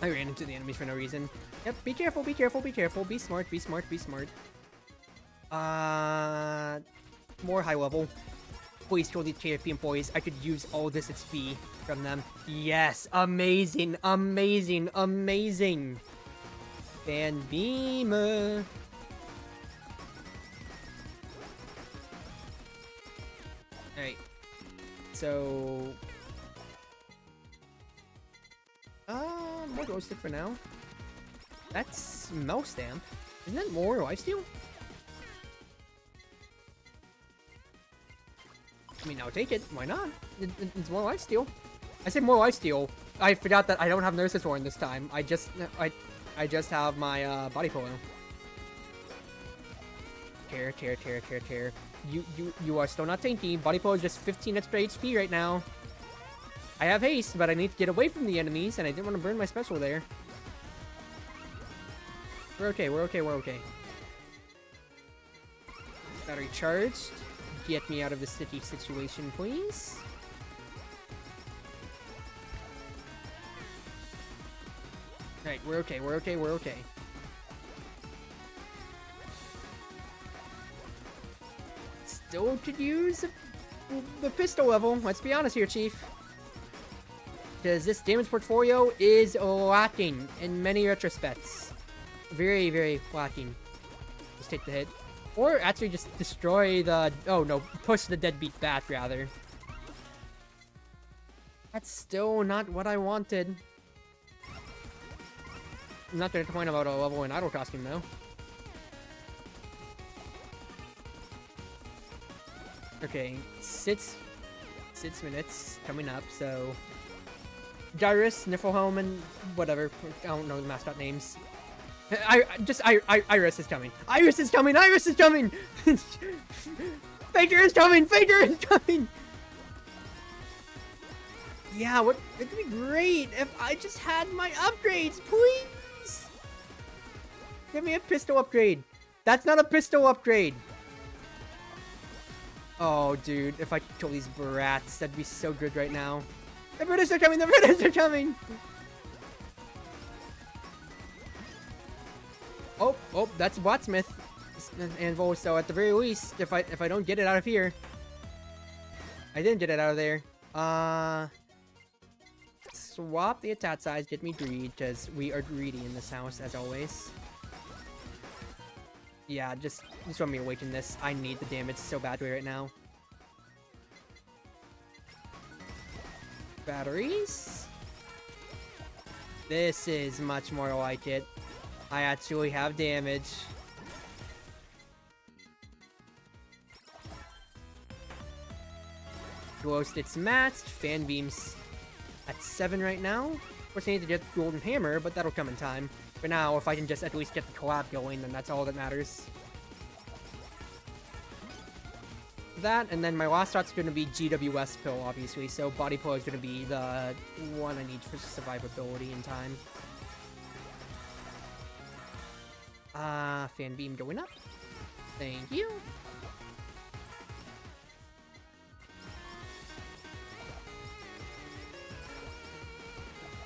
I ran into the enemies for no reason. Yep, be careful, be careful, be careful. Be smart, be smart, be smart. More high level. Please kill these KFP employees. I could use all this XP from them. Yes, amazing, amazing, amazing. Fan beamer. Alright. So... more glow stick for now. That's Mel Stamp. Isn't that more lifesteal? I mean, I'll take it. Why not? It's more lifesteal. I said more lifesteal. I forgot that I don't have Nurse's Horn this time. I just have my body polo. Tear. You are still not tanky. Body polo is just 15 extra HP right now. I have haste, but I need to get away from the enemies, and I didn't want to burn my special there. We're okay. Battery charged. Get me out of the sticky situation, please. Alright, we're okay. Still could use the pistol level, let's be honest here, Chief. Because this damage portfolio is lacking in many retrospects. Very, very lacking. Just take the hit. Or actually just destroy the... Oh no, push the deadbeat bat, rather. That's still not what I wanted. I'm not going to complain about a level in idle costume, though. Okay, 6 minutes coming up, so... Dyrus, Niflhelm, and whatever. I don't know the mascot names. Iris is coming. Iris is coming! Faker is coming! Yeah, it would be great if I just had my upgrades, please! Give me a pistol upgrade. That's not a pistol upgrade. Oh, dude, if I could kill these brats, that'd be so good right now. The British are coming! Oh, that's Blacksmith Anvil, so at the very least, if I don't get it out of here... I didn't get it out of there. Swap the attack size, get me greed, because we are greedy in this house, as always. Yeah, just want me to awaken this. I need the damage so badly right now. Batteries? This is much more like it. I actually have damage. Glow Stick's matched. Fan Beam's at 7 right now. Of course, I need to get Golden Hammer, but that'll come in time. For now, if I can just at least get the collab going, then that's all that matters. That, and then my last shot's going to be GWS pill, obviously, so body polo is going to be the one I need for survivability in time. Fan beam going up. Thank you.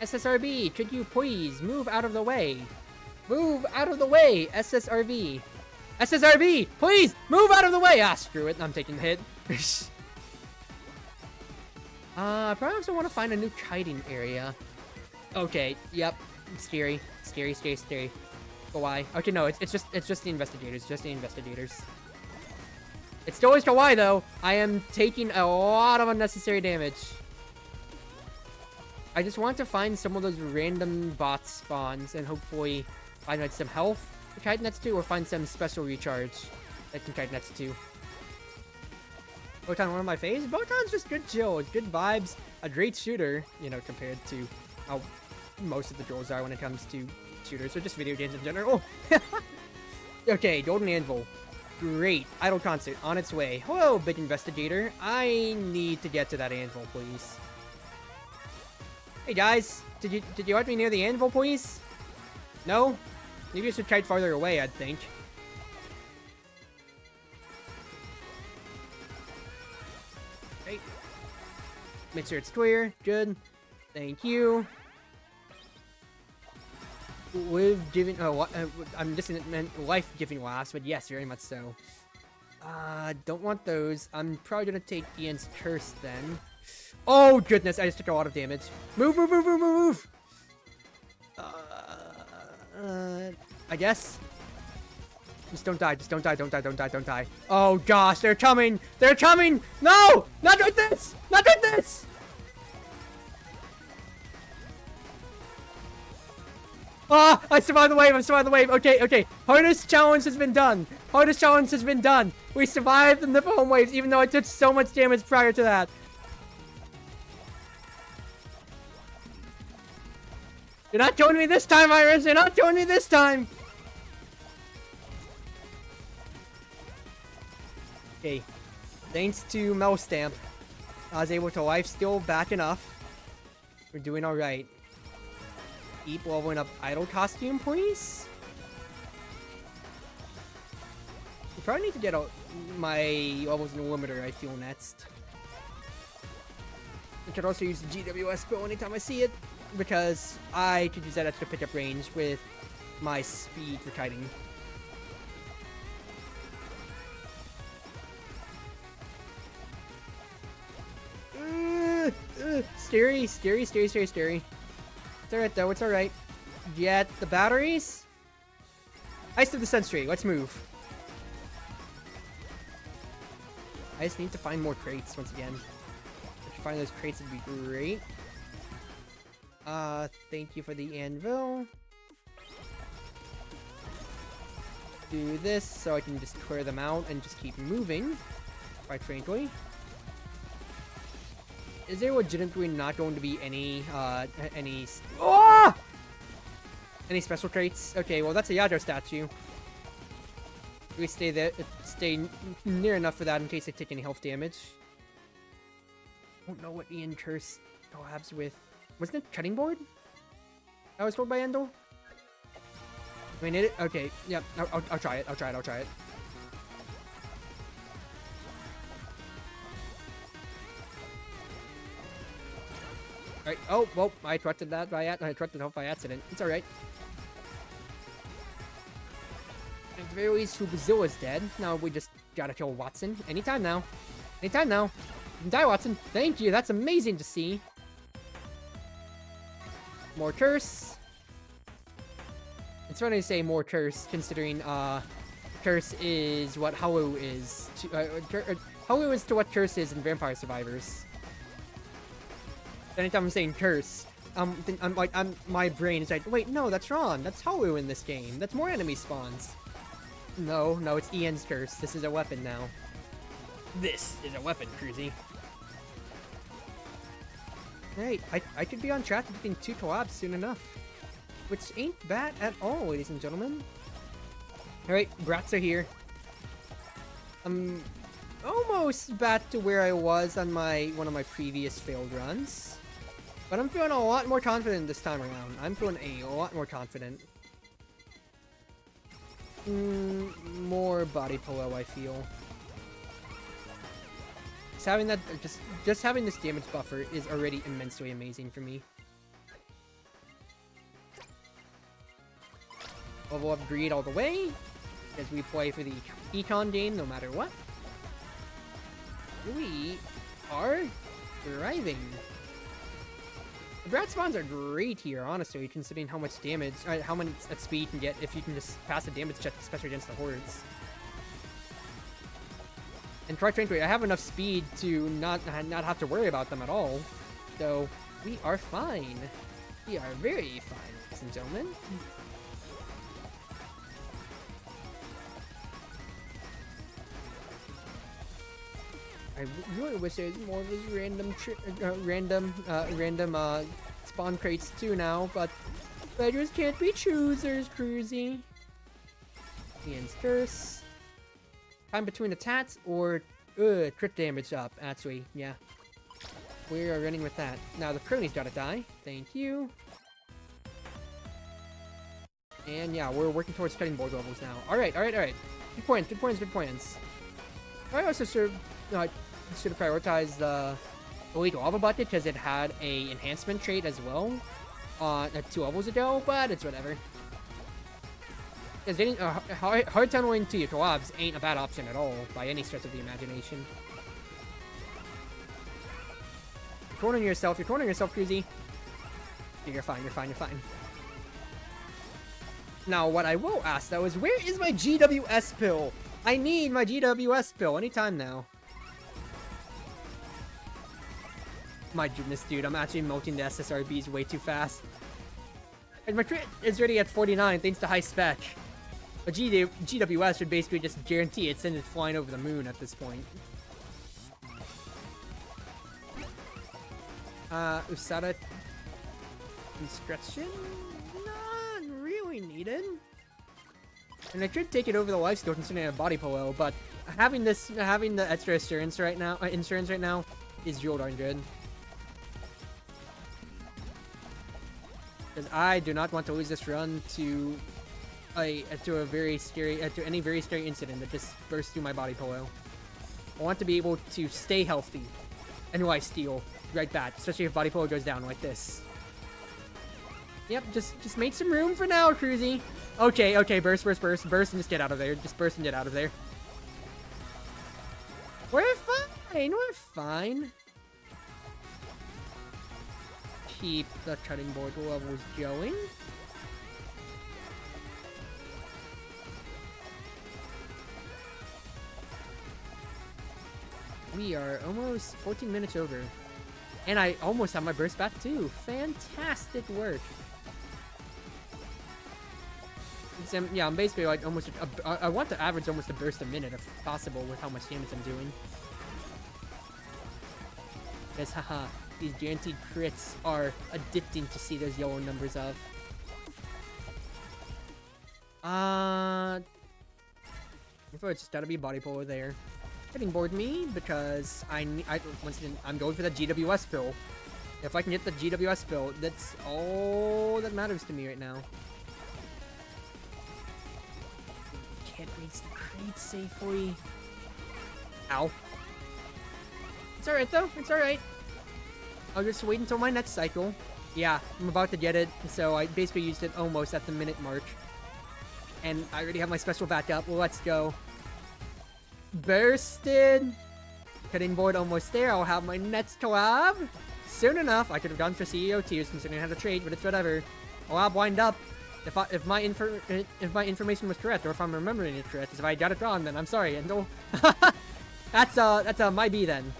SSRB, could you please move out of the way? Move out of the way, SSRB. SSRB, please move out of the way. Ah, screw it. I'm taking the hit. Probably also want to find a new kiting area. Okay, yep. Scary. But why? Okay, no, it's just the investigators. It still is kawaii though. I am taking a lot of unnecessary damage. I just want to find some of those random bot spawns and hopefully find like some health to kite nets to, or find some special recharge that can kite nets to. Botan, one of my faves? Botan's just good chill, good vibes, a great shooter, you know, compared to how most of the trolls are when it comes to shooters, or just video games in general. Okay, Golden Anvil. Great. Idle Concert on its way. Hello, big investigator. I need to get to that anvil, please. Hey guys, did you want me near the anvil, please? No? Maybe I should try farther away, I'd think. Okay. Make sure it's clear. Good. Thank you. Life-giving... Oh, I'm just meant life-giving last, but yes, very much so. Don't want those. I'm probably gonna take Ian's curse then. Oh, goodness, I just took a lot of damage. Move! I guess. Just don't die. Oh, gosh, they're coming! No! Not with this! Ah, I survived the wave. Okay. Hardest challenge has been done. Hardest challenge has been done. We survived the foam waves, even though I took so much damage prior to that. You're not killing me this time, Iris. You're not killing me this time. Okay. Thanks to Mel Stamp, I was able to lifesteal back enough. We're doing alright. Keep leveling up Idol costume, please. We probably need to get my levels in the limiter, I feel, next. I could also use the GWS spell anytime I see it, because I could use that extra pickup range with my speed for kiting. Scary. It's alright though, it's alright. Get the batteries. Ice of the Century, let's move. I just need to find more crates once again. If you find those crates, it'd be great. Thank you for the anvil. Do this so I can just clear them out and just keep moving. Quite frankly. Is there legitimately not going to be any special crates? Okay, well that's a Yadro statue. We stay there, stay near enough for that in case I take any health damage. I don't know what Ian Curse collabs with. Wasn't it Cutting Board? I was told by Endel? Do I need it? Okay, yeah, I'll try it, I'll try it. Alright, oh, well, I trusted that I trusted health by accident. It's alright. At the very least, Fubuzilla's dead. Now we just gotta kill Watson. Anytime now. Anytime now. You can die, Watson. Thank you, that's amazing to see. More curse. It's funny to say more curse, considering, curse is what Holo is to, Holo is to what curse is in Vampire Survivors. Anytime I'm saying curse, my brain is like, wait, no, that's wrong. That's Holo in this game. That's more enemy spawns. No, it's Ian's curse. This is a weapon now. This is a weapon, Cruzy. Right, I could be on track to getting 2 collabs soon enough. Which ain't bad at all, ladies and gentlemen. Alright, brats are here. I'm almost back to where I was on one of my previous failed runs. But I'm feeling a lot more confident this time around. I'm feeling a lot more confident. More body pillow, I feel. Just having that, just having this damage buffer is already immensely amazing for me. Level up Greed all the way, as we play for the Econ game no matter what. We are thriving. The Brat spawns are great here, honestly, considering how much damage, how much speed you can get if you can just pass the damage check, especially against the hordes. And quite frankly, I have enough speed to not have to worry about them at all. So, we are fine. We are very fine, ladies and gentlemen. I really wish there was more of those random spawn crates too now, but beggars can't be choosers, Cruzy. Ian's curse. Time between attacks or crit damage up, actually, yeah. We are running with that. Now the crony's gotta die. Thank you. And yeah, we're working towards cutting board levels now. Alright. Good points. Alright, also should have prioritized the Elite Lava Bucket because it had a enhancement trait as well 2 levels ago, but it's whatever. Because hard tunneling to your collabs ain't a bad option at all by any stretch of the imagination. You're cornering yourself, Cruzy. You're fine. Now, what I will ask though is, where is my GWS pill? I need my GWS pill anytime now. My goodness, dude, I'm actually melting the SSRBs way too fast. And my crit is already at 49 thanks to high spec. A GWS would basically just guarantee it sends it flying over the moon at this point. Usada Inscription? Not really needed. And I could take it over the lifesteal considering I have body polo, but having the extra insurance right now is real darn good. Because I do not want to lose this run to any very scary incident that just bursts through my body polo. I want to be able to stay healthy and lifesteal right back, especially if body polo goes down like this. Yep, just make some room for now, Cruzy. Okay, burst and just get out of there. Just burst and get out of there. We're fine. Keep the cutting board levels going. We are almost 14 minutes over. And I almost have my burst back too. Fantastic work. Yeah, I'm basically like almost... I want to average almost a burst a minute if possible with how much damage I'm doing. Because, haha, these guaranteed crits are addicting to see those yellow numbers of. It's just gotta be body polo there. Getting bored me because once again, I'm going for the GWS bill. If I can get the GWS bill, that's all that matters to me right now. Can't reach the crate safely. Ow. It's alright though, it's alright. I'll just wait until my next cycle. Yeah, I'm about to get it, so I basically used it almost at the minute mark. And I already have my special backup. Well, let's go. Bursted. Cutting board almost there. I'll have my next collab soon enough. I could have gone for CEO tiers considering I had a trade, but it's whatever. Collab wind up. If my information was correct, or if I'm remembering it correct, if I got it wrong, then I'm sorry. And no, that's a my B then.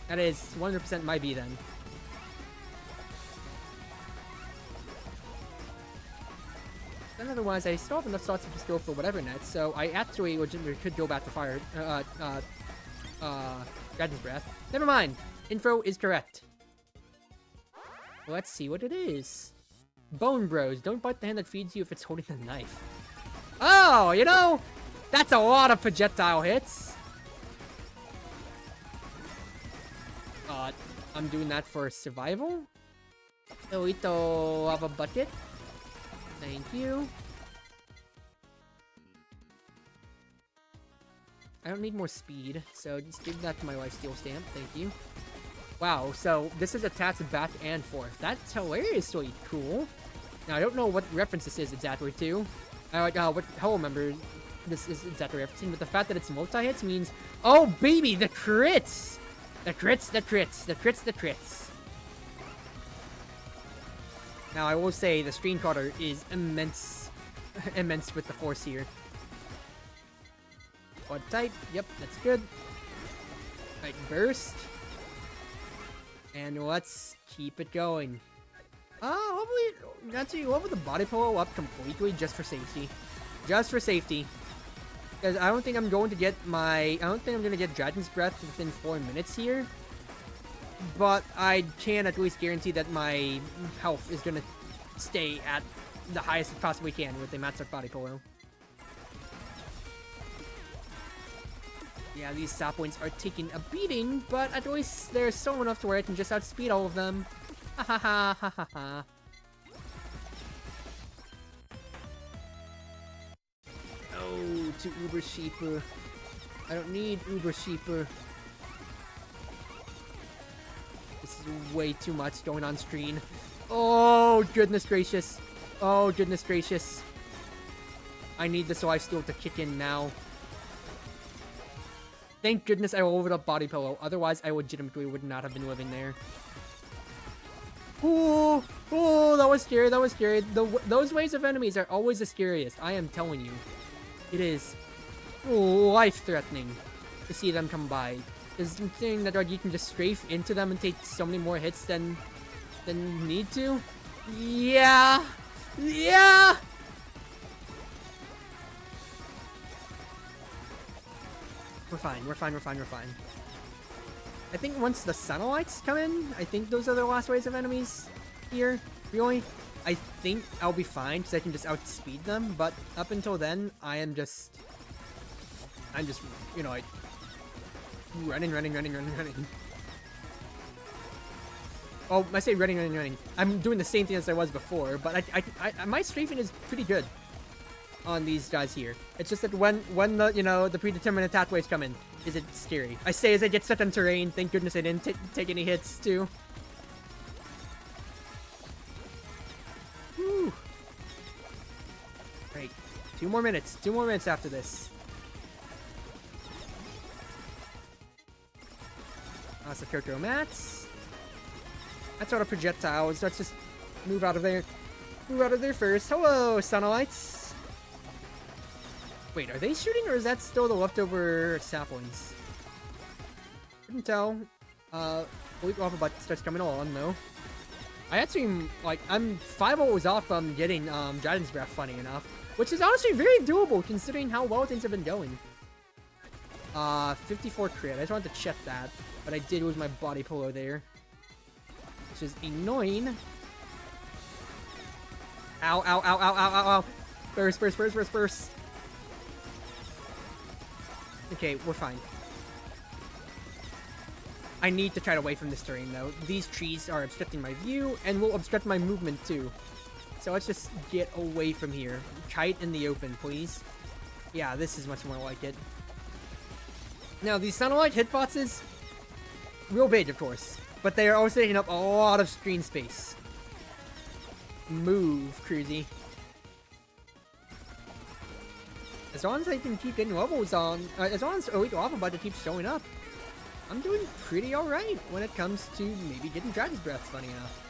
That is 100% my B then. Then otherwise, I still have enough slots to just go for whatever next, so I actually legitimately could go back to Fire, Dragon's Breath. Never mind! Info is correct. Let's see what it is. Bone Bros, don't bite the hand that feeds you if it's holding a knife. Oh, you know, that's a lot of projectile hits. I'm doing that for survival. Elito Lava Bucket. Thank you. I don't need more speed, so just give that to my lifesteal stamp. Thank you. Wow, so this is attacks back and forth. That's hilariously cool. Now, I don't know what reference this is exactly to. What Hello member this is exactly referencing, but the fact that it's multi-hits means... Oh, baby, the crits! The crits, the crits, the crits, the crits. Now, I will say the stream cutter is immense with the force here. Blood type, yep, that's good. Alright, burst. And let's keep it going. Hopefully, actually, level the body polo up completely just for safety. Just for safety. Because I don't think I'm going to get Dragon's Breath within 4 minutes here. But I can at least guarantee that my health is going to stay at the highest it possibly can with a Matsuck body polo. Yeah, these saplings are taking a beating, but at least they're slow enough to where I can just outspeed all of them. Ha ha ha ha ha ha. Oh, to Uber Sheeper. I don't need Uber Sheeper. This is way too much going on screen. Oh, goodness gracious. Oh, goodness gracious. I need this lifesteal to kick in now. Thank goodness I leveled up body pillow. Otherwise, I legitimately would not have been living there. Ooh, ooh, that was scary. That was scary. Those waves of enemies are always the scariest. I am telling you. It is life-threatening to see them come by. Is something that like, you can just strafe into them and take so many more hits than you need to? Yeah! Yeah! We're fine. We're fine. We're fine. We're fine. I think once the satellites come in, I think those are the last waves of enemies here. Really, I think I'll be fine because I can just outspeed them. But up until then, I'm just, you know, like running. Oh, I say running. I'm doing the same thing as I was before, but my strafing is pretty good on these guys here. It's just that when the, you know, the predetermined attack waves come in, is it scary? I say as I get stuck on terrain. Thank goodness I didn't take any hits too. Whew. Great. 2 more minutes. 2 more minutes after this. Awesome character mats. That's out of projectiles. Let's just move out of there. Move out of there first. Hello, Sunlights. Wait, are they shooting or is that still the leftover saplings? Couldn't tell. Elite Waffle Butt starts coming along though. I actually, like, I'm 5 hours off from getting Dragon's Breath, funny enough. Which is honestly very doable considering how well things have been going. 54 crit. I just wanted to check that. But I did lose my body polo there. Which is annoying. Ow. Burst. Okay, we're fine. I need to try to away from this terrain though. These trees are obstructing my view and will obstruct my movement too. So let's just get away from here. Try it in the open, please. Yeah, this is much more like it. Now, these satellite hitboxes, real big, of course, but they are also taking up a lot of screen space. Move, Cruzy. As long as I can keep getting levels on, as long as Elite Waffle Butt keeps showing up, I'm doing pretty alright when it comes to maybe getting Dragon's Breath, funny enough.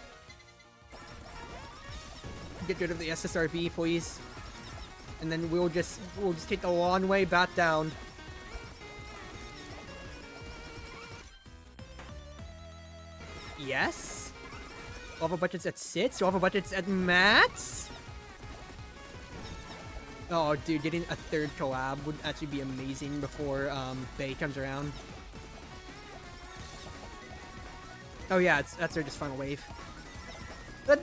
Get rid of the SSRB, please. And then we'll just take the long way back down. Yes? Waffle Butt's at 6, Waffle Butt's at max? Oh, dude, getting a 3rd collab would actually be amazing before Bay comes around. Oh yeah, that's our just final wave. That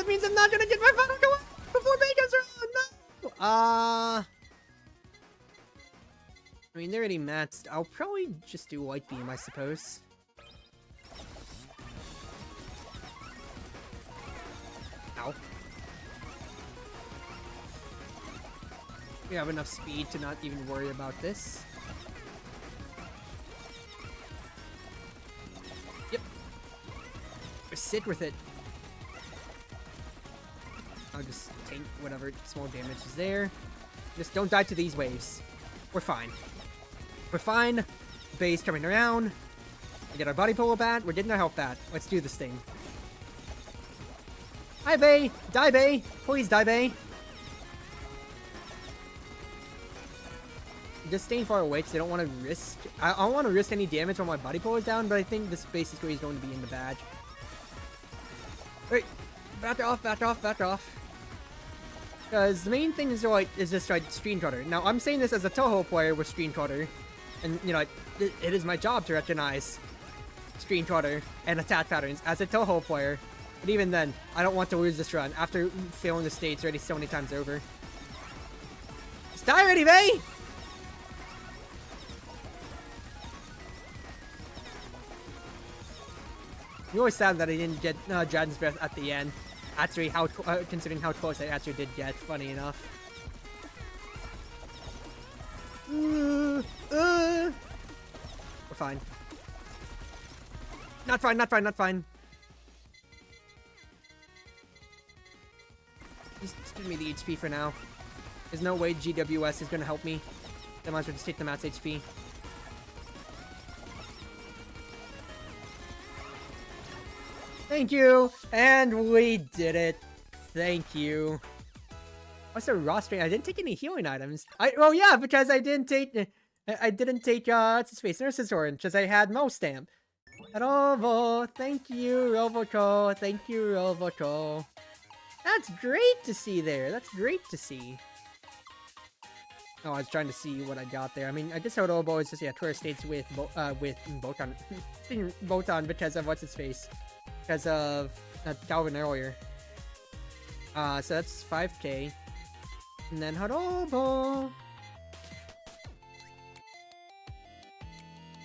means I'm not gonna get my final collab before Bay comes around. No. I mean, they're already matched. I'll probably just do Light Beam, I suppose. Ow. We have enough speed to not even worry about this. Yep. Sit with it. I'll just take whatever small damage is there. Just don't die to these waves. We're fine. We're fine. Bay's coming around. We get our body polo back. We're getting our health back. Let's do this thing. Hi, Bay! Die, Bay! Please die, Bay! Just staying far away because I don't want to risk... I don't want to risk any damage while my body polo is down, but I think this basically is going to be in the badge. Wait! Back off. Because the main thing is, like, just like screen cutter. Now, I'm saying this as a Toho player with screen cutter. And, you know, it is my job to recognize screen cutter and attack patterns as a Toho player. But even then, I don't want to lose this run after failing the stage already so many times over. Just die already, Bay! I'm always sad that I didn't get Dragon's Breath at the end. Actually, considering how close I actually did get, funny enough. We're fine. Not fine. Just give me the HP for now. There's no way GWS is gonna help me. I might as well just take the max HP. Thank you! And we did it! Thank you. Also, rostering, I didn't take any healing items. Well, yeah, because I didn't take, what's his face, Nurse's Orange, because I had Mo Stamp. Robo, thank you, Roboco, thank you, Roboco. That's great to see there, that's great to see. Oh, I was trying to see what I got there. I mean, I guess Hodobo is just, yeah, tourist states with Botan. Botan because of what's its face. Because of Calvin earlier. So that's 5k. And then Hodobo.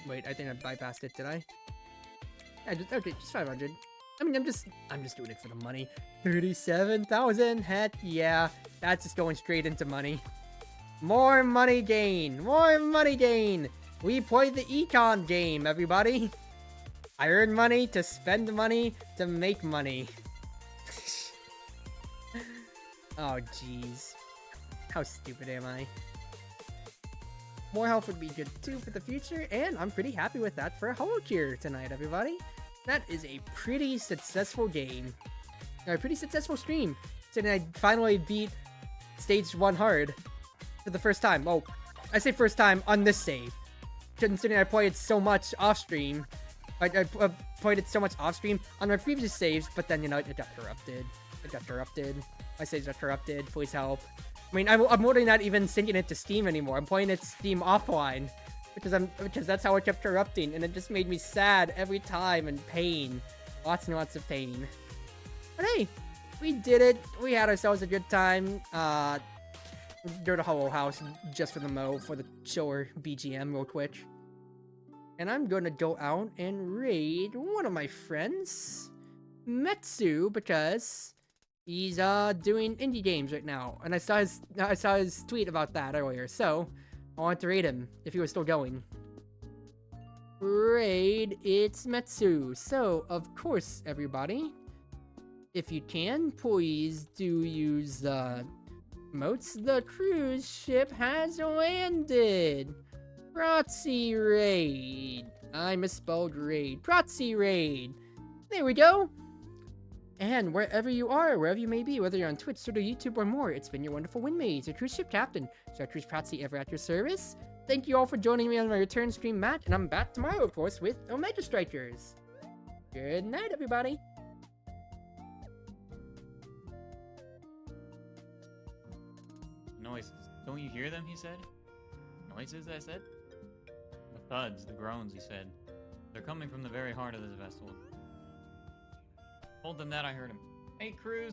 Wait, I think I bypassed it, did I? Yeah, okay, just 500. I mean, I'm just doing it for the money. 37,000, heck yeah. That's just going straight into money. More money gain! More money gain! We play the econ game, everybody! I earn money to spend money to make money. Oh, jeez. How stupid am I? More health would be good too for the future, and I'm pretty happy with that for a Holocure tonight, everybody. That is a pretty successful game. A pretty successful stream. So I finally beat Stage 1 hard for the first time. Oh, I say first time on this save. Considering I played it so much off stream. I played it so much off stream on my previous saves, but then, you know, it got corrupted. My saves got corrupted. Please help. I mean, I'm literally not even syncing it to Steam anymore. I'm playing it Steam offline. Because that's how it kept corrupting, and it just made me sad every time and pain. Lots and lots of pain. But hey, we did it. We had ourselves a good time. Go to Hollow House just for the for the chiller BGM real quick. And I'm gonna go out and raid one of my friends, Metsu, because he's doing indie games right now. And I saw his tweet about that earlier, so I want to raid him if he was still going. Raid, it's Metsu. So, of course, everybody, if you can, please do use the emotes. The cruise ship has landed. Proxy raid. I misspelled raid. Proxy raid. There we go. And wherever you are, wherever you may be, whether you're on Twitch, Twitter, YouTube, or more, it's been your Wonderful Wind Mage, your Cruz Ship Captain, Chartreuse Proxy, ever at your service. Thank you all for joining me on my return stream, Matt, and I'm back tomorrow, of course, with Omega Strikers. Good night, everybody. Noises. Don't you hear them, he said? Noises, I said? The thuds, the groans, he said. They're coming from the very heart of this vessel. Told them that, I heard him. Hey, Cruz,